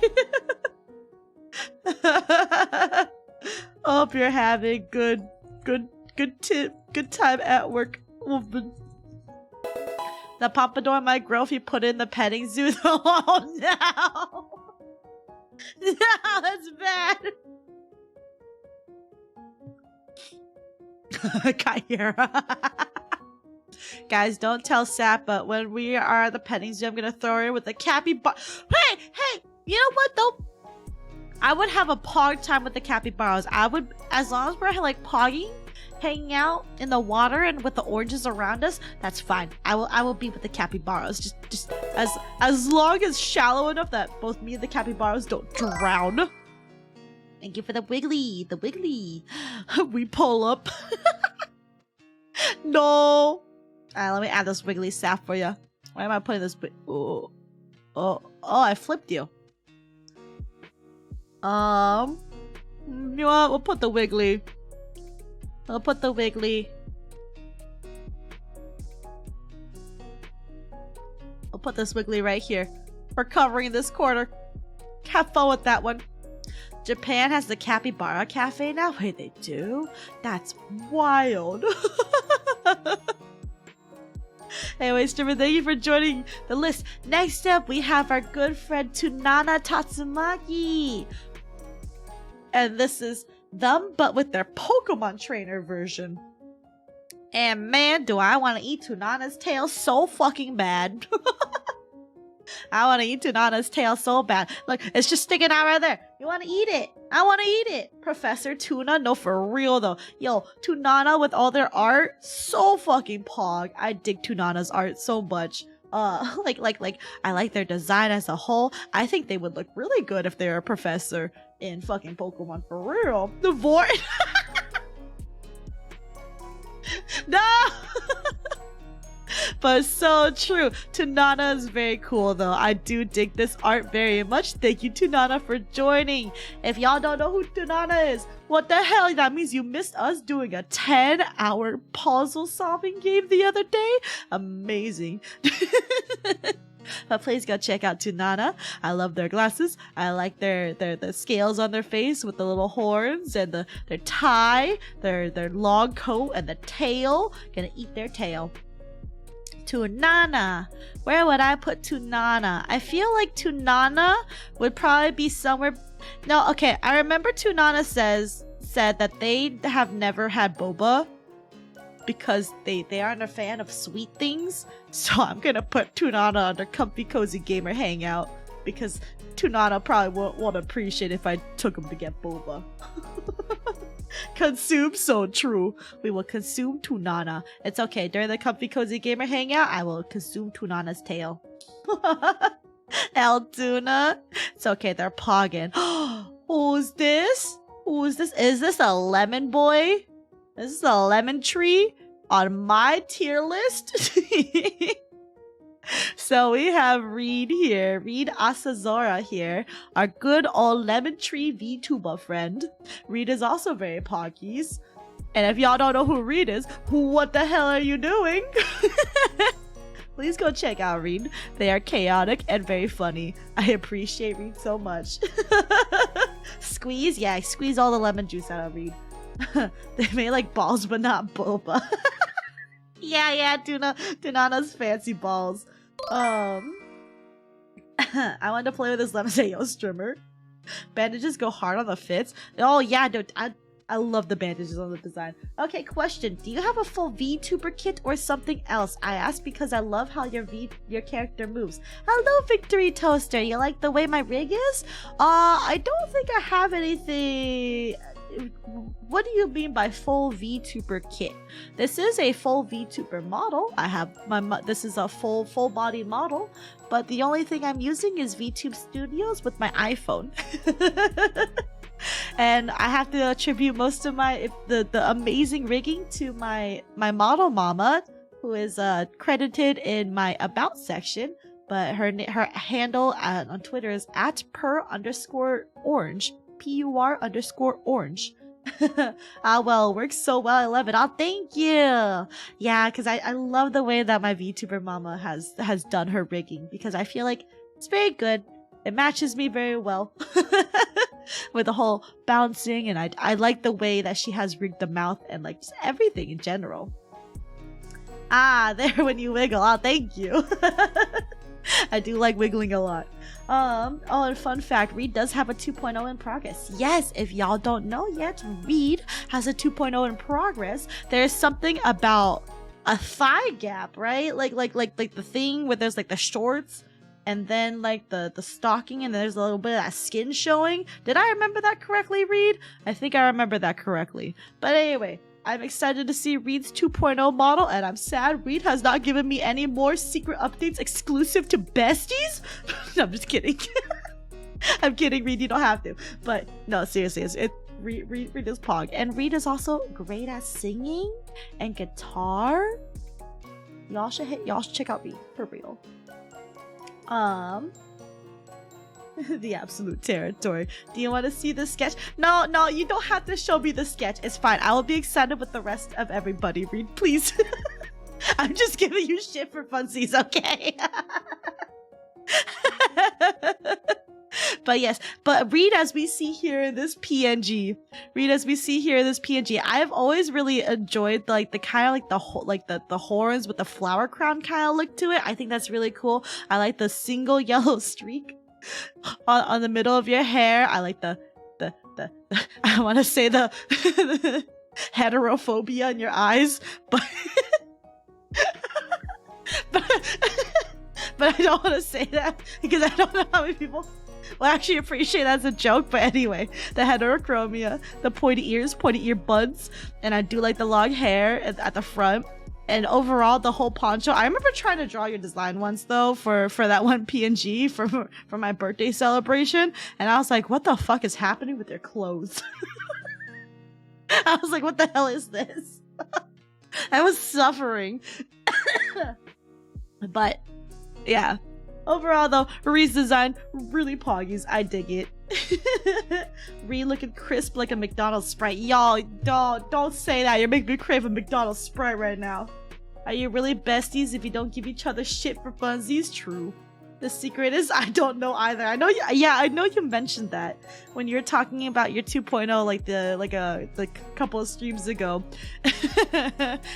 Hope you're having good time at work, woman. The pompadour my girlfriend put in the petting zoo. Oh no! No, that's bad. Kyra. Guys, don't tell Sap, but when we are at the petting zoo, I'm gonna throw her with the capybara. Hey, you know what though? I would have a pog time with the capybaras. I would, as long as we're like pogging, hanging out in the water and with the oranges around us, that's fine. I will be with the capybaras. Just as long as shallow enough that both me and the capybaras don't drown. Thank you for the wiggly. We pull up. No. Alright, let me add this wiggly sap for you. Why am I putting this? Oh, I flipped you. You know what? We'll put the wiggly. We'll put the this wiggly right here. We're covering this corner. Have fun with that one. Japan has the capybara cafe now. Wait, they do? That's wild. Anyway, Strimmer, thank you for joining the list. Next up, we have our good friend Tunana Tatsumaki. And this is them, but with their Pokemon trainer version. And man, do I want to eat Tunana's tail so fucking bad. I want to eat Tunana's tail so bad. Look, it's just sticking out right there. You want to eat it? I want to eat it. Professor Tuna? No, for real though. Yo, Tunana with all their art, so fucking pog. I dig Tunana's art so much. I like their design as a whole. I think they would look really good if they're a professor in fucking Pokemon, for real. The Void. No. But so true. Tunana is very cool though. I do dig this art very much. Thank you, Tunana, for joining. If y'all don't know who Tunana is, what the hell? That means you missed us doing a 10-hour puzzle solving game the other day. Amazing. But please go check out Tunana. I love their glasses. I like the scales on their face with the little horns and their tie, their long coat and the tail. Gonna eat their tail. Tunana. Where would I put Tunana? I feel like Tunana would probably be somewhere. No, okay. I remember Tunana said that they have never had boba because they aren't a fan of sweet things. So I'm gonna put Tunana under Comfy Cozy Gamer Hangout because Tunana probably won't appreciate if I took him to get boba. Consume, so true. We will consume Tunana. It's okay. During the Comfy Cozy Gamer Hangout, I will consume Tunana's tail. El Tuna. It's okay. They're pogging. Who's this? Who's this? Is this a lemon boy? This is a lemon tree on my tier list. So we have Reed here, Reed Asazora here, our good old lemon tree VTuber friend. Reed is also very poggies. And if y'all don't know who Reed is, what the hell are you doing? Please go check out Reed. They are chaotic and very funny. I appreciate Reed so much. Squeeze? Yeah, I squeeze all the lemon juice out of Reed. They made like balls but not boba. Yeah, Tunana's fancy balls. I wanted to play with this lemon Yo Strimmer. Bandages go hard on the fits. Oh yeah, dude, I love the bandages on the design. Okay, question. Do you have a full VTuber kit or something else? I ask because I love how your character moves. Hello, Victory Toaster. You like the way my rig is? I don't think I have anything. What do you mean by full VTuber kit? This is a full VTuber model. I have this is a full body model, but the only thing I'm using is VTube Studios with my iPhone. And I have to attribute most of the amazing rigging to my model mama, who is credited in my about section, but her handle on Twitter is @per_orange. PUR_orange. Well, works so well. I love it. Oh, thank you. Yeah, because I love the way that my VTuber mama has done her rigging, because I feel like it's very good. It matches me very well with the whole bouncing, and I like the way that she has rigged the mouth and like just everything in general. There when you wiggle. Oh, thank you. I do like wiggling a lot. And fun fact, Reed does have a 2.0 in progress. Yes, if y'all don't know yet, Reed has a 2.0 in progress. There's something about a thigh gap, right? Like the thing where there's like the shorts and then like the stocking and there's a little bit of that skin showing. Did I remember that correctly, Reed? I think I remember that correctly. But anyway, I'm excited to see Reed's 2.0 model, and I'm sad Reed has not given me any more secret updates exclusive to besties. No, I'm just kidding. I'm kidding, Reed, you don't have to. But no, seriously, Reed is pog. And Reed is also great at singing and guitar. Y'all should check out Reed, for real. The absolute territory. Do you want to see the sketch? No, you don't have to show me the sketch. It's fine. I will be excited with the rest of everybody. Reed, please. I'm just giving you shit for funsies, okay? But yes, but read as we see here in this PNG. Read as we see here in this PNG. I've always really enjoyed like the kind of like the horns with the flower crown kind of look to it. I think that's really cool. I like the single yellow streak on the middle of your hair. I like the I want to say the heterophobia in your eyes, but but I don't want to say that because I don't know how many people will actually appreciate that as a joke. But anyway, the heterochromia, the pointy ears, pointy ear buds, and I do like the long hair at the front. And overall, the whole poncho. I remember trying to draw your design once though for that one PNG for my birthday celebration, and I was like, "What the fuck is happening with your clothes?" I was like, "What the hell is this?" I was suffering. But yeah, overall though, Ree's design really poggies. I dig it. Ree looking crisp like a McDonald's Sprite. Y'all, don't say that. You're making me crave a McDonald's Sprite right now. Are you really besties if you don't give each other shit for funsies? True. The secret is I don't know either. I know you mentioned that when you were talking about your 2.0 like a couple of streams ago.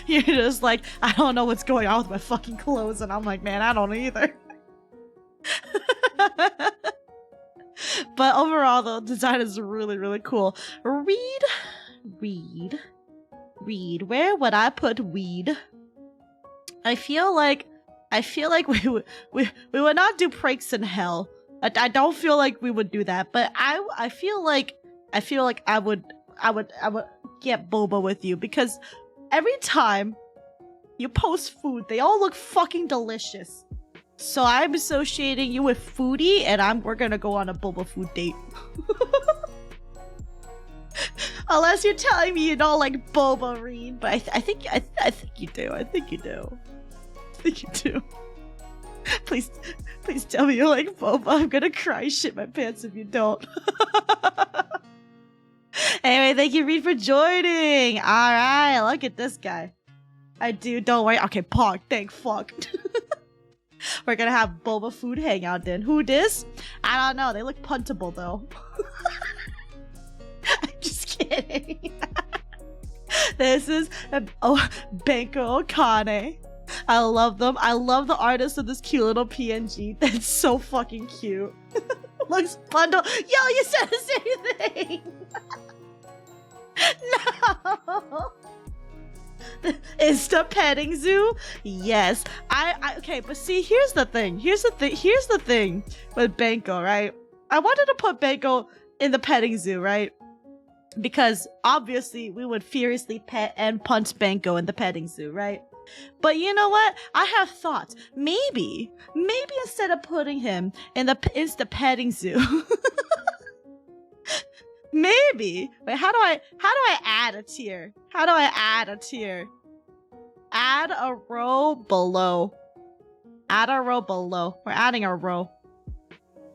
You're just like, I don't know what's going on with my fucking clothes, and I'm like, man, I don't either. But overall though, design is really, really cool. Read. Where would I put weed? I feel like we would not do pranks in hell. I don't feel like we would do that, but I feel like I would get boba with you because every time you post food, they all look fucking delicious. So I'm associating you with foodie, and we're gonna go on a boba food date. Unless you're telling me you don't like boba, Reed, but I think you do. I think you do. Please tell me you like boba. I'm gonna cry shit my pants if you don't. Anyway, thank you, Reed, for joining. All right, look at this guy. I do. Don't worry. Okay, Pog. Thank fuck. We're gonna have boba food hangout then. Who dis? I don't know. They look puntable though. I'm just kidding. This is Benko Okane. I love them. I love the artist of this cute little PNG. That's so fucking cute. Looks bundle. Yo, you said the same thing. No. Is the petting zoo? Yes. I okay, but see, here's the thing with Benko, right? I wanted to put Benko in the petting zoo, right? Because obviously we would furiously pet and punch Benko in the petting zoo, right? But you know what? I have thoughts. Maybe instead of putting him in the petting zoo, maybe. Wait, how do I add a tier? How do I add a tier? Add a row below. Add a row below. We're adding a row.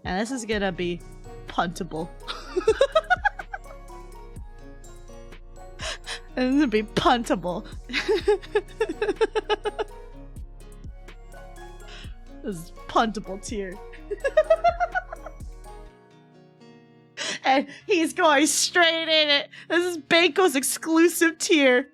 And this is gonna be puntable. This is gonna be puntable. This is puntable tier. And he's going straight in it. This is Benko's exclusive tier.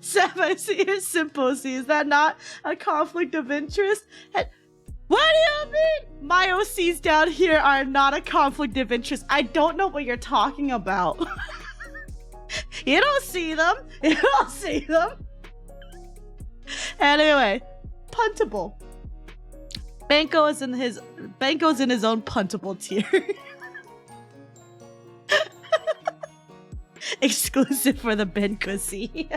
Seth, I see your symposy. Is that not a conflict of interest? And what do you mean? My OCs down here are not a conflict of interest. I don't know what you're talking about. You don't see them. You don't see them. Anyway, puntable. Benko's in his own puntable tier. Exclusive for the Benkosi.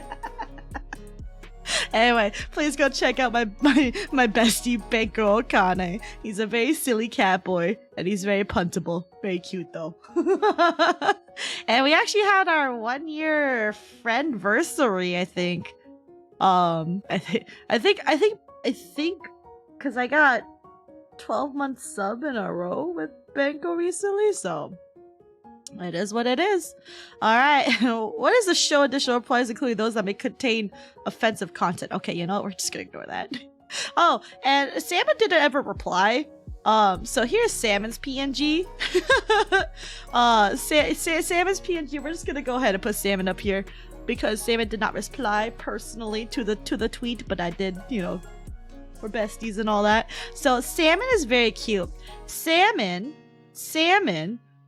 Anyway, please go check out my bestie Benko Okane. He's a very silly cat boy, and he's very puntable. Very cute though. And we actually had our 1-year friendversary, I think. I think because I got 12-month sub in a row with Benko recently, so it is what it is. Alright, what is the show additional replies, including those that may contain offensive content? Okay, you know what? We're just gonna ignore that. Oh, and Salmon didn't ever reply. So here's Salmon's PNG. Salmon's PNG. We're just gonna go ahead and put Salmon up here because Salmon did not reply personally to the tweet, but I did, you know, we're besties and all that. So Salmon is very cute. Salmon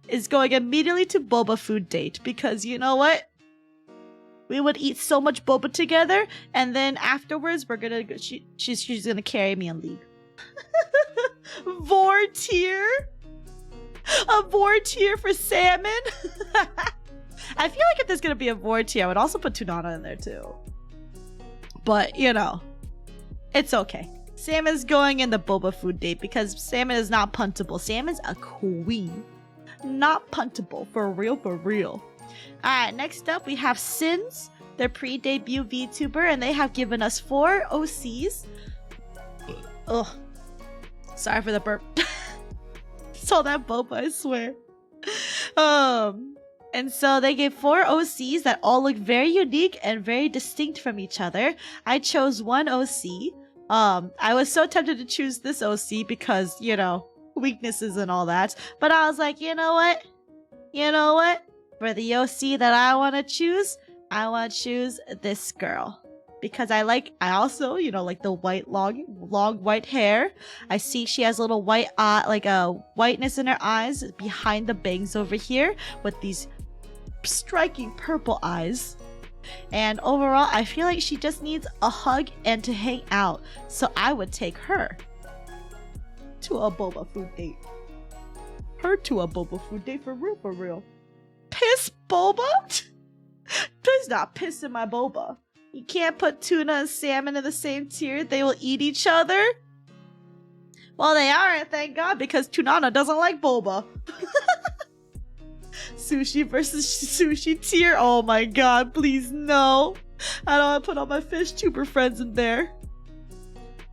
is going immediately to boba food date because you know what? We would eat so much boba together, and then afterwards we're gonna go, she's gonna carry me in League. Vor tier? A Vor tier for Salmon? I feel like if there's gonna be a Vor tier, I would also put Tunana in there too. But, you know, it's okay. Salmon's going in the boba food date because Salmon is not puntable. Salmon's a queen. Not puntable. For real, for real. Alright, next up we have Sins, their pre-debut VTuber, and they have given us 4 OCs. Ugh. Sorry for the burp. Saw that boba, I swear. And so they gave 4 OCs that all look very unique and very distinct from each other. I chose one OC. I was so tempted to choose this OC because, you know, weaknesses and all that. But I was like, you know what? You know what? For the OC that I want to choose this girl. Because I also, you know, like the white, long white hair. I see she has a little white, like a whiteness in her eyes behind the bangs over here with these striking purple eyes. And overall, I feel like she just needs a hug and to hang out. So I would take her to a boba food date. Her to a boba food date for real, for real. Piss boba? Please not piss in my boba. You can't put tuna and salmon in the same tier. They will eat each other. Well, they aren't, thank God, because Tunana doesn't like boba. Sushi versus sushi tier. Oh my God, please no. I don't want to put all my fish tuber friends in there.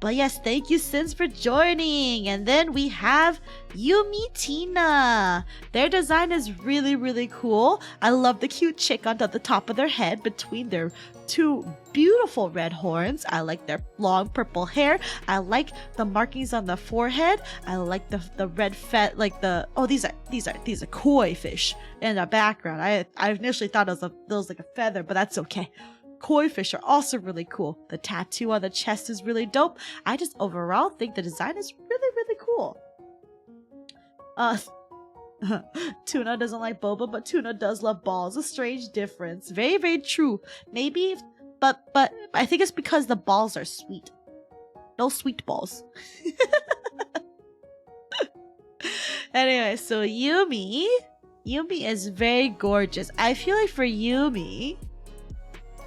But yes, thank you, Sins, for joining. And then we have Yumi Tina. Their design is really, really cool. I love the cute chick on the top of their head between their 2 beautiful red horns. I like their long purple hair. I like the markings on the forehead. I like the red fat, like the, oh, these are koi fish in the background. I initially thought it was like a feather, but that's okay. Koi fish are also really cool. The tattoo on the chest is really dope. I just overall think the design is really, really cool. Tuna doesn't like boba, but Tuna does love balls. A strange difference. Very, very true. Maybe, but I think it's because the balls are sweet. No sweet balls. Anyway, so Yumi is very gorgeous. I feel like for Yumi,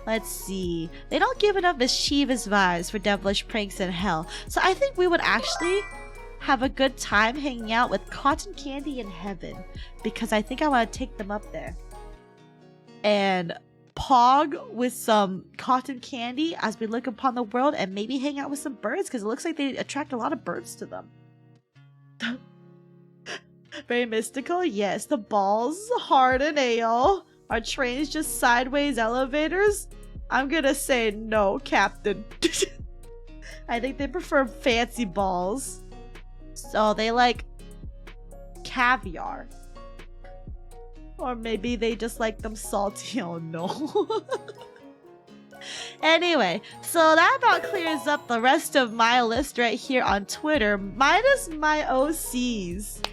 let's see, they don't give enough mischievous vibes for devilish pranks in hell. So I think we would actually have a good time hanging out with Cotton Candy in Heaven, because I think I want to take them up there and pog with some cotton candy as we look upon the world, and maybe hang out with some birds because it looks like they attract a lot of birds to them. Very mystical. Yes, the balls, hard and ale. Are trains just sideways elevators? I'm gonna say no, Captain. I think they prefer fancy balls. So they like caviar. Or maybe they just like them salty. Oh no. Anyway, so that about clears up the rest of my list right here on Twitter, minus my OCs.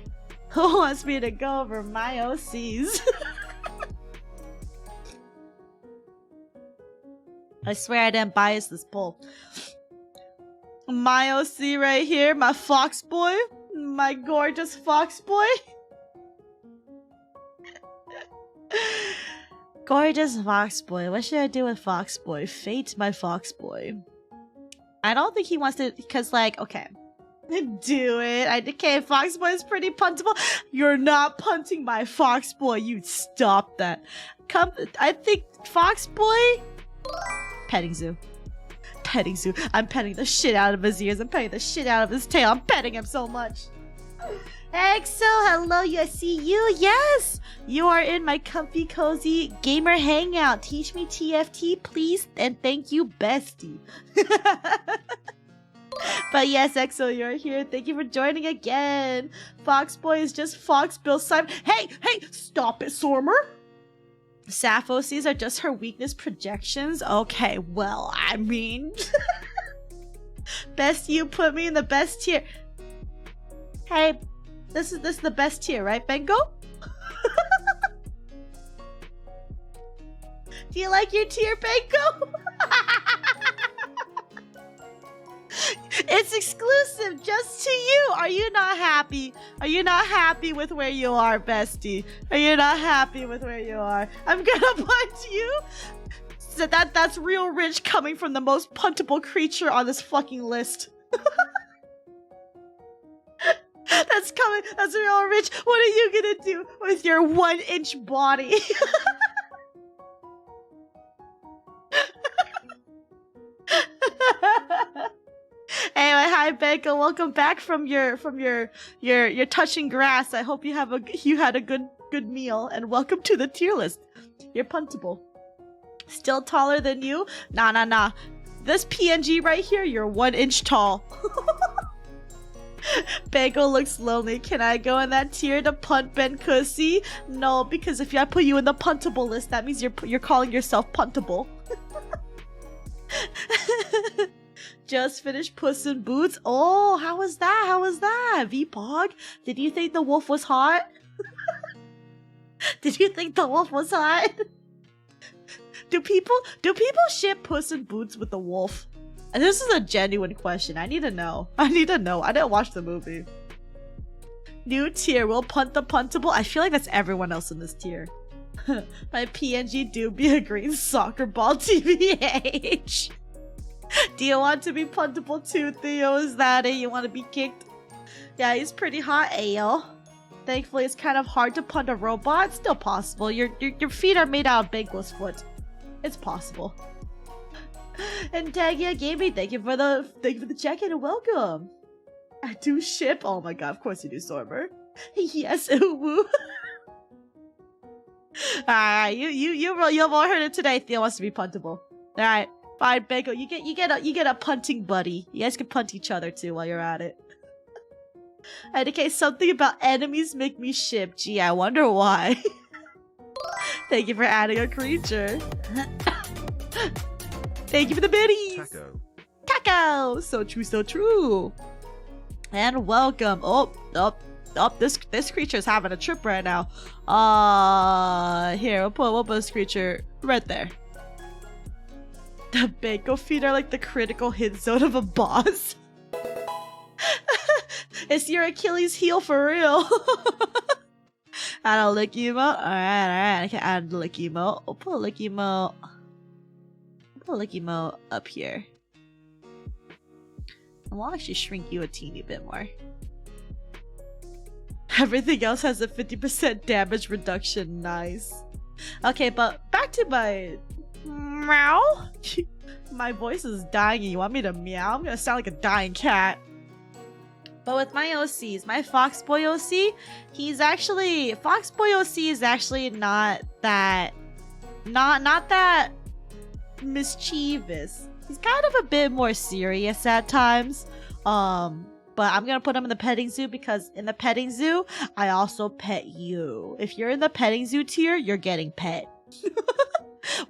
Who wants me to go over my OCs? I swear I didn't bias this poll. My OC right here, my fox boy, my gorgeous fox boy. Gorgeous fox boy. What should I do with fox boy? Fate my fox boy. I don't think he wants to, because like, okay. Do it. Okay, fox boy is pretty puntable. You're not punting my fox boy. You stop that. Come, I think fox boy. Petting zoo. Petting zoo. I'm petting the shit out of his ears. I'm petting the shit out of his tail. I'm petting him so much. Exo, hello, I see you. Yes, you are in my comfy, cozy gamer hangout. Teach me TFT, please, and thank you, bestie. But yes, EXO, you're here. Thank you for joining again. Foxboy is just Fox Bill Simon. Hey, stop it, Sormer. Sappho sees are just her weakness projections. Okay, well, I mean, best you put me in the best tier. Hey, this is the best tier, right, Bengo? Do you like your tier, Bengo? It's exclusive just to you. Are you not happy? Are you not happy with where you are, bestie? Are you not happy with where you are? I'm gonna punt you. So that's real rich coming from the most puntable creature on this fucking list. That's real rich. What are you gonna do with your 1-inch body? Anyway, hi Becca, welcome back from your touching grass. I hope you had a good meal, and welcome to the tier list. You're puntable. Still taller than you? Nah. This PNG right here, you're 1 inch tall. Becca looks lonely. Can I go in that tier to punt Ben Cussy? No, because if I put you in the puntable list, that means you're calling yourself puntable. Just finished Puss in Boots. Oh, how was that? VPog? Did you think the wolf was hot? Did you think the wolf was hot? Do people ship Puss in Boots with the wolf? And this is a genuine question. I need to know. I didn't watch the movie. New tier. Will punt the puntable? I feel like that's everyone else in this tier. My PNG do be a green soccer ball TBH. Do you want to be puntable too, Theo? Is that it? You want to be kicked? Yeah, he's pretty hot, Ayo. Thankfully, it's kind of hard to punt a robot. It's still possible. Your feet are made out of Bankless foot. It's possible. And Tagia Gaming, thank you for the check-in and welcome. I do ship. Oh my god, of course you do, Sorber. Yes, ooh. Alright, you've all heard it today. Theo wants to be puntable. Alright. Fine, Bego. You get a punting buddy. You guys can punt each other too while you're at it. Okay, something about enemies make me ship. Gee, I wonder why. Thank you for adding a creature. Thank you for the biddies. Taco. So true. And welcome. Oh, this creature's having a trip right now. Here, we'll put this creature right there. The Banco feet are like the critical hit zone of a boss. It's your Achilles heel for real. Add a lick emote. Alright. I can add a lick emote. I'll put a lick emote. Up here. And we'll actually shrink you a teeny bit more. Everything else has a 50% damage reduction. Nice. Okay, but back to my meow. My voice is dying and you want me to meow? I'm gonna sound like a dying cat. But with my OCs, my Foxboy OC, Foxboy OC is actually not that mischievous. He's kind of a bit more serious at times. But I'm gonna put him in the petting zoo because in the petting zoo, I also pet you. If you're in the petting zoo tier, you're getting pet.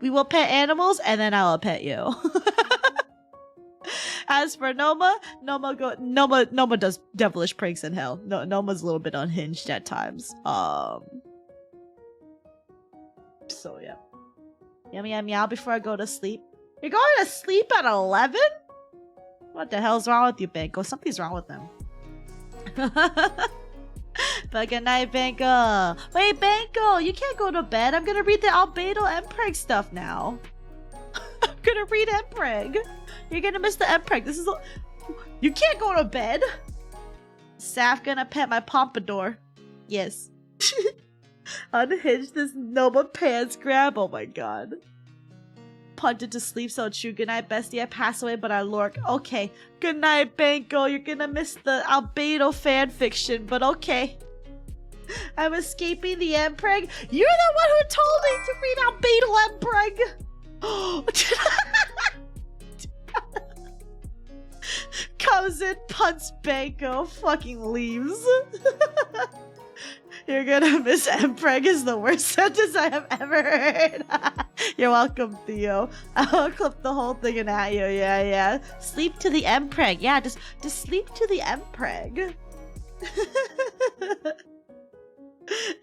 We will pet animals and then I will pet you. As for Noma does devilish pranks in hell. No, Noma's a little bit unhinged at times. So yeah. Yummy meow before I go to sleep. You're going to sleep at 11? What the hell's wrong with you, Banco? Something's wrong with them. But good night, Banco. Wait, Banco, you can't go to bed. I'm gonna read the Albedo mpreg stuff now. I'm gonna read mpreg. You're gonna miss the mpreg. You can't go to bed. Saf gonna pet my pompadour. Yes. Unhinge this Noma pants grab. Oh my god. Punted to sleep, so true. Good night, bestie. I pass away, but I lurk. Okay. Good night, Banco. You're gonna miss the Albedo fanfiction, but okay. I'm escaping the mpreg. You're the one who told me to read Albedo mpreg. comes in, punts Banco, fucking leaves. You're gonna miss mpreg is the worst sentence I have ever heard. You're welcome, Theo. I'll clip the whole thing and at you. Yeah. Sleep to the mpreg. Yeah, just sleep to the mpreg.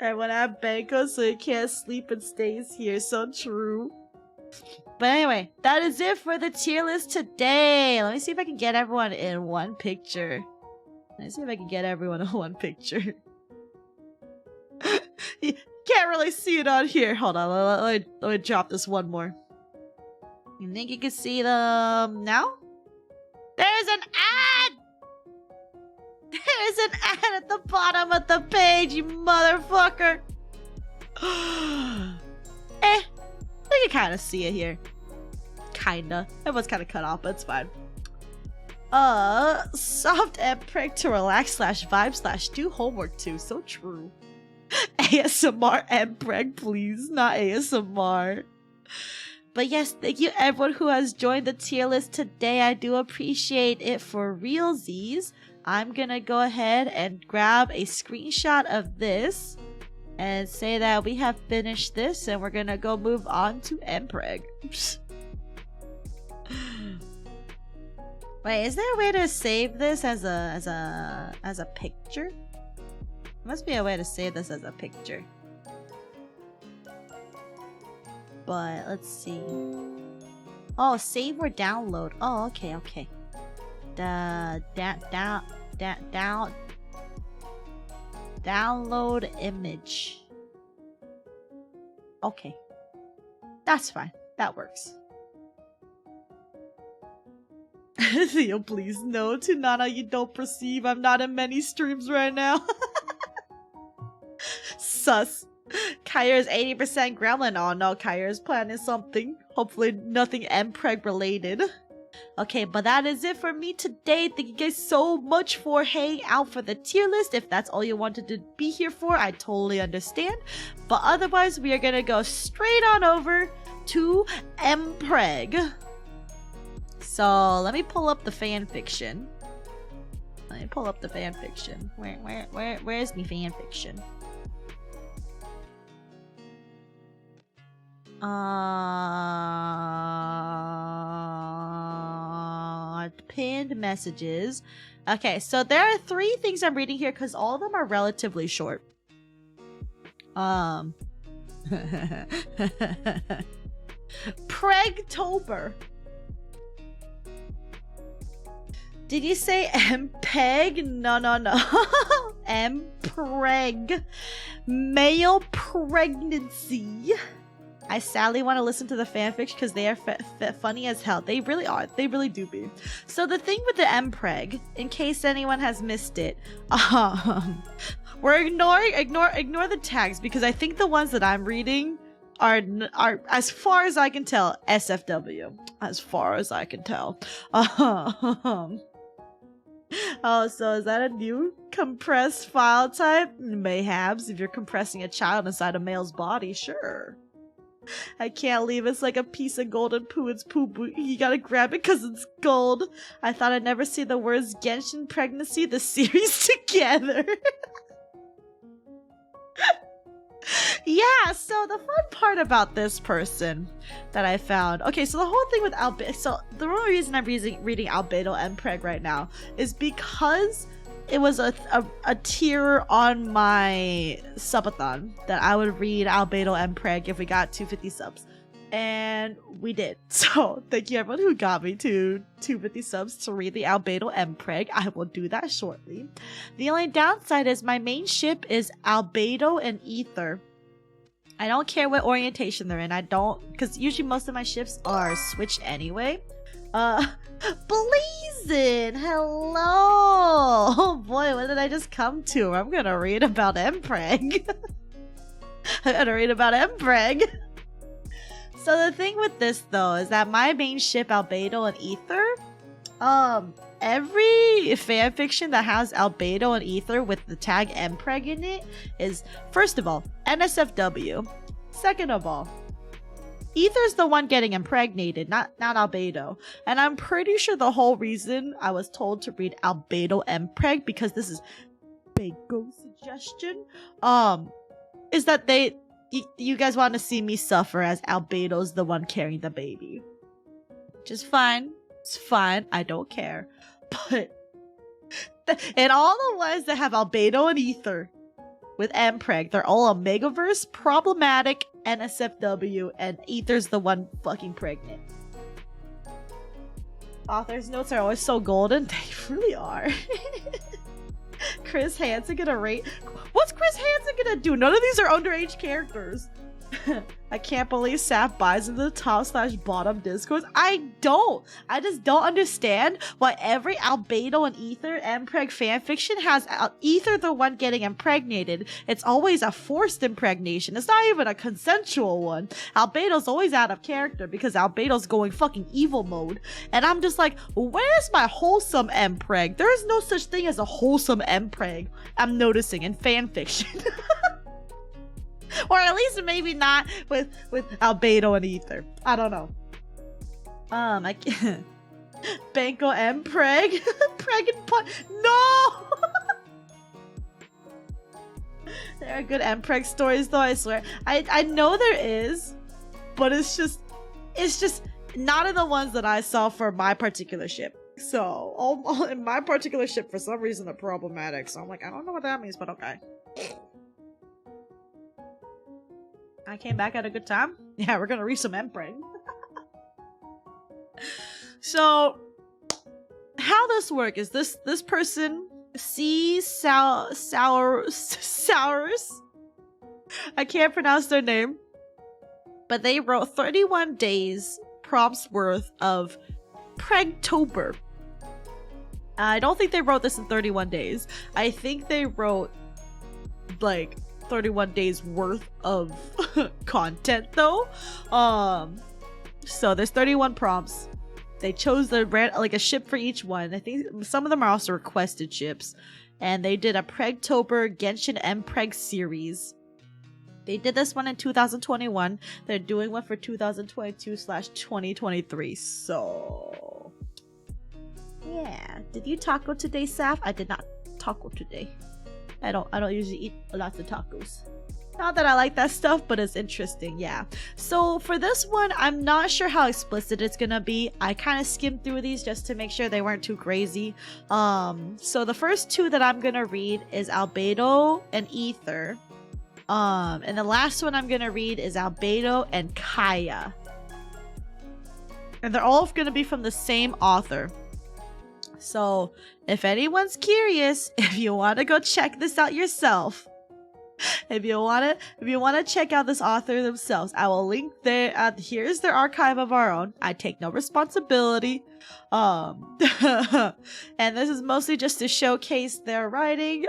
Everyone have Banco so he can't sleep and stays here. So true. But anyway, that is it for the tier list today. Let me see if I can get everyone in one picture. You can't really see it on here. Hold on, let me drop this one more. You think you can see them now? There's an ad! There's an ad at the bottom of the page, you motherfucker! You can kind of see it here. Kinda. It was kind of cut off, but it's fine. Soft mpreg to relax / vibe / do homework too. So true. ASMR mpreg, please. Not ASMR. But yes, thank you everyone who has joined the tier list today. I do appreciate it for realsies. I'm gonna go ahead and grab a screenshot of this and say that we have finished this and we're gonna go move on to mpreg. Wait, is there a way to save this as a picture? Must be a way to save this as a picture. But let's see. Oh, save or download. Oh, okay. Download image. Okay. That's fine. That works. Theo, please no. To Nana, you don't perceive. I'm not in many streams right now. Sus. Kyra is 80% gremlin. Oh no, Kyra is planning something. Hopefully nothing mpreg related. Okay, but that is it for me today. Thank you guys so much for hanging out for the tier list. If that's all you wanted to be here for, I totally understand. But otherwise, we are gonna go straight on over to mpreg. So let me pull up the fanfiction. Where's me fanfiction? Pinned messages. Okay, so there are 3 things I'm reading here because all of them are relatively short. Pregtober. Did you say mpeg? No. Mpreg. Male pregnancy. I sadly want to listen to the fanfics because they are funny as hell. They really are. They really do be. So the thing with the mpreg, in case anyone has missed it, we're ignore the tags because I think the ones that I'm reading are as far as I can tell SFW. As far as I can tell. Oh, so is that a new compressed file type? Mayhaps, if you're compressing a child inside a male's body, sure. I can't leave. It's like a piece of golden poo. It's poo. You gotta grab it because it's gold. I thought I'd never see the words Genshin pregnancy, the series together. Yeah, so the fun part about this person that I found. Okay, so the whole thing with Albedo. So the only reason I'm reading Albedo mpreg right now is because it was a tier on my subathon that I would read Albedo mpreg if we got 250 subs. And we did. So thank you everyone who got me to 250 subs to read the Albedo mpreg. I will do that shortly. The only downside is my main ship is Albedo and Ether. I don't care what orientation they're in. I don't, because usually most of my ships are switched anyway. Blazin'! Hello! Oh boy, what did I just come to? I'm gonna read about mpreg. I'm gonna read about mpreg. So the thing with this though is that my main ship Albedo and Ether, every fanfiction that has Albedo and Ether with the tag mpreg in it is, first of all, NSFW. Second of all, Ether's the one getting impregnated, not Albedo. And I'm pretty sure the whole reason I was told to read Albedo Mpreg, because this is Bago suggestion, is that you guys want to see me suffer as Albedo's the one carrying the baby. Which is fine. It's fine. I don't care. But and all the ones that have Albedo and Ether with Mpreg, they're all Omegaverse, problematic, NSFW, and Ether's the one fucking pregnant. Author's notes are always so golden. They really are. Chris Hansen gonna rate. What's Chris Hansen gonna do? None of these are underage characters. I can't believe Saf buys into the top/bottom discourse. I just don't understand why every Albedo and Ether Mpreg fanfiction has Ether the one getting impregnated. It's always a forced impregnation. It's not even a consensual one. Albedo's always out of character because Albedo's going fucking evil mode. And I'm just like, where's my wholesome Mpreg? There is no such thing as a wholesome Mpreg, I'm noticing in fanfiction. Or at least maybe not with Albedo and Ether. I don't know. I can't. Banco Mpreg. Preg and Pun. No! There are good Mpreg stories though, I swear. I know there is, but it's just not in the ones that I saw for my particular ship. So, all in my particular ship, for some reason, they're problematic. So I'm like, I don't know what that means, but okay. I came back at a good time. Yeah, we're gonna read some Mpreg. So, how this works is this person, Sourus. I can't pronounce their name, but they wrote 31 days prompts worth of Pregtober. I don't think they wrote this in 31 days. I think they wrote like 31 days worth of content though. So there's 31 prompts. They chose like a ship for each one. I think some of them are also requested ships. And they did a Pregtober Genshin Mpreg series. They did this one in 2021. They're doing one for 2022/2023. So yeah. Did you taco today, Saf? I did not taco today. I don't usually eat lots of tacos. Not that I like that stuff, but it's interesting, yeah. So for this one, I'm not sure how explicit it's gonna be. I kind of skimmed through these just to make sure they weren't too crazy. So the first two that I'm gonna read is Albedo and Ether. And the last one I'm gonna read is Albedo and Kaya. And they're all gonna be from the same author. So, if anyone's curious, if you want to go check this out yourself, if you want to check out this author themselves, I will link there. Here's their archive of our own. I take no responsibility. And this is mostly just to showcase their writing,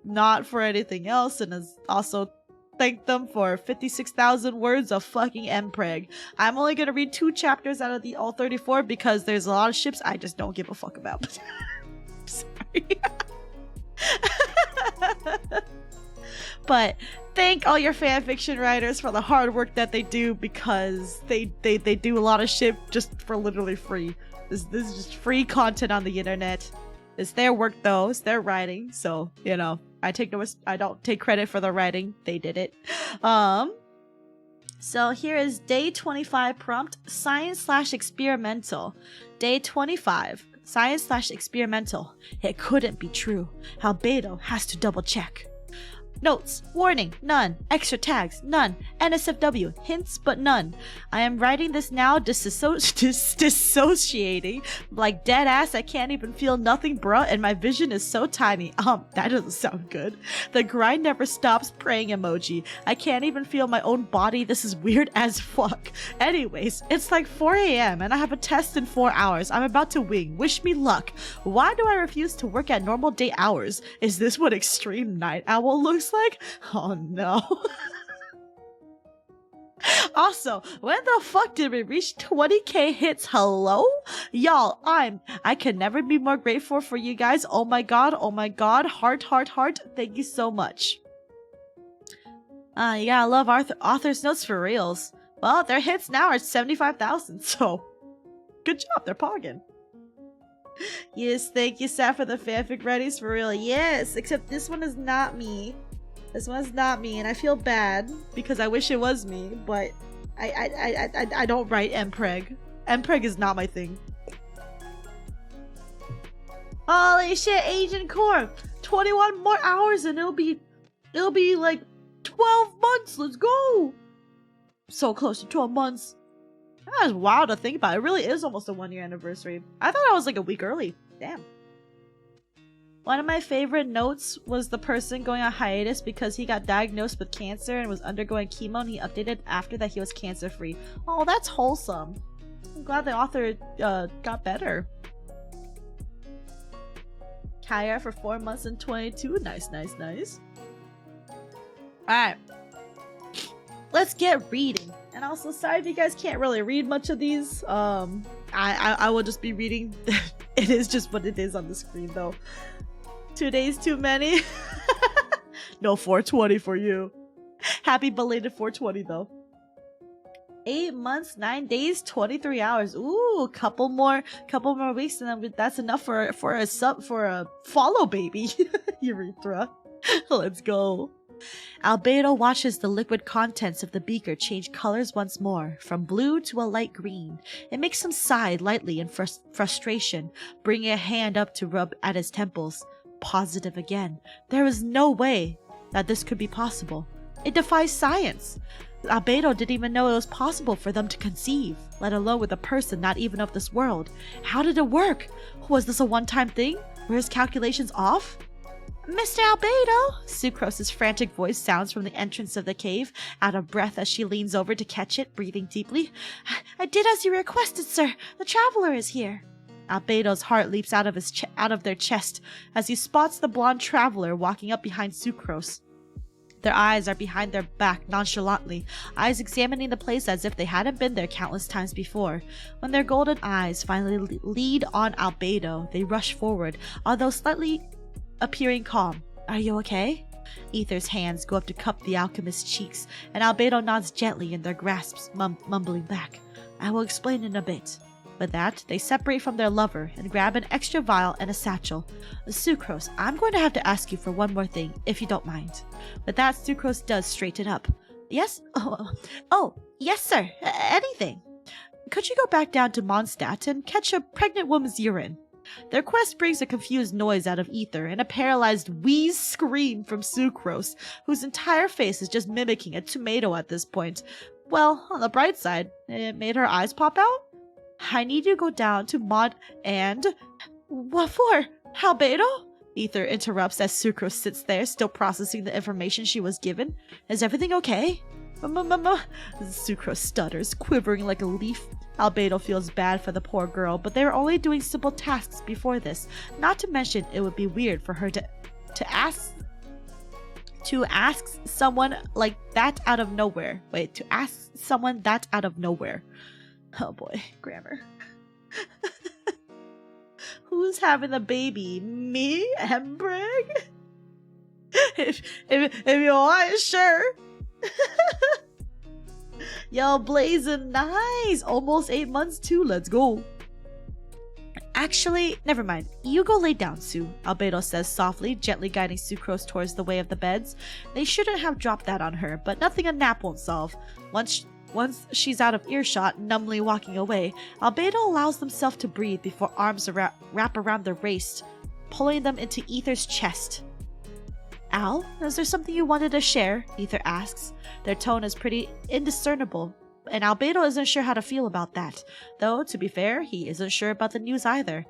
not for anything else, and is also thank them for 56,000 words of fucking Mpreg. I'm only gonna read 2 chapters out of the all 34 because there's a lot of ships I just don't give a fuck about. Sorry. But thank all your fanfiction writers for the hard work that they do, because they do a lot of shit just for literally free. This is just free content on the internet. It's their work though, it's their writing, so you know, I don't take credit for the writing. They did it. So here is day 25 prompt, science/experimental. Day 25, science/experimental. It couldn't be true. Albedo has to double check. Notes, warning, none. Extra tags, none. NSFW, hints, but none. I am writing this now dissociating. Like dead ass, I can't even feel nothing, bruh, and my vision is so tiny. That doesn't sound good. The grind never stops, praying emoji. I can't even feel my own body, this is weird as fuck. Anyways, it's like 4 AM and I have a test in 4 hours. I'm about to wing. Wish me luck. Why do I refuse to work at normal day hours? Is this what extreme night owl looks like? Oh no. Also, when the fuck did we reach 20k hits? Hello? Y'all, I can never be more grateful for you guys. Oh my god, heart, thank you so much. You gotta love author's notes for reals. Well, their hits now are 75,000, so good job, they're pogging. Yes, thank you, Sap, for the fanfic readies, for real. Yes, except this one is not me. This one's not me, and I feel bad because I wish it was me, but I don't write mpreg. Mpreg is not my thing. Holy shit, Agent Core! 21 more hours and it'll be like 12 months. Let's go! So close to 12 months. That's wild to think about. It really is almost a 1-year anniversary. I thought I was like a week early. Damn. One of my favorite notes was the person going on hiatus because he got diagnosed with cancer and was undergoing chemo, and he updated after that he was cancer free. Oh, that's wholesome. I'm glad the author got better. Kaya for 4 months and 22. Nice, nice, nice. Alright. Let's get reading. And also, sorry if you guys can't really read much of these. I will just be reading. It is just what it is on the screen, though. 2 days too many. No 420 for you. Happy belated 420, though. 8 months, 9 days, 23 hours. Ooh, couple more weeks, and then that's enough for a follow, baby. Urethra. Let's go. Albedo watches the liquid contents of the beaker change colors once more, from blue to a light green. It makes him sigh lightly in frustration, bringing a hand up to rub at his temples. Positive again. There is no way that this could be possible. It defies science. Albedo didn't even know it was possible for them to conceive, let alone with a person not even of this world. How did it work? Was this a one-time thing? Were his calculations off? Mr. Albedo! Sucrose's frantic voice sounds from the entrance of the cave, out of breath as she leans over to catch it, breathing deeply. I did as you requested, sir. The traveler is here. Albedo's heart leaps out of their chest as he spots the blonde traveler walking up behind Sucrose. Their eyes are behind their back nonchalantly, eyes examining the place as if they hadn't been there countless times before. When their golden eyes finally lead on Albedo, they rush forward, although slightly appearing calm. Are you okay? Ether's hands go up to cup the alchemist's cheeks, and Albedo nods gently in their grasps, mumbling back. I will explain in a bit. With that, they separate from their lover and grab an extra vial and a satchel. Sucrose, I'm going to have to ask you for one more thing, if you don't mind. With that, Sucrose does straighten up. Yes? Oh, yes, sir. Anything. Could you go back down to Mondstadt and catch a pregnant woman's urine? Their quest brings a confused noise out of Ether and a paralyzed wheeze scream from Sucrose, whose entire face is just mimicking a tomato at this point. Well, on the bright side, it made her eyes pop out. I need you to go down to Mod and... What for? Albedo? Ether interrupts as Sucrose sits there, still processing the information she was given. Is everything okay? Sucrose stutters, quivering like a leaf. Albedo feels bad for the poor girl, but they were only doing simple tasks before this. Not to mention, it would be weird for her to ask someone like that out of nowhere. Wait, to ask someone that out of nowhere. Oh boy, grammar. Who's having the baby? Me? Mpreg? if you want, sure. Yo, blazing nice. Almost 8 months too. Let's go. Actually, never mind. You go lay down, Sue, Albedo says softly, gently guiding Sucrose towards the way of the beds. They shouldn't have dropped that on her, but nothing a nap won't solve. Once she's out of earshot, numbly walking away, Albedo allows themselves to breathe before arms wrap around their waist, pulling them into Ether's chest. Al, is there something you wanted to share? Ether asks. Their tone is pretty indiscernible, and Albedo isn't sure how to feel about that. Though, to be fair, he isn't sure about the news either.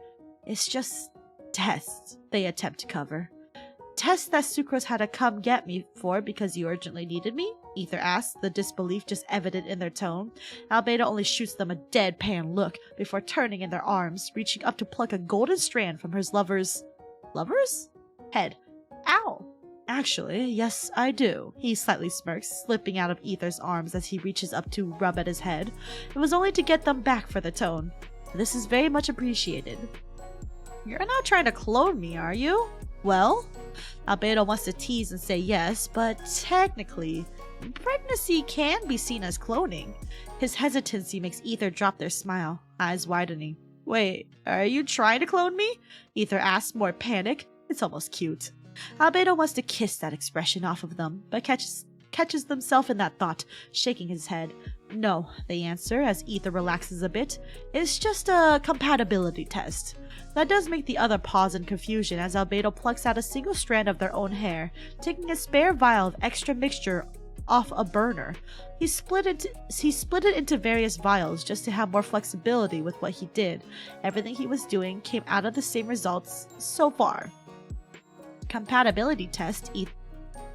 It's just tests they attempt to cover. Tests that Sucrose had to come get me for because you urgently needed me? Ether asks, the disbelief just evident in their tone. Albedo only shoots them a deadpan look before turning in their arms, reaching up to pluck a golden strand from his lover's head. Ow! Actually, yes, I do. He slightly smirks, slipping out of Ether's arms as he reaches up to rub at his head. It was only to get them back for the tone. This is very much appreciated. You're not trying to clone me, are you? Well, Albedo wants to tease and say yes, but technically, pregnancy can be seen as cloning. His hesitancy makes Ether drop their smile, eyes widening. Wait, are you trying to clone me? Ether asks, more panic. It's almost cute. Albedo wants to kiss that expression off of them, but catches themselves in that thought, shaking his head. No, they answer as Ether relaxes a bit. It's just a compatibility test. That does make the other pause in confusion as Albedo plucks out a single strand of their own hair, taking a spare vial of extra mixture off a burner. He split it into various vials just to have more flexibility with what he did. Everything he was doing came out of the same results so far. Compatibility test,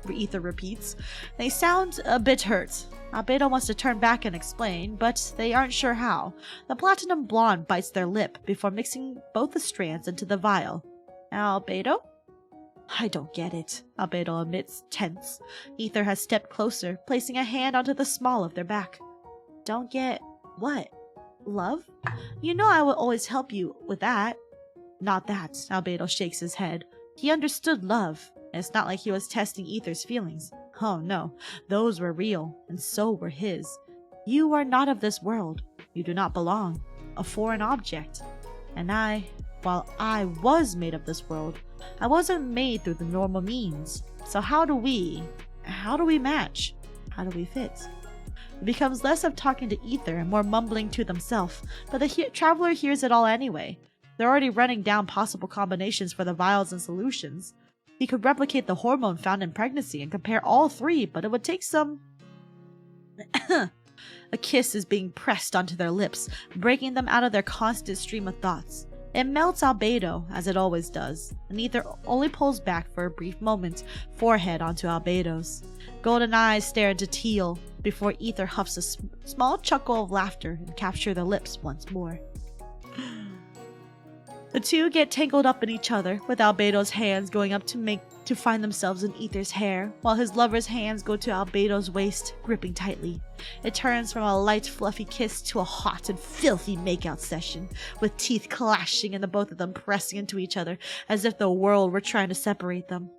Ether repeats. They sound a bit hurt. Albedo wants to turn back and explain, but they aren't sure how. The platinum blonde bites their lip before mixing both the strands into the vial. Albedo? I don't get it, Albedo admits, tense. Ether has stepped closer, placing a hand onto the small of their back. Don't get what? Love? You know I will always help you with that. Not that, Albedo shakes his head. He understood love. It's not like he was testing Ether's feelings. Oh no, those were real, and so were his. You are not of this world. You do not belong. A foreign object. And while I was made of this world, I wasn't made through the normal means. So how do we match? How do we fit? It becomes less of talking to Ether and more mumbling to themselves, but the traveler hears it all anyway. They're already running down possible combinations for the vials and solutions. He could replicate the hormone found in pregnancy and compare all three, but it would take some... A kiss is being pressed onto their lips, breaking them out of their constant stream of thoughts. It melts Albedo, as it always does, and Ether only pulls back for a brief moment, forehead onto Albedo's. Golden eyes stare into teal, before Ether huffs a small chuckle of laughter and captures their lips once more. The two get tangled up in each other, with Albedo's hands going up to find themselves in Ether's hair, while his lover's hands go to Albedo's waist, gripping tightly. It turns from a light, fluffy kiss to a hot and filthy makeout session, with teeth clashing and the both of them pressing into each other as if the world were trying to separate them.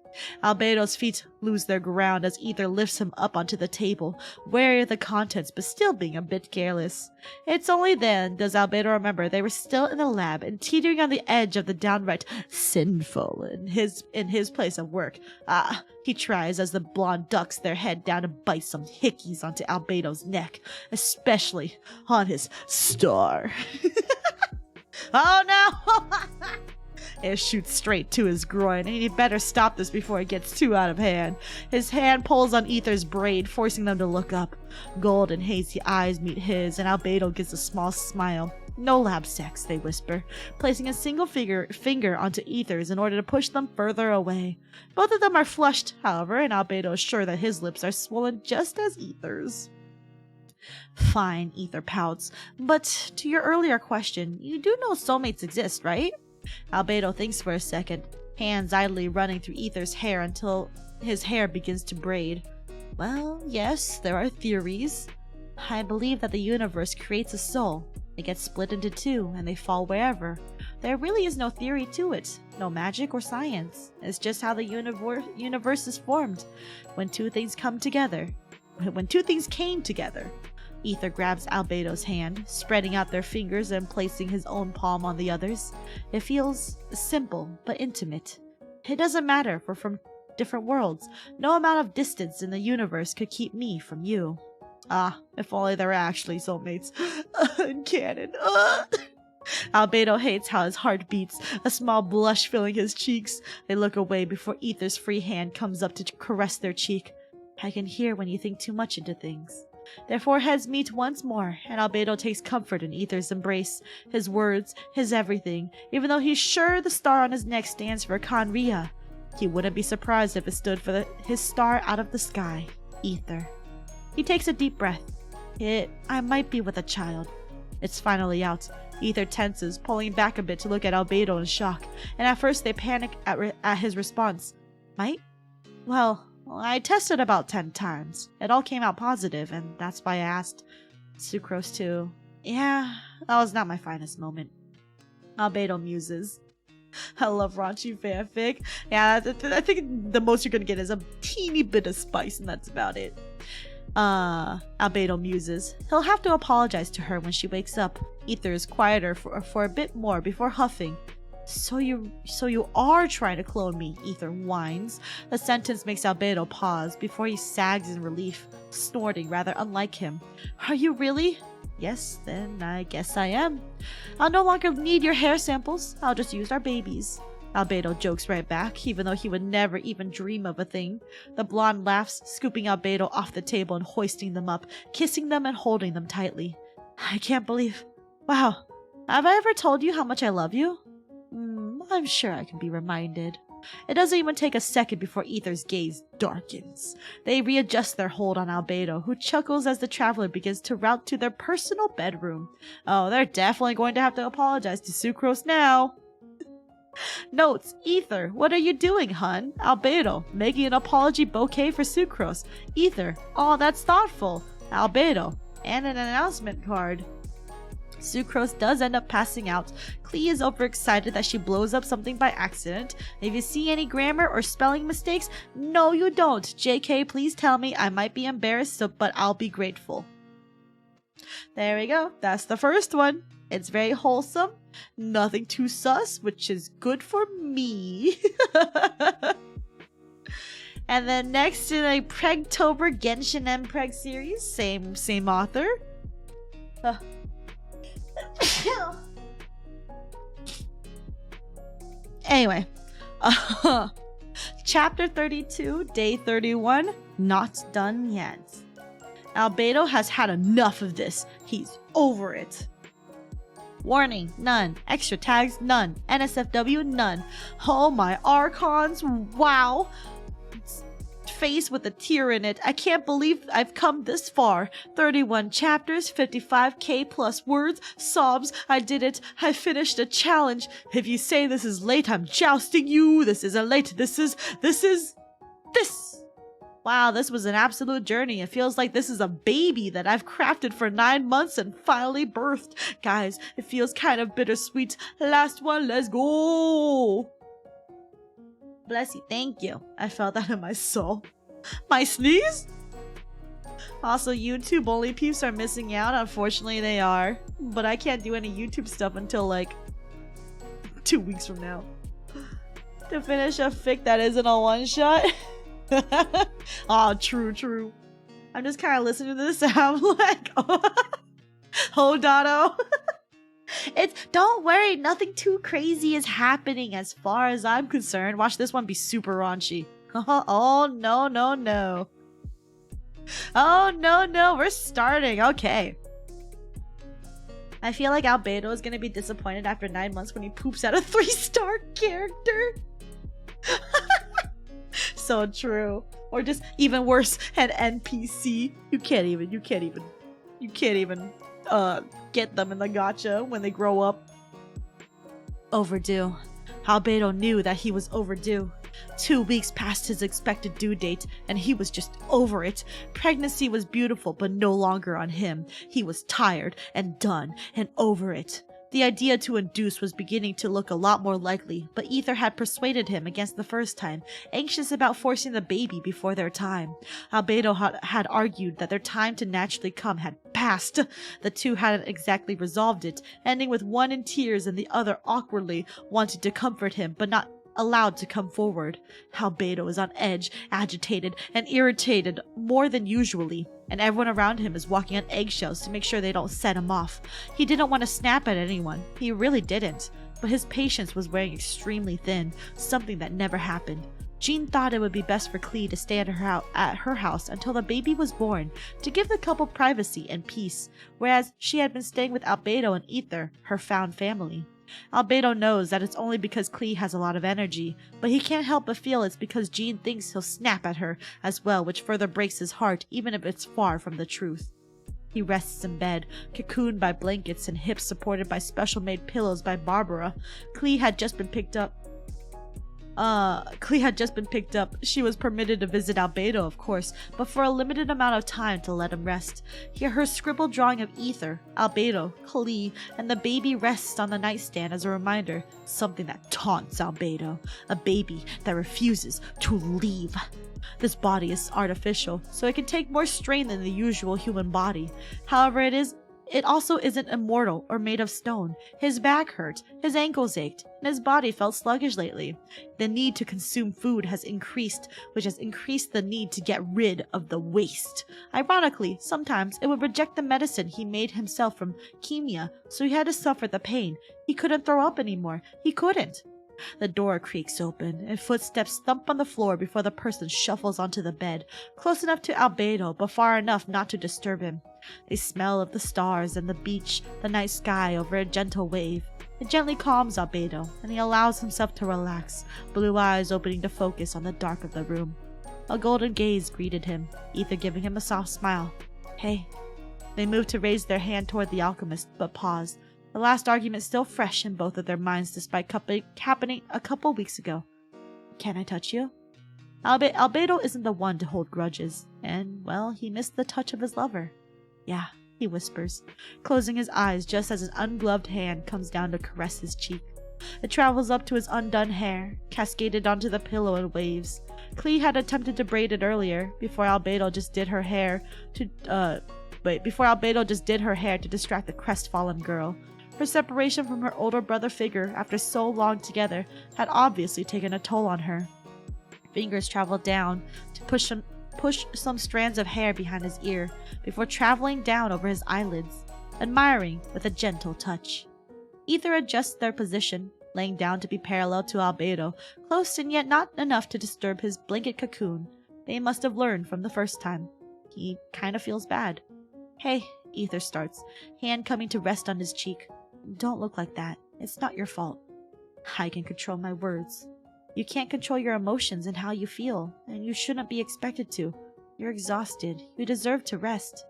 Albedo's feet lose their ground as Ether lifts him up onto the table, wary of the contents but still being a bit careless. It's only then does Albedo remember they were still in the lab and teetering on the edge of the downright sinful in his place of work. He tries as the blonde ducks their head down and bites some hickeys onto Albedo's neck, especially on his star. Oh no! It shoots straight to his groin, and he better stop this before it gets too out of hand. His hand pulls on Ether's braid, forcing them to look up. Gold and hazy eyes meet his, and Albedo gives a small smile. No lab sex, they whisper, placing a single finger onto Ether's in order to push them further away. Both of them are flushed, however, and Albedo is sure that his lips are swollen just as Ether's. Fine, Ether pouts, but to your earlier question, you do know soulmates exist, right? Albedo thinks for a second, hands idly running through Ether's hair until his hair begins to braid. Well, yes, there are theories. I believe that the universe creates a soul. It gets split into two, and they fall wherever. There really is no theory to it, no magic or science. It's just how the universe is formed. When two things came together. Ether grabs Albedo's hand, spreading out their fingers and placing his own palm on the other's. It feels simple, but intimate. It doesn't matter, we're from different worlds. No amount of distance in the universe could keep me from you. If only there were actually soulmates. In canon. Albedo hates how his heart beats, a small blush filling his cheeks. They look away before Ether's free hand comes up to caress their cheek. I can hear when you think too much into things. Their foreheads meet once more, and Albedo takes comfort in Ether's embrace, his words, his everything, even though he's sure the star on his neck stands for Kanria. He wouldn't be surprised if it stood for his star out of the sky, Ether. He takes a deep breath. I might be with a child. It's finally out. Ether tenses, pulling back a bit to look at Albedo in shock, and at first they panic at his response. Might? Well, I tested about 10 times. It all came out positive, and that's why I asked. Sucrose too. Yeah, that was not my finest moment. Albedo muses. I love raunchy fanfic. Yeah, I think the most you're gonna get is a teeny bit of spice, and that's about it. Albedo muses. He'll have to apologize to her when she wakes up. Ether is quieter for a bit more before huffing. So you are trying to clone me, Ether whines. The sentence makes Albedo pause before he sags in relief, snorting rather unlike him. Are you really? Yes, then I guess I am. I'll no longer need your hair samples. I'll just use our babies. Albedo jokes right back, even though he would never even dream of a thing. The blonde laughs, scooping Albedo off the table and hoisting them up, kissing them and holding them tightly. I can't believe... Wow, have I ever told you how much I love you? I'm sure I can be reminded. It doesn't even take a second before Ether's gaze darkens. They readjust their hold on Albedo, who chuckles as the traveler begins to route to their personal bedroom. Oh, they're definitely going to have to apologize to Sucrose now. Notes: Ether, what are you doing, hun? Albedo, making an apology bouquet for Sucrose. Ether, oh, that's thoughtful. Albedo, and an announcement card. Sucrose does end up passing out. Klee is overexcited that she blows up something by accident. If you see any grammar or spelling mistakes, no you don't. JK, please tell me. I might be embarrassed, but I'll be grateful. There we go. That's the first one. It's very wholesome. Nothing too sus, which is good for me. And then next in a Pregtober Genshin mpreg series, same author. Anyway, chapter 32, day 31, not done yet. Albedo has had enough of this. He's over it. Warning, none. Extra tags, none. NSFW, none. Oh my archons, wow. Face with a tear in it. I can't believe I've come this far. 31 chapters, 55k plus words, sobs. I did it. I finished a challenge. If you say this is late, I'm jousting you. This isn't late. This is. Wow, this was an absolute journey. It feels like this is a baby that I've crafted for 9 months and finally birthed. Guys, it feels kind of bittersweet. Last one, let's go. Bless you, thank you. I felt that in my soul. My sneeze? Also, YouTube only peeps are missing out. Unfortunately, they are. But I can't do any YouTube stuff until like 2 weeks from now. To finish a fic that isn't a one-shot. Oh, true. I'm just kind of listening to this and I'm like, oh, Dotto. Don't worry, nothing too crazy is happening as far as I'm concerned. Watch this one be super raunchy. Oh, no. Oh, no, we're starting. Okay. I feel like Albedo is gonna be disappointed after 9 months when he poops out a 3-star character. So true. Or just even worse, an NPC. You can't even get them in the gacha when they grow up. Overdue. Albedo knew that he was overdue. 2 weeks past his expected due date, and he was just over it. Pregnancy was beautiful, but no longer on him. He was tired and done and over it. The idea to induce was beginning to look a lot more likely, but Ether had persuaded him against the first time, anxious about forcing the baby before their time. Albedo had argued that their time to naturally come had passed. The two hadn't exactly resolved it, ending with one in tears and the other awkwardly wanting to comfort him, but not allowed to come forward. Albedo was on edge, agitated, and irritated more than usually, and everyone around him is walking on eggshells to make sure they don't set him off. He didn't want to snap at anyone. He really didn't. But his patience was wearing extremely thin, something that never happened. Jean thought it would be best for Klee to stay at her house until the baby was born, to give the couple privacy and peace, whereas she had been staying with Albedo and Ether, her found family. Albedo knows that it's only because Klee has a lot of energy, but he can't help but feel it's because Jean thinks he'll snap at her as well, which further breaks his heart even if it's far from the truth. He rests in bed, cocooned by blankets and hips supported by special-made pillows by Barbara. Klee had just been picked up Klee had just been picked up. She was permitted to visit Albedo, of course, but for a limited amount of time to let him rest. Her scribbled drawing of Ether, Albedo, Klee, and the baby rests on the nightstand as a reminder. Something that taunts Albedo. A baby that refuses to leave. This body is artificial, so it can take more strain than the usual human body. However, it also isn't immortal or made of stone. His back hurt, his ankles ached, and his body felt sluggish lately. The need to consume food has increased, which has increased the need to get rid of the waste. Ironically, sometimes it would reject the medicine he made himself from chemia, so he had to suffer the pain. He couldn't throw up anymore. He couldn't. The door creaks open, and footsteps thump on the floor before the person shuffles onto the bed, close enough to Albedo, but far enough not to disturb him. They smell of the stars and the beach, the night sky over a gentle wave. It gently calms Albedo, and he allows himself to relax, blue eyes opening to focus on the dark of the room. A golden gaze greeted him, Ether giving him a soft smile. Hey. They moved to raise their hand toward the alchemist, but paused. The last argument still fresh in both of their minds despite happening a couple weeks ago. Can I touch you? Albedo isn't the one to hold grudges, and, well, he missed the touch of his lover. Yeah, he whispers, closing his eyes just as his ungloved hand comes down to caress his cheek. It travels up to his undone hair, cascaded onto the pillow in waves. Klee had attempted to braid it earlier, before Albedo just did her hair to distract the crestfallen girl. Her separation from her older brother figure after so long together had obviously taken a toll on her. Fingers traveled down to push some strands of hair behind his ear before traveling down over his eyelids, admiring with a gentle touch. Ether adjusts their position, laying down to be parallel to Albedo, close and yet not enough to disturb his blanket cocoon. They must have learned from the first time. He kind of feels bad. Hey, Ether starts, hand coming to rest on his cheek. Don't look like that. It's not your fault. I can control my words. You can't control your emotions and how you feel, and you shouldn't be expected to. You're exhausted. You deserve to rest.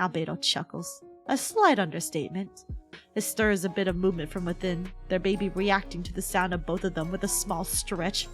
Albedo chuckles. A slight understatement. It stirs a bit of movement from within, their baby reacting to the sound of both of them with a small stretch.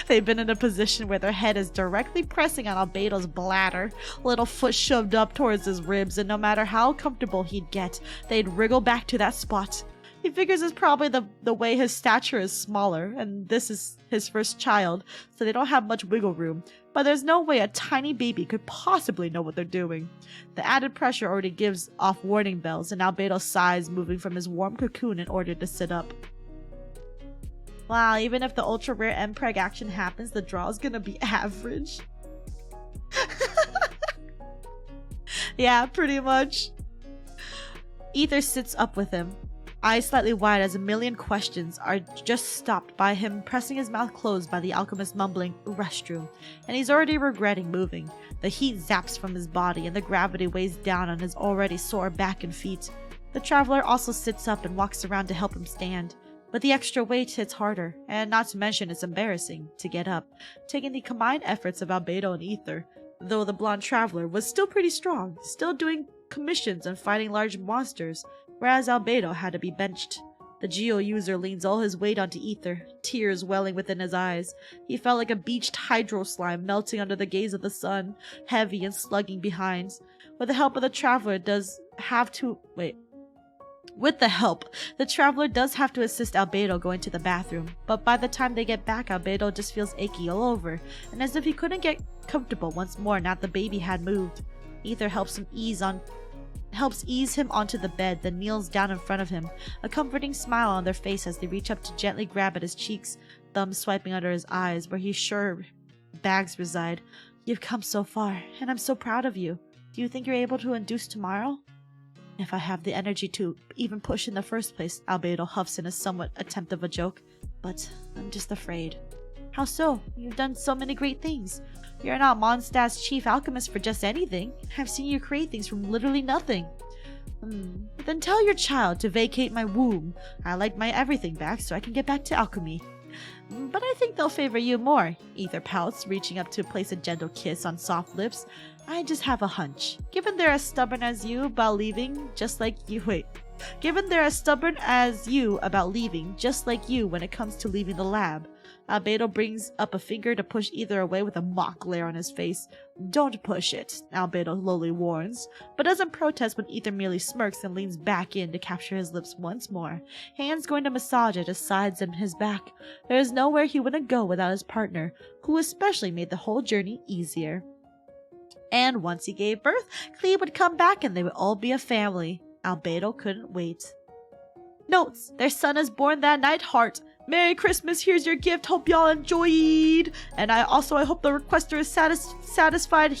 They've been in a position where their head is directly pressing on Albedo's bladder, little foot shoved up towards his ribs, and no matter how comfortable he'd get, they'd wriggle back to that spot. He figures it's probably the way his stature is smaller, and this is his first child, so they don't have much wiggle room. But there's no way a tiny baby could possibly know what they're doing. The added pressure already gives off warning bells, and Albedo sighs, moving from his warm cocoon in order to sit up. Wow, even if the ultra rare mpreg action happens, the draw is gonna be average. Yeah, pretty much. Ether sits up with him, eyes slightly wide as a million questions are just stopped by him pressing his mouth closed by the alchemist mumbling, restroom, and he's already regretting moving. The heat zaps from his body and the gravity weighs down on his already sore back and feet. The traveler also sits up and walks around to help him stand, but the extra weight hits harder, and not to mention it's embarrassing to get up, taking the combined efforts of Albedo and Ether, though the blonde traveler was still pretty strong, still doing commissions and fighting large monsters, whereas Albedo had to be benched. The Geo user leans all his weight onto Ether, tears welling within his eyes. He felt like a beached hydro slime melting under the gaze of the sun, heavy and slugging behind. With the help, the traveler does have to assist Albedo going to the bathroom, but by the time they get back, Albedo just feels achy all over, and as if he couldn't get comfortable once more now the baby had moved. Ether helps ease him onto the bed, then kneels down in front of him, a comforting smile on their face as they reach up to gently grab at his cheeks, thumbs swiping under his eyes where he's sure bags reside. You've come so far, and I'm so proud of you. Do you think you're able to induce tomorrow? If I have the energy to even push in the first place, Albedo huffs in a somewhat attempt of a joke, but I'm just afraid. How so? You've done so many great things. You're not Mondstadt's chief alchemist for just anything. I've seen you create things from literally nothing. Then tell your child to vacate my womb. I like my everything back so I can get back to alchemy. But I think they'll favor you more, Ether pouts, reaching up to place a gentle kiss on soft lips. I just have a hunch. Given they're as stubborn as you about leaving, just like you when it comes to leaving the lab, Albedo brings up a finger to push either away with a mock glare on his face. Don't push it, Albedo lowly warns, but doesn't protest when Ether merely smirks and leans back in to capture his lips once more, hands going to massage at his sides and his back. There is nowhere he wouldn't go without his partner, who especially made the whole journey easier. And once he gave birth, Cleve would come back and they would all be a family. Albedo couldn't wait. Notes: their son is born that night. Heart. Merry Christmas, here's your gift, hope y'all enjoyed. And I hope the requester is satisfied.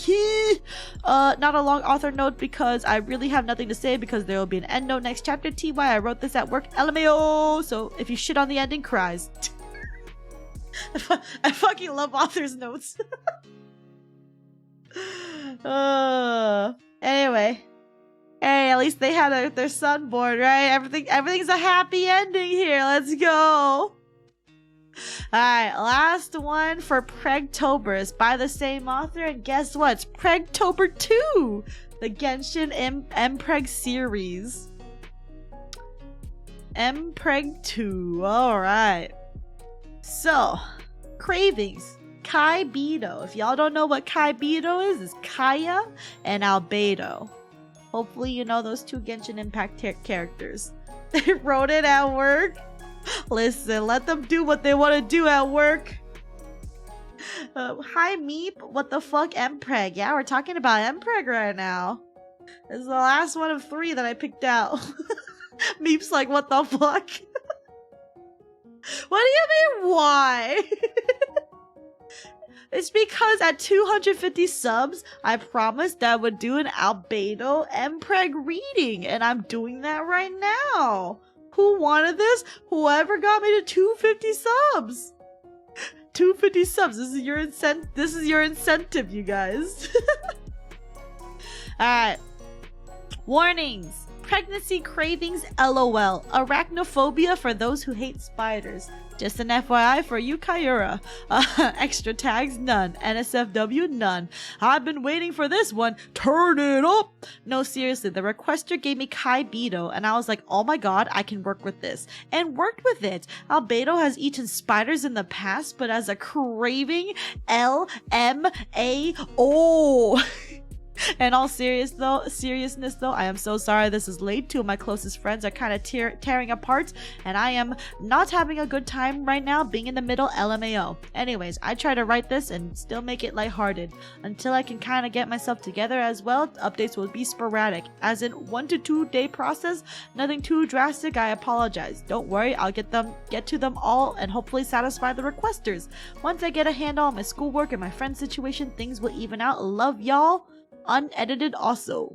Not a long author note because I really have nothing to say because there will be an end note next chapter. TY, I wrote this at work, LMAO. So if you shit on the ending, cries. I fucking love author's notes. Anyway. Hey, at least they had their son born, right? Everything's a happy ending here. Let's go. Alright, last one for Pregtober is by the same author, and guess what? It's Pregtober 2, the Genshin mpreg series. Mpreg 2, alright. So, cravings. Kaibedo. If y'all don't know what Kaibedo is, it's Kaya and Albedo. Hopefully you know those two Genshin Impact characters. They wrote it at work. Listen, let them do what they want to do at work. Hi Meep, what the fuck mpreg? Yeah, we're talking about mpreg right now. This is the last one of 3 that I picked out. Meep's like, what the fuck? What do you mean, why? It's because at 250 subs, I promised that I would do an Albedo mpreg reading, and I'm doing that right now. Who wanted this? Whoever got me to 250 subs. 250 subs. This is your incentive, you guys. Alright. Warnings. Pregnancy cravings, LOL. Arachnophobia for those who hate spiders. Just an FYI for you, Kyura. Extra tags, none. NSFW, none. I've been waiting for this one. Turn it up! No, seriously, the requester gave me Kaibedo, and I was like, oh my god, I can work with this. And worked with it. Albedo has eaten spiders in the past, but as a craving, LMAO. In all seriousness though, I am so sorry this is late. 2 of my closest friends are kind of tearing apart, and I am not having a good time right now being in the middle, LMAO. Anyways, I try to write this and still make it lighthearted. Until I can kind of get myself together as well, updates will be sporadic. As in 1 to 2 day process, nothing too drastic, I apologize. Don't worry, I'll get to them all and hopefully satisfy the requesters. Once I get a handle on my schoolwork and my friend situation, things will even out. Love y'all. Unedited also.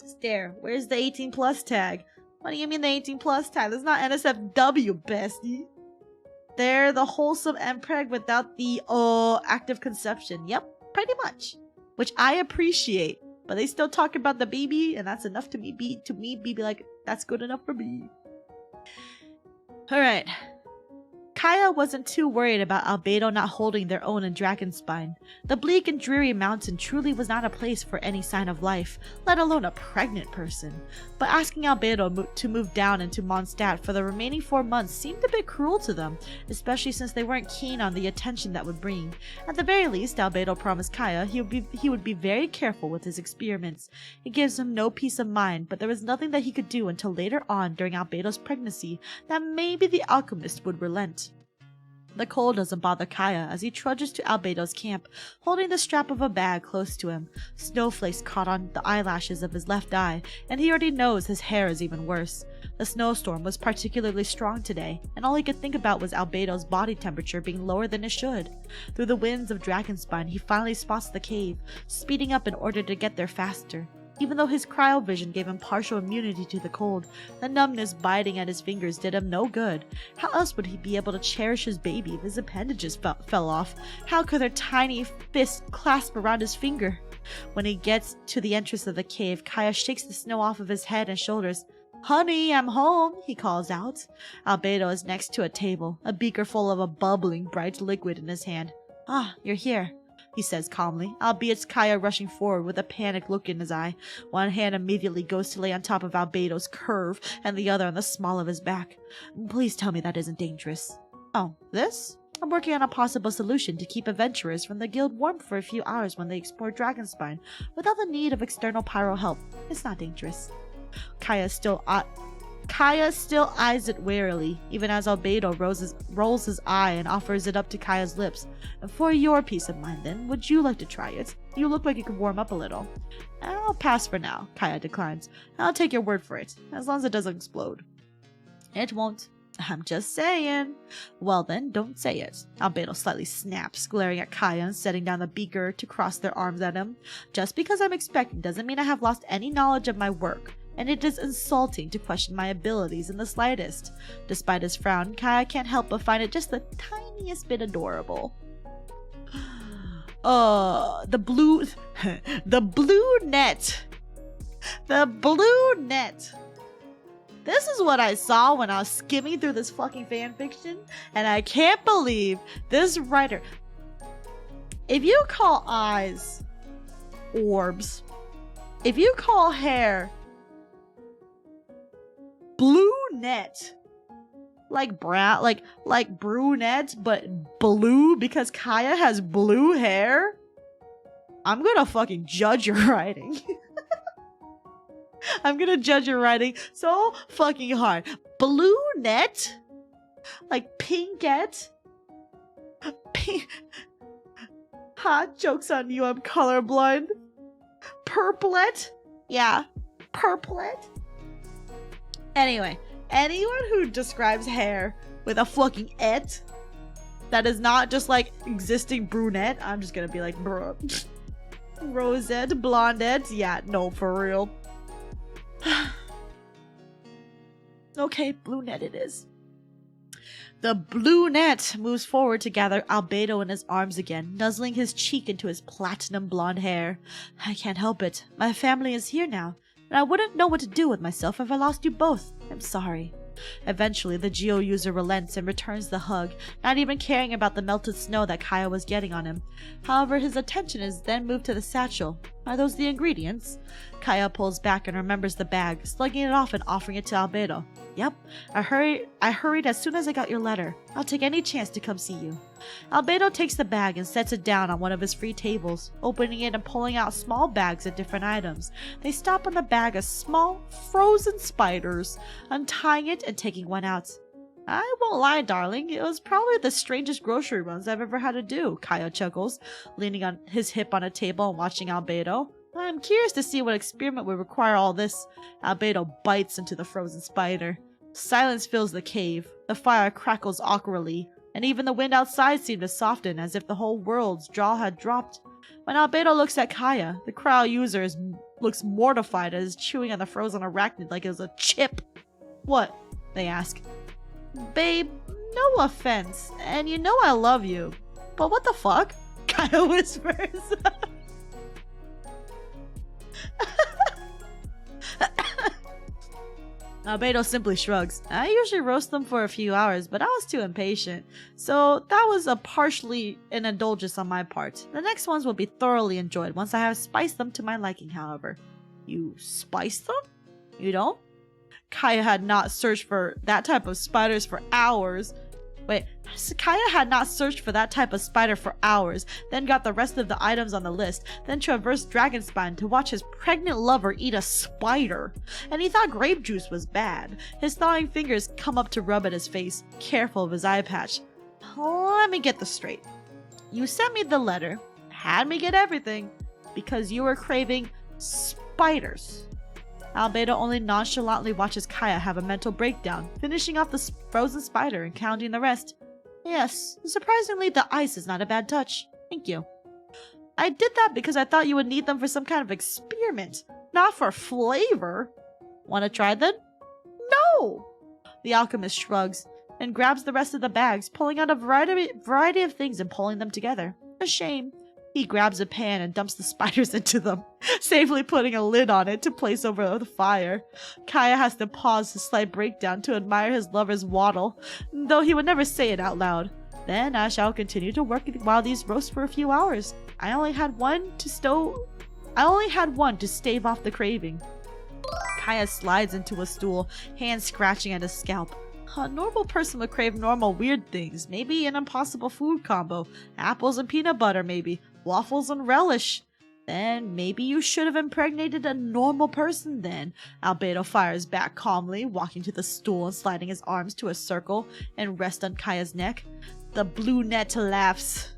Stare, where's the 18 plus tag? What do you mean the 18 plus tag? That's not NSFW, bestie. They're the wholesome mpreg without the active conception. Yep, pretty much. Which I appreciate. But they still talk about the baby, and that's enough to me be like, that's good enough for me. Alright. Kaya wasn't too worried about Albedo not holding their own in Dragonspine. The bleak and dreary mountain truly was not a place for any sign of life, let alone a pregnant person. But asking Albedo to move down into Mondstadt for the remaining 4 months seemed a bit cruel to them, especially since they weren't keen on the attention that would bring. At the very least, Albedo promised Kaya he would be very careful with his experiments. It gives him no peace of mind, but there was nothing that he could do until later on during Albedo's pregnancy that maybe the alchemist would relent. The cold doesn't bother Kaya as he trudges to Albedo's camp, holding the strap of a bag close to him. Snowflakes caught on the eyelashes of his left eye, and he already knows his hair is even worse. The snowstorm was particularly strong today, and all he could think about was Albedo's body temperature being lower than it should. Through the winds of Dragonspine, he finally spots the cave, speeding up in order to get there faster. Even though his cryovision gave him partial immunity to the cold, the numbness biting at his fingers did him no good. How else would he be able to cherish his baby if his appendages fell off? How could their tiny fist clasp around his finger? When he gets to the entrance of the cave, Kaya shakes the snow off of his head and shoulders. "Honey, I'm home," he calls out. Albedo is next to a table, a beaker full of a bubbling, bright liquid in his hand. "Ah, you're here," he says calmly, albeit Kaya rushing forward with a panicked look in his eye. One hand immediately goes to lay on top of Albedo's curve, and the other on the small of his back. "Please tell me that isn't dangerous." Oh, this? I'm working on a possible solution to keep adventurers from the guild warm for a few hours when they explore Dragonspine without the need of external pyro help. It's not dangerous. Kaya still eyes it warily, even as Albedo rolls his eye and offers it up to Kaya's lips. And for your peace of mind then, would you like to try it? You look like you could warm up a little. I'll pass for now, Kaya declines. I'll take your word for it, as long as it doesn't explode. It won't. I'm just saying. Well then, don't say it. Albedo slightly snaps, glaring at Kaya and setting down the beaker to cross their arms at him. Just because I'm expecting doesn't mean I have lost any knowledge of my work, and it is insulting to question my abilities in the slightest. Despite his frown, Kaya can't help but find it just the tiniest bit adorable. The blue net. The blue net. This is what I saw when I was skimming through this fucking fanfiction, and I can't believe this writer. If you call eyes orbs, if you call hair blue net, like brown, like brunette, but blue because Kaya has blue hair, I'm gonna fucking judge your writing. I'm gonna judge your writing so fucking hard. Blue net? Like pinkette? Pink. Ha, joke's on you, I'm colorblind. Purplet? Yeah, purplet. Anyway, anyone who describes hair with a fucking et that is not just like existing brunette, I'm just gonna be like, bro. Rosette, blondette, yeah, no, for real. Okay, blue net it is. The blue net moves forward to gather Albedo in his arms again, nuzzling his cheek into his platinum blonde hair. I can't help it. My family is here now, and I wouldn't know what to do with myself if I lost you both. I'm sorry. Eventually, the Geo user relents and returns the hug, not even caring about the melted snow that Kaya was getting on him. However, his attention is then moved to the satchel. Are those the ingredients? Kaya pulls back and remembers the bag, slugging it off and offering it to Albedo. Yep, I hurried as soon as I got your letter. I'll take any chance to come see you. Albedo takes the bag and sets it down on one of his free tables, opening it and pulling out small bags of different items. They stop on the bag of small, frozen spiders, untying it and taking one out. I won't lie, darling, it was probably the strangest grocery runs I've ever had to do, Kaya chuckles, leaning on his hip on a table and watching Albedo. I'm curious to see what experiment would require all this. Albedo bites into the frozen spider. Silence fills the cave. The fire crackles awkwardly, and even the wind outside seemed to soften as if the whole world's jaw had dropped. When Albedo looks at Kaya, the crowd user looks mortified as chewing on the frozen arachnid like it was a chip. What? They ask. Babe, no offense, and you know I love you, but what the fuck? Kaya whispers. Albedo simply shrugs. I usually roast them for a few hours, but I was too impatient. So that was partially an indulgence on my part. The next ones will be thoroughly enjoyed once I have spiced them to my liking, however. You spice them? You don't? Kaya had not searched for that type of spiders for hours. Wait, Kaya had not searched for that type of spider for hours, then got the rest of the items on the list, then traversed Dragonspine to watch his pregnant lover eat a spider. And he thought grape juice was bad. His thawing fingers come up to rub at his face, careful of his eye patch. Let me get this straight. You sent me the letter, had me get everything, because you were craving spiders. Albedo only nonchalantly watches Kaya have a mental breakdown, finishing off the frozen spider and counting the rest. Yes, surprisingly the ice is not a bad touch. Thank you. I did that because I thought you would need them for some kind of experiment, not for flavor. Want to try then? No! The alchemist shrugs and grabs the rest of the bags, pulling out a variety of things and pulling them together. A shame. He grabs a pan and dumps the spiders into them, safely putting a lid on it to place over the fire. Kaya has to pause his slight breakdown to admire his lover's waddle, though he would never say it out loud. Then I shall continue to work while these roast for a few hours. I only had one to stave off the craving. Kaya slides into a stool, hands scratching at his scalp. A normal person would crave normal weird things. Maybe an impossible food combo. Apples and peanut butter, maybe. Waffles and relish. Then maybe you should have impregnated a normal person then. Albedo fires back calmly, walking to the stool and sliding his arms to a circle and rest on Kaya's neck. The blue net laughs.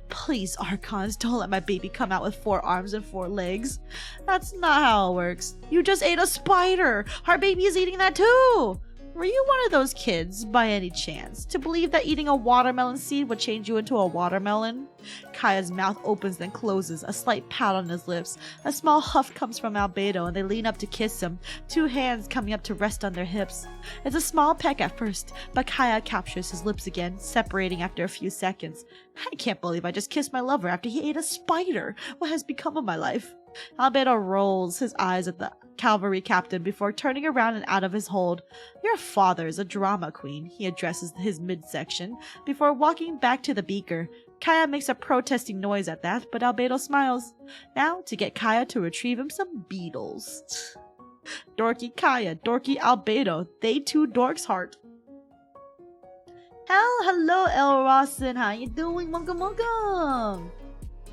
Please, Archons, don't let my baby come out with 4 arms and 4 legs. That's not how it works. You just ate a spider. Our baby is eating that too. Were you one of those kids, by any chance, to believe that eating a watermelon seed would change you into a watermelon? Kaya's mouth opens then closes, a slight pout on his lips. A small huff comes from Albedo and they lean up to kiss him, 2 hands coming up to rest on their hips. It's a small peck at first, but Kaya captures his lips again, separating after a few seconds. I can't believe I just kissed my lover after he ate a spider. What has become of my life? Albedo rolls his eyes at the cavalry captain before turning around and out of his hold. Your father is a drama queen, he addresses his midsection, before walking back to the beaker. Kaya makes a protesting noise at that, but Albedo smiles. Now to get Kaya to retrieve him some beetles. Dorky Kaya, dorky Albedo, they two dorks heart. Hello El Rawson, how you doing? Welcome.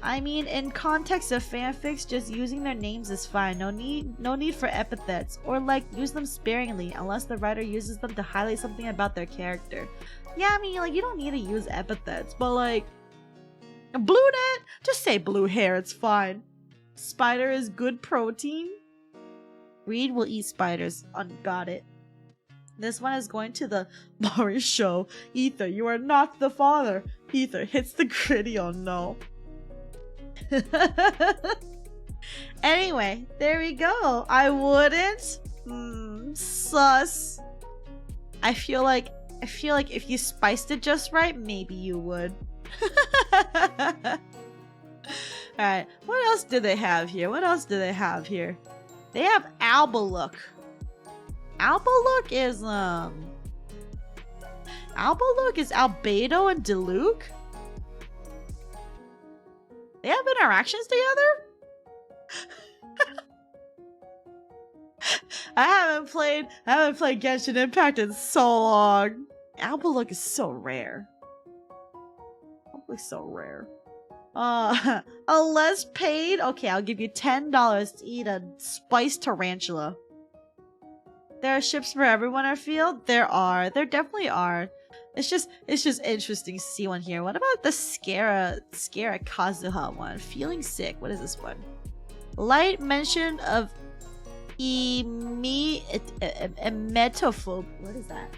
I mean, in context of fanfics, just using their names is fine. No need for epithets, or like use them sparingly unless the writer uses them to highlight something about their character. Yeah, I mean, like you don't need to use epithets, but like blue net, just say blue hair, it's fine. Spider is good protein. Reed will eat spiders. Got it. This one is going to the Mari show. Ether, you are not the father. Ether hits the gritty. Oh no. Anyway, there we go. I wouldn't. Sus. I feel like if you spiced it just right, maybe you would. Alright, what else do they have here? They have Albalook. Albalook is Albedo and Diluc? They have interactions together? I haven't played Genshin Impact in so long. Albalook is so rare. Unless paid? Okay, I'll give you $10 to eat a spiced tarantula. There are ships for everyone, I feel. There definitely are. It's just interesting to see one here. What about the Saphera Kazuha one? Feeling sick. What is this one? Light mention of emetophobia. What is that?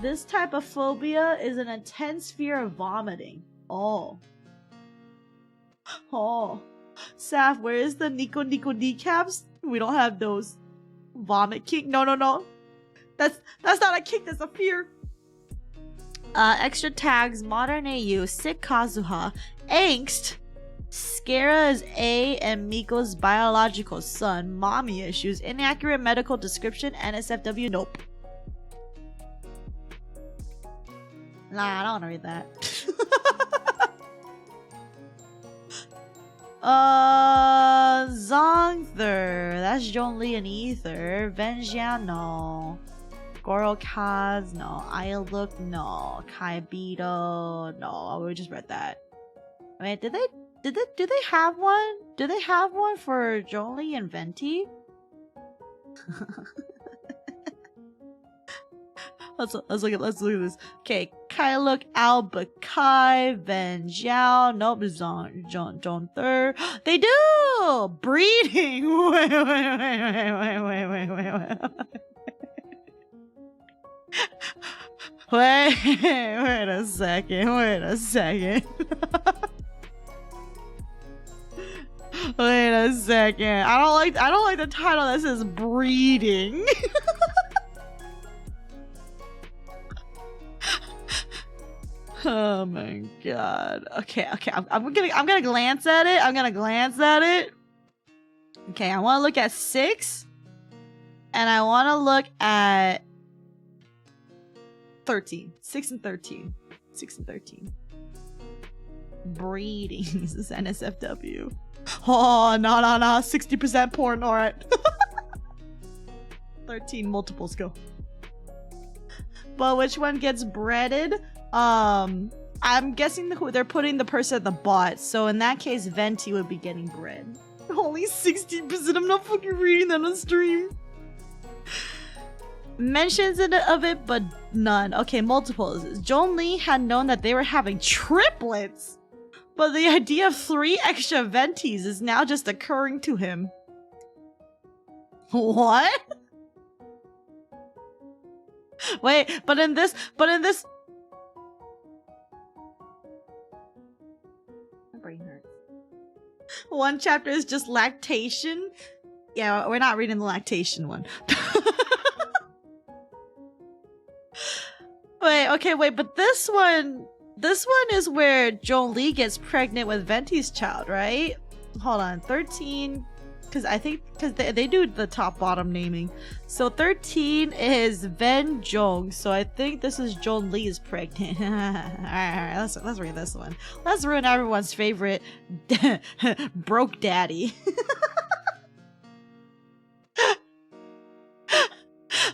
This type of phobia is an intense fear of vomiting. Oh. Saf, where is the Nico kneecaps? We don't have those. Vomit kick? No. That's not a kick, that's a fear. Extra tags, modern AU, sick Kazuha, angst, Scara is A and Miko's biological son, mommy issues, inaccurate medical description, NSFW, nope. Nah, I don't wanna read that. Zongther, that's Zhongli and Ether, Venjiano, Gorokaz, no, Ayaluk, no, Kaibido, no, we just read that. Wait, do they have one? Do they have one for Zhongli and Venti? Let's look at this. Okay, Kailuk, Alba, Kai, Ven Jiao, nope, John Third. They do! Breeding! Wait a second. Wait a second. I don't like the title that says breeding. Oh my god. Okay. I'm gonna glance at it. Okay, I want to look at 6, and I want to look at 13. 6 and 13. Breeding. This is NSFW. Oh, no, 60% porn, alright. 13 multiples, go. But which one gets breaded? I'm guessing they're putting the person at the bot, so in that case, Venti would be getting bread. Only 60%, I'm not fucking reading that on stream. Mentions of it, but none. Okay, multiples. Zhongli had known that they were having triplets, but the idea of 3 extra Ventis is now just occurring to him. What? Wait, but in this... My brain hurts. One chapter is just lactation. Yeah, we're not reading the lactation one. Wait, but this one is where Zhongli gets pregnant with Venti's child, right? Hold on, 13, because they do the top bottom naming. So 13 is Ven Zhong, so I think this is Zhongli is pregnant. Alright, let's read this one. Let's ruin everyone's favorite broke daddy.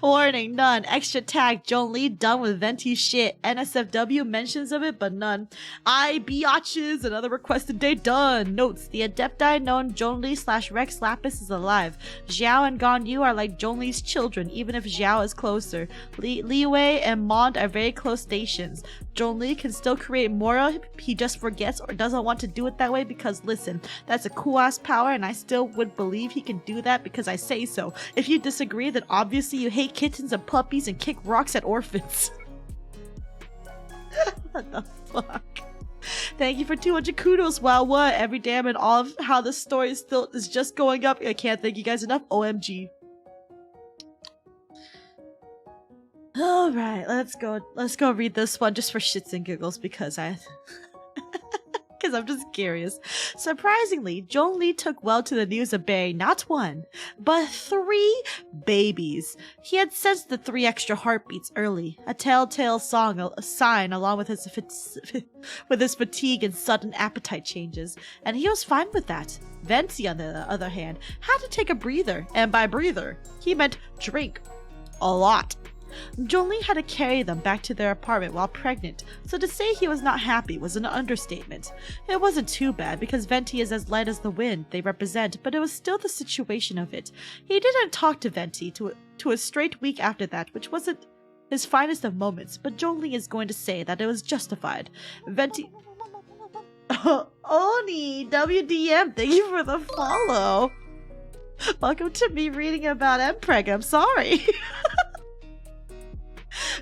Warning, none. Extra tag, Zhongli done with Venti shit. NSFW mentions of it, but none. Biatches, another requested date done. Notes, the Adepti known Zhongli / Rex Lapis is alive. Xiao and Ganyu are like Zhongli's children, even if Xiao is closer. Li Wei and Mond are very close stations. Zhongli can still create Mora, he just forgets or doesn't want to do it that way because listen, that's a cool ass power and I still would believe he can do that because I say so. If you disagree, then obviously you hate kittens and puppies and kick rocks at orphans. What the fuck? Thank you for 200 kudos. Wow, what? Every damn and all of how the story is just going up. I can't thank you guys enough. OMG. Alright, let's go read this one just for shits and giggles because I'm just curious. Surprisingly, Zhongli took well to the news of bearing not 1, but 3 babies. He had sensed the 3 extra heartbeats early, a telltale sign along with his fatigue and sudden appetite changes, and he was fine with that. Venti, on the other hand, had to take a breather, and by breather, he meant drink. A lot. Zhongli had to carry them back to their apartment while pregnant, so to say he was not happy was an understatement. It wasn't too bad because Venti is as light as the wind they represent, but it was still the situation of it. He didn't talk to Venti to a straight week after that, which wasn't his finest of moments, but Zhongli is going to say that it was justified. Venti... Oni, WDM, thank you for the follow. Welcome to me reading about mpreg, I'm sorry.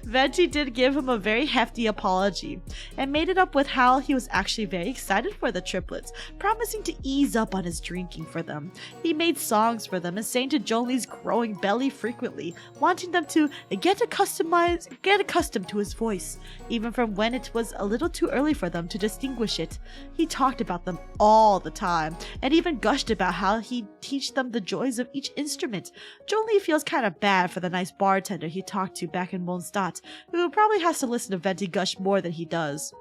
Venti did give him a very hefty apology, and made it up with how he was actually very excited for the triplets, promising to ease up on his drinking for them. He made songs for them and sang to Zhongli's growing belly frequently, wanting them to get accustomed to his voice, even from when it was a little too early for them to distinguish it. He talked about them all the time, and even gushed about how he'd teach them the joys of each instrument. Zhongli feels kind of bad for the nice bartender he talked to back in Mondstadt, who probably has to listen to Venti gush more than he does.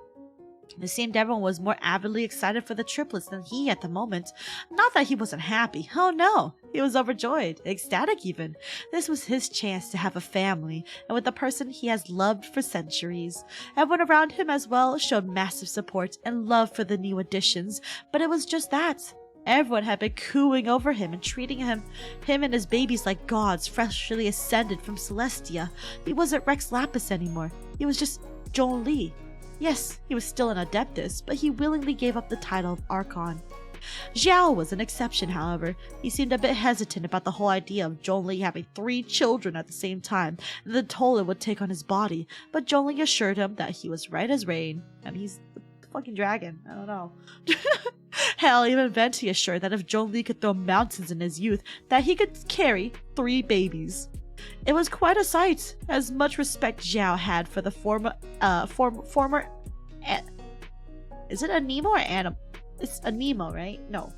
It seemed everyone was more avidly excited for the triplets than he at the moment. Not that he wasn't happy. Oh no, he was overjoyed, ecstatic even. This was his chance to have a family, and with the person he has loved for centuries. Everyone around him as well showed massive support and love for the new additions, but it was just that. Everyone had been cooing over him and treating him and his babies like gods freshly ascended from Celestia. He wasn't Rex Lapis anymore. He was just Zhongli. Yes, he was still an Adeptus, but he willingly gave up the title of Archon. Xiao was an exception, however. He seemed a bit hesitant about the whole idea of Zhongli having 3 children at the same time, and the toll it would take on his body, but Zhongli assured him that he was right as rain, and he's the fucking dragon. I don't know. Hell, even Venti assured that if Zhongli could throw mountains in his youth, that he could carry 3 babies. It was quite a sight, as much respect Xiao had for the former is it a Nemo or Animo? It's a Nemo, right? No.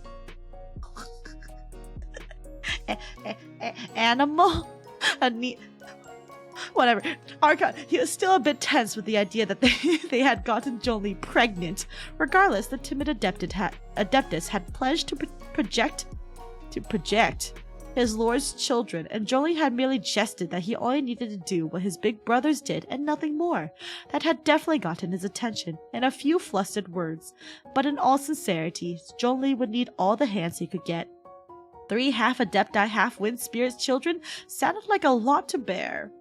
Animal? Whatever. Archon, he was still a bit tense with the idea that they had gotten Zhongli pregnant. Regardless, the timid Adeptus had pledged project his lord's children, and Jolie had merely jested that he only needed to do what his big brothers did and nothing more. That had definitely gotten his attention in a few flustered words, but in all sincerity, Jolie would need all the hands he could get. 3 half-Adepti, half-Wind Spirits children sounded like a lot to bear.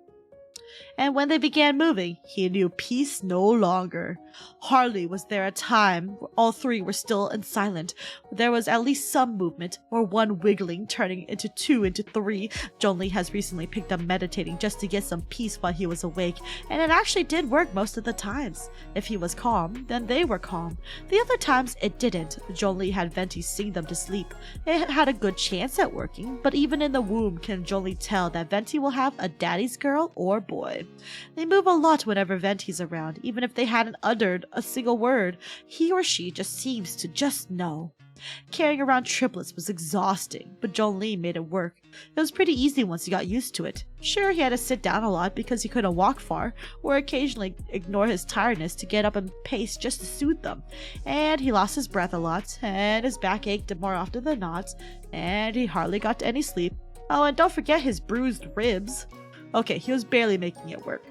And when they began moving, he knew peace no longer. Hardly was there a time where all 3 were still and silent. There was at least some movement, or one wiggling, turning into 2 into 3. Jolie has recently picked up meditating just to get some peace while he was awake, and it actually did work most of the times. If he was calm, then they were calm. The other times it didn't. Jolie had Venti sing them to sleep. It had a good chance at working, but even in the womb can Jolie tell that Venti will have a daddy's girl or boy. They move a lot whenever Venti's around, even if they hadn't uttered a single word. He or she just seems to just know. Carrying around triplets was exhausting, but Jolie made it work. It was pretty easy once he got used to it. Sure, he had to sit down a lot because he couldn't walk far, or occasionally ignore his tiredness to get up and pace just to soothe them. And he lost his breath a lot, and his back ached more often than not, and he hardly got any sleep. Oh, and don't forget his bruised ribs. Okay, he was barely making it work.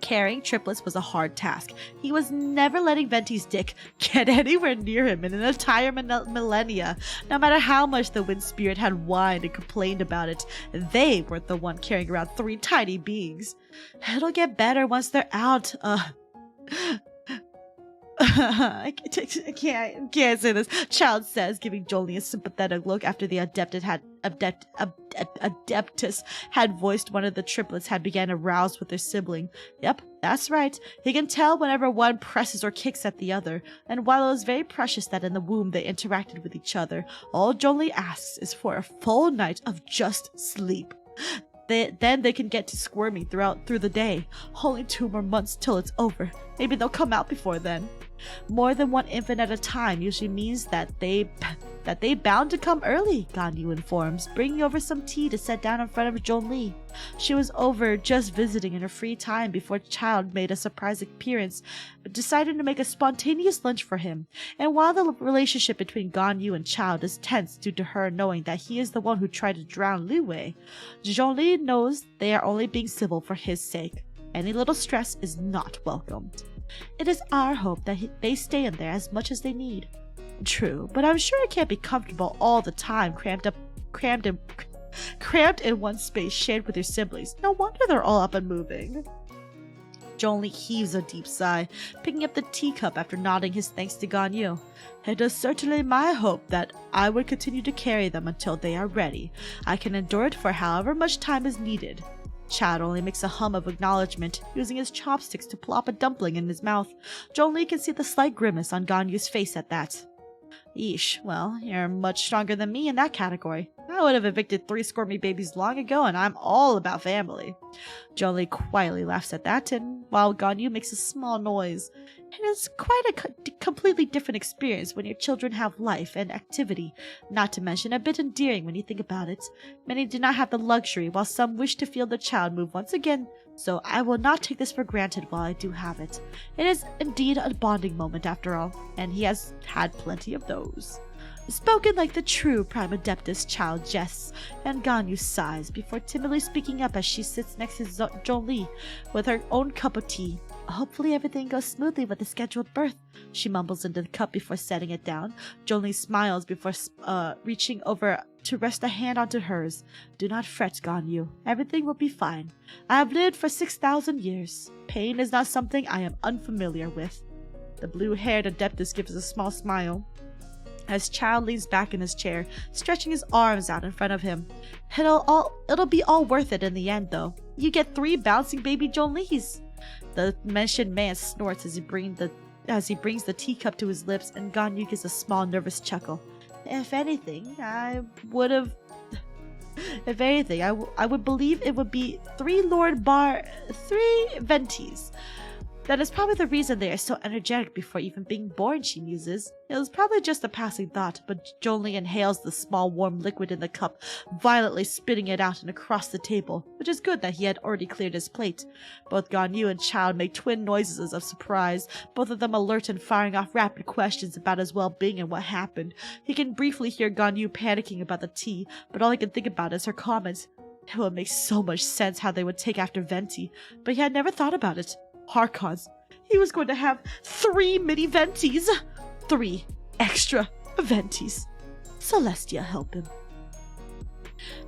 Carrying triplets was a hard task. He was never letting Venti's dick get anywhere near him in an entire millennia. No matter how much the Wind Spirit had whined and complained about it, they weren't the one carrying around 3 tiny beings. It'll get better once they're out. I can't say this. Child says, giving Jolie a sympathetic look after the Adeptus had voiced one of the triplets had began to rouse with their sibling. Yep, that's right. He can tell whenever one presses or kicks at the other, and while it was very precious that in the womb they interacted with each other, all Jolie asks is for a full night of just sleep. Then they can get to squirming through the day. Only 2 more months till it's over. Maybe they'll come out before then. More than one infant at a time usually means that they bound to come early, Ganyu informs, bringing over some tea to set down in front of Jolie. She was over just visiting in her free time before Child made a surprise appearance, but decided to make a spontaneous lunch for him. And while the relationship between Ganyu and Child is tense due to her knowing that he is the one who tried to drown Liu Wei, Jolie knows they are only being civil for his sake. Any little stress is not welcomed. It is our hope that they stay in there as much as they need. True, but I'm sure it can't be comfortable all the time cramped in one space shared with your siblings. No wonder they're all up and moving. Jolie heaves a deep sigh, picking up the teacup after nodding his thanks to Ganyu. It is certainly my hope that I would continue to carry them until they are ready. I can endure it for however much time is needed. Chad only makes a hum of acknowledgement, using his chopsticks to plop a dumpling in his mouth. Jolie can see the slight grimace on Ganyu's face at that. Yeesh, well, you're much stronger than me in that category. I would have evicted 3 squirmy babies long ago, and I'm all about family. Jolie quietly laughs at that, and while Ganyu makes a small noise, it is quite a completely different experience when your children have life and activity, not to mention a bit endearing when you think about it. Many do not have the luxury, while some wish to feel the child move once again, so I will not take this for granted while I do have it. It is indeed a bonding moment after all, and he has had plenty of those. Spoken like the true Prime Adeptus, Child jests, and Ganyu sighs before timidly speaking up as she sits next to Jolie with her own cup of tea. Hopefully everything goes smoothly with the scheduled birth, she mumbles into the cup before setting it down. Jolie smiles before reaching over to rest a hand onto hers. Do not fret, Ganyu. Everything will be fine. I have lived for 6,000 years. Pain is not something I am unfamiliar with. The blue-haired Adeptus gives a small smile as Child leans back in his chair, stretching his arms out in front of him. It'll be all worth it in the end, though. You get 3 bouncing baby Jolies. The mentioned man snorts as he brings the teacup to his lips, and Ganyu gives a small nervous chuckle. If anything, I would believe it would be 3 Ventis. That is probably the reason they are so energetic before even being born, she muses. It was probably just a passing thought, but Zhongli inhales the small warm liquid in the cup, violently spitting it out and across the table, which is good that he had already cleared his plate. Both Ganyu and Child make twin noises of surprise, both of them alert and firing off rapid questions about his well-being and what happened. He can briefly hear Ganyu panicking about the tea, but all he can think about is her comments. It would make so much sense how they would take after Venti, but he had never thought about it. Harkons. He was going to have 3 mini Ventis. 3 extra Ventis. Celestia help him.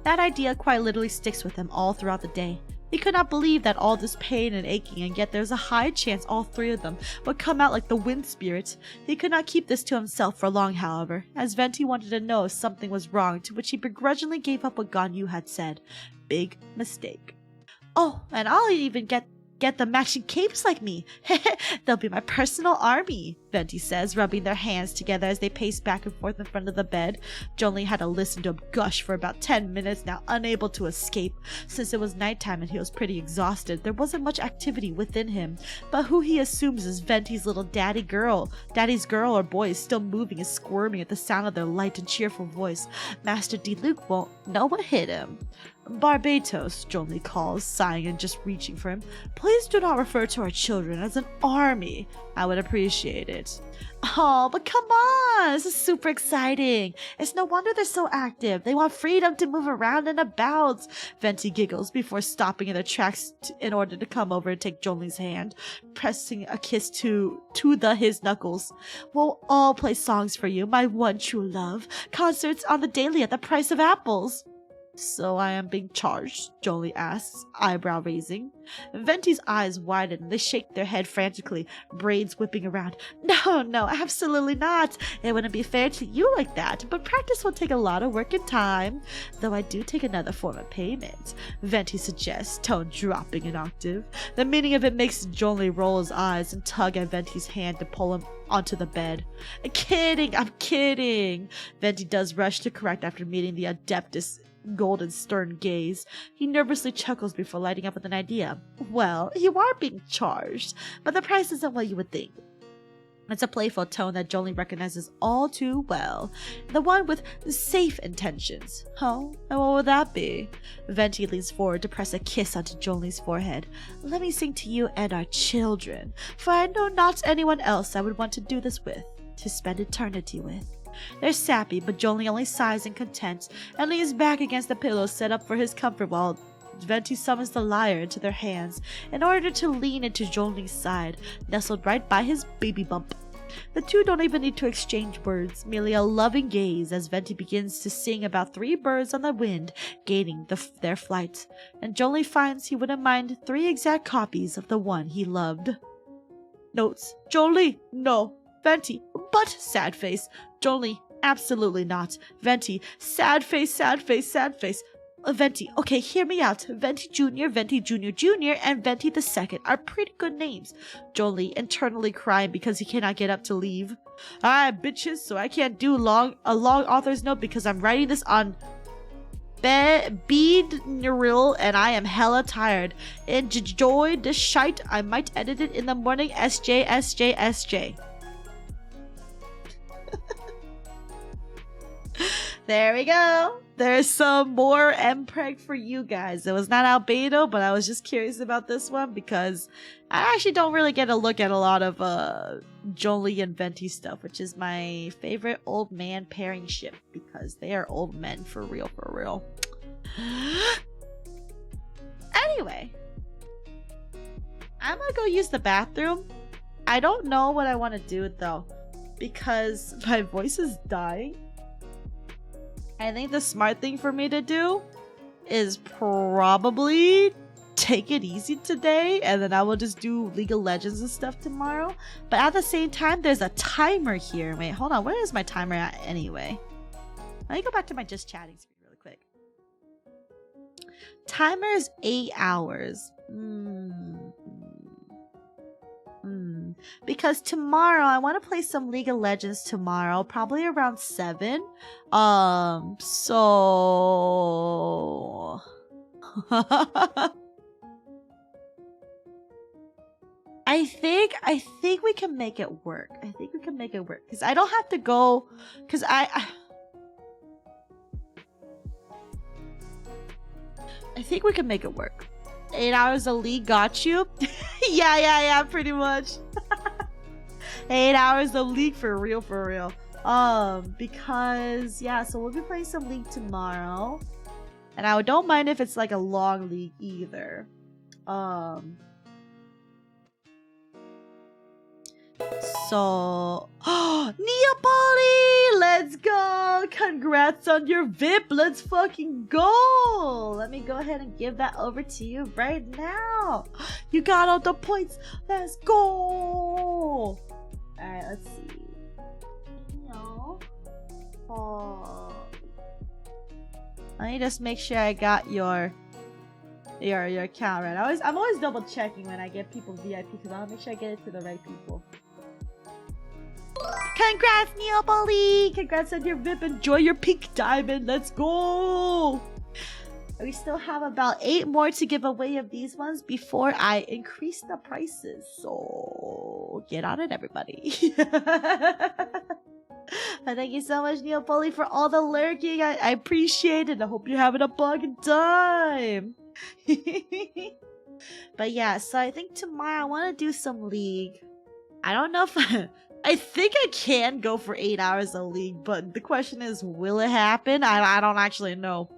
That idea quite literally sticks with him all throughout the day. He could not believe that all this pain and aching, and yet there's a high chance all 3 of them would come out like the wind spirit. He could not keep this to himself for long, however, as Venti wanted to know if something was wrong, to which he begrudgingly gave up what Ganyu had said. Big mistake. Oh, and I'll even get the matching capes like me. They'll be my personal army, Venti says, rubbing their hands together as they pace back and forth in front of the bed. Zhongli had to listen to him gush for about 10 minutes now, unable to escape. Since it was nighttime and he was pretty exhausted, there wasn't much activity within him. But who he assumes is Venti's little daddy's girl or boy is still moving and squirming at the sound of their light and cheerful voice. Master D. Luke won't know what hit him. Barbatos, Zhongli calls, sighing and just reaching for him. Please do not refer to our children as an army. I would appreciate it. Oh, but come on! This is super exciting. It's no wonder they're so active. They want freedom to move around and about. Venti giggles before stopping in their tracks in order to come over and take Zhongli's hand, pressing a kiss to his knuckles. We'll all play songs for you, my one true love. Concerts on the daily at the price of apples. So I am being charged? Zhongli asks, eyebrow raising. Venti's eyes widen and they shake their head frantically, braids whipping around. No, absolutely not. It wouldn't be fair to you like that, but practice will take a lot of work and time. Though I do take another form of payment, Venti suggests, tone dropping an octave. The meaning of it makes Zhongli roll his eyes and tug at Venti's hand to pull him onto the bed. I'm kidding. Venti does rush to correct after meeting the Adeptus golden stern gaze. He nervously chuckles before lighting up with an idea. Well, you are being charged, but the price isn't what you would think. It's a playful tone that Zhongli recognizes all too well. The one with safe intentions. Oh, and what would that be? Venti leans forward to press a kiss onto Zhongli's forehead. Let me sing to you and our children, for I know not anyone else I would want to do this with, to spend eternity with. They're sappy, but Zhongli only sighs in content and leans back against the pillow set up for his comfort while Venti summons the lyre into their hands in order to lean into Zhongli's side, nestled right by his baby bump. The two don't even need to exchange words, merely a loving gaze as Venti begins to sing about 3 birds on the wind gaining their flight, and Zhongli finds he wouldn't mind 3 exact copies of the one he loved. Notes: Zhongli, no. Venti, but sad face. Zhongli, absolutely not. Venti, sad face. Venti, okay, hear me out. Venti Jr., Venti Jr., and Venti the Second are pretty good names. Zhongli, internally crying because he cannot get up to leave. Alright, bitches, so I can't do a long author's note because I'm writing this on bead neural and I am hella tired. Enjoy this shite. I might edit it in the morning. SJ. There we go. There's some more mpreg for you guys. It was not albedo, but I was just curious about this one because I actually don't really get a look at a lot of Zhongli and Venti stuff, which is my favorite old man pairing ship because they are old men for real. Anyway, I'm gonna go use the bathroom. I don't know what I want to do though because my voice is dying. I think the smart thing for me to do is probably take it easy today and then I will just do League of Legends and stuff tomorrow. But at the same time, there's a timer here. Wait, hold on. Where is my timer at anyway? Let me go back to my just chatting screen really quick. Timer is 8 hours. Because tomorrow I want to play some League of Legends tomorrow, probably around 7. So I think we can make it work. I think we can make it work because I don't have to go. Because I think we can make it work. 8 hours a league got you. yeah, pretty much. 8 hours of league for real. Because yeah, so we'll be playing some league tomorrow, and I don't mind if it's like a long league either. So Neapoly, let's go! Congrats on your VIP. Let's fucking go! Let me go ahead and give that over to you right now. You got all the points. Let's go! Alright, let's see. No. Oh. Let me just make sure I got your account right. I'm always double checking when I get people VIP because I want to make sure I get it to the right people. Congrats, Neapoly! Congrats on your VIP. Enjoy your pink diamond. Let's go! We still have about 8 more to give away of these ones before I increase the prices. So get on it, everybody. Thank you so much, Neapoly, for all the lurking. I appreciate it. I hope you're having a fucking time. But yeah, so I think tomorrow I want to do some league. I don't know if I think I can go for 8 hours of league, but the question is, will it happen? I don't actually know.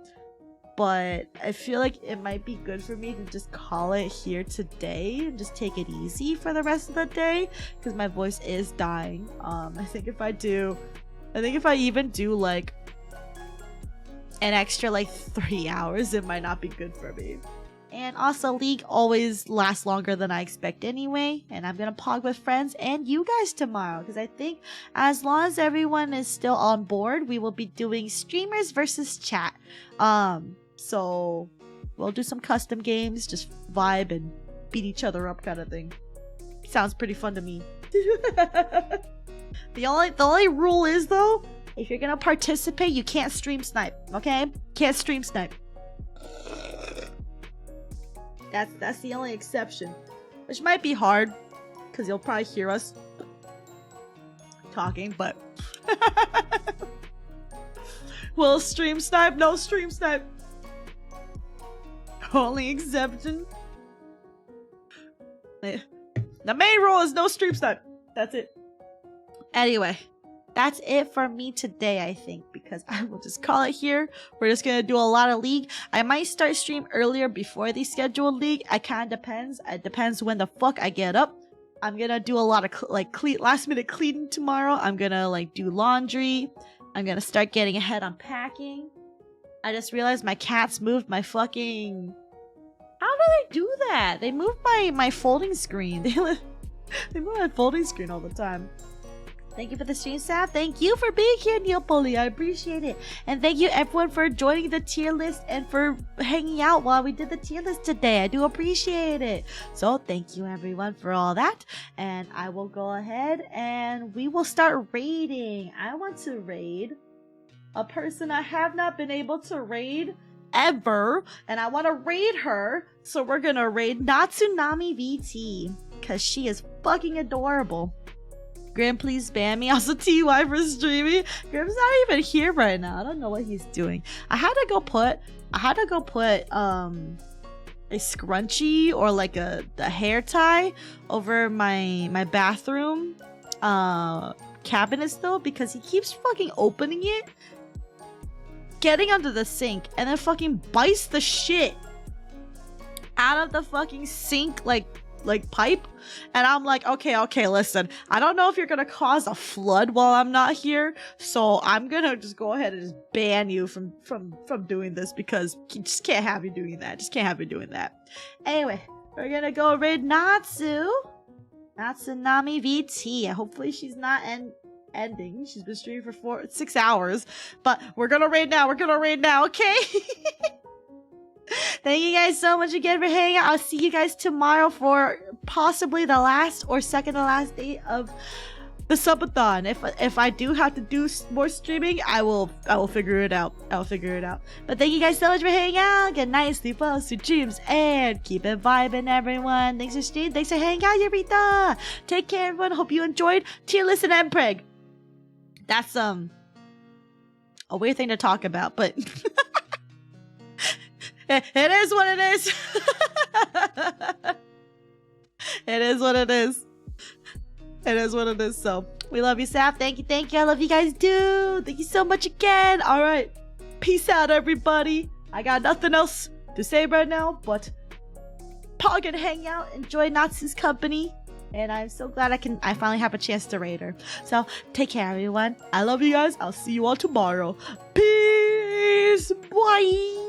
But I feel like it might be good for me to just call it here today and just take it easy for the rest of the day because my voice is dying. I think if I even do like an extra like 3 hours, it might not be good for me. And also, League always lasts longer than I expect anyway. And I'm gonna pog with friends and you guys tomorrow. Because I think as long as everyone is still on board, we will be doing streamers versus chat. So we'll do some custom games, just vibe and beat each other up kind of thing. Sounds pretty fun to me. The only rule is though, if you're gonna participate, you can't stream snipe, okay? Can't stream snipe. That's the only exception, which might be hard because you'll probably hear us talking, but will stream snipe? No stream snipe. Only exception. The main rule is no stream snipe. That's it. Anyway, that's it for me today, I think, because I will just call it here. We're just gonna do a lot of League. I might start stream earlier before the scheduled League. It kind of depends. It depends when the fuck I get up. I'm gonna do a lot of last minute cleaning tomorrow. I'm gonna do laundry. I'm gonna start getting ahead on packing. I just realized my cats moved my fucking... How do they do that? They move my folding screen. They move my folding screen all the time. Thank you for the stream, Saf. Thank you for being here, Neapoly. I appreciate it. And thank you everyone for joining the tier list and for hanging out while we did the tier list today. I do appreciate it. So thank you everyone for all that. And I will go ahead and we will start raiding. I want to raid a person I have not been able to raid ever. And I want to raid her. So we're going to raid Natsunami VT. Because she is fucking adorable. Grim, please ban me. Also, TY for streaming. Grim's not even here right now. I don't know what he's doing. I had to go put a scrunchie or like a hair tie over my bathroom cabinets though, because he keeps fucking opening it, getting under the sink, and then fucking bites the shit out of the fucking sink like pipe. And I'm like, okay, listen, I don't know if you're gonna cause a flood while I'm not here, so I'm gonna just go ahead and just ban you from doing this, because you just can't have you doing that. Anyway, we're gonna go raid Natsunami VT. Hopefully she's not ending. She's been streaming for 6 hours, but we're gonna raid now, okay? Thank you guys so much again for hanging out. I'll see you guys tomorrow for possibly the last or second to last day of the subathon. If I do have to do more streaming, I will figure it out. I'll figure it out. But thank you guys so much for hanging out. Good night, sleep well, sweet dreams, and keep it vibing, everyone. Thanks for streaming. Thanks for hanging out, Eureka. Take care, everyone. Hope you enjoyed Tier List and mpreg. That's a weird thing to talk about, but it is what it is. It is what it is. It is what it is. So we love you, Saf. Thank you. I love you guys too. Thank you so much again. All right, peace out, everybody. I got nothing else to say right now, but pog and hang out, enjoy Natsu's company, and I'm so glad I finally have a chance to raid her. So take care, everyone. I love you guys. I'll see you all tomorrow. Peace. Bye.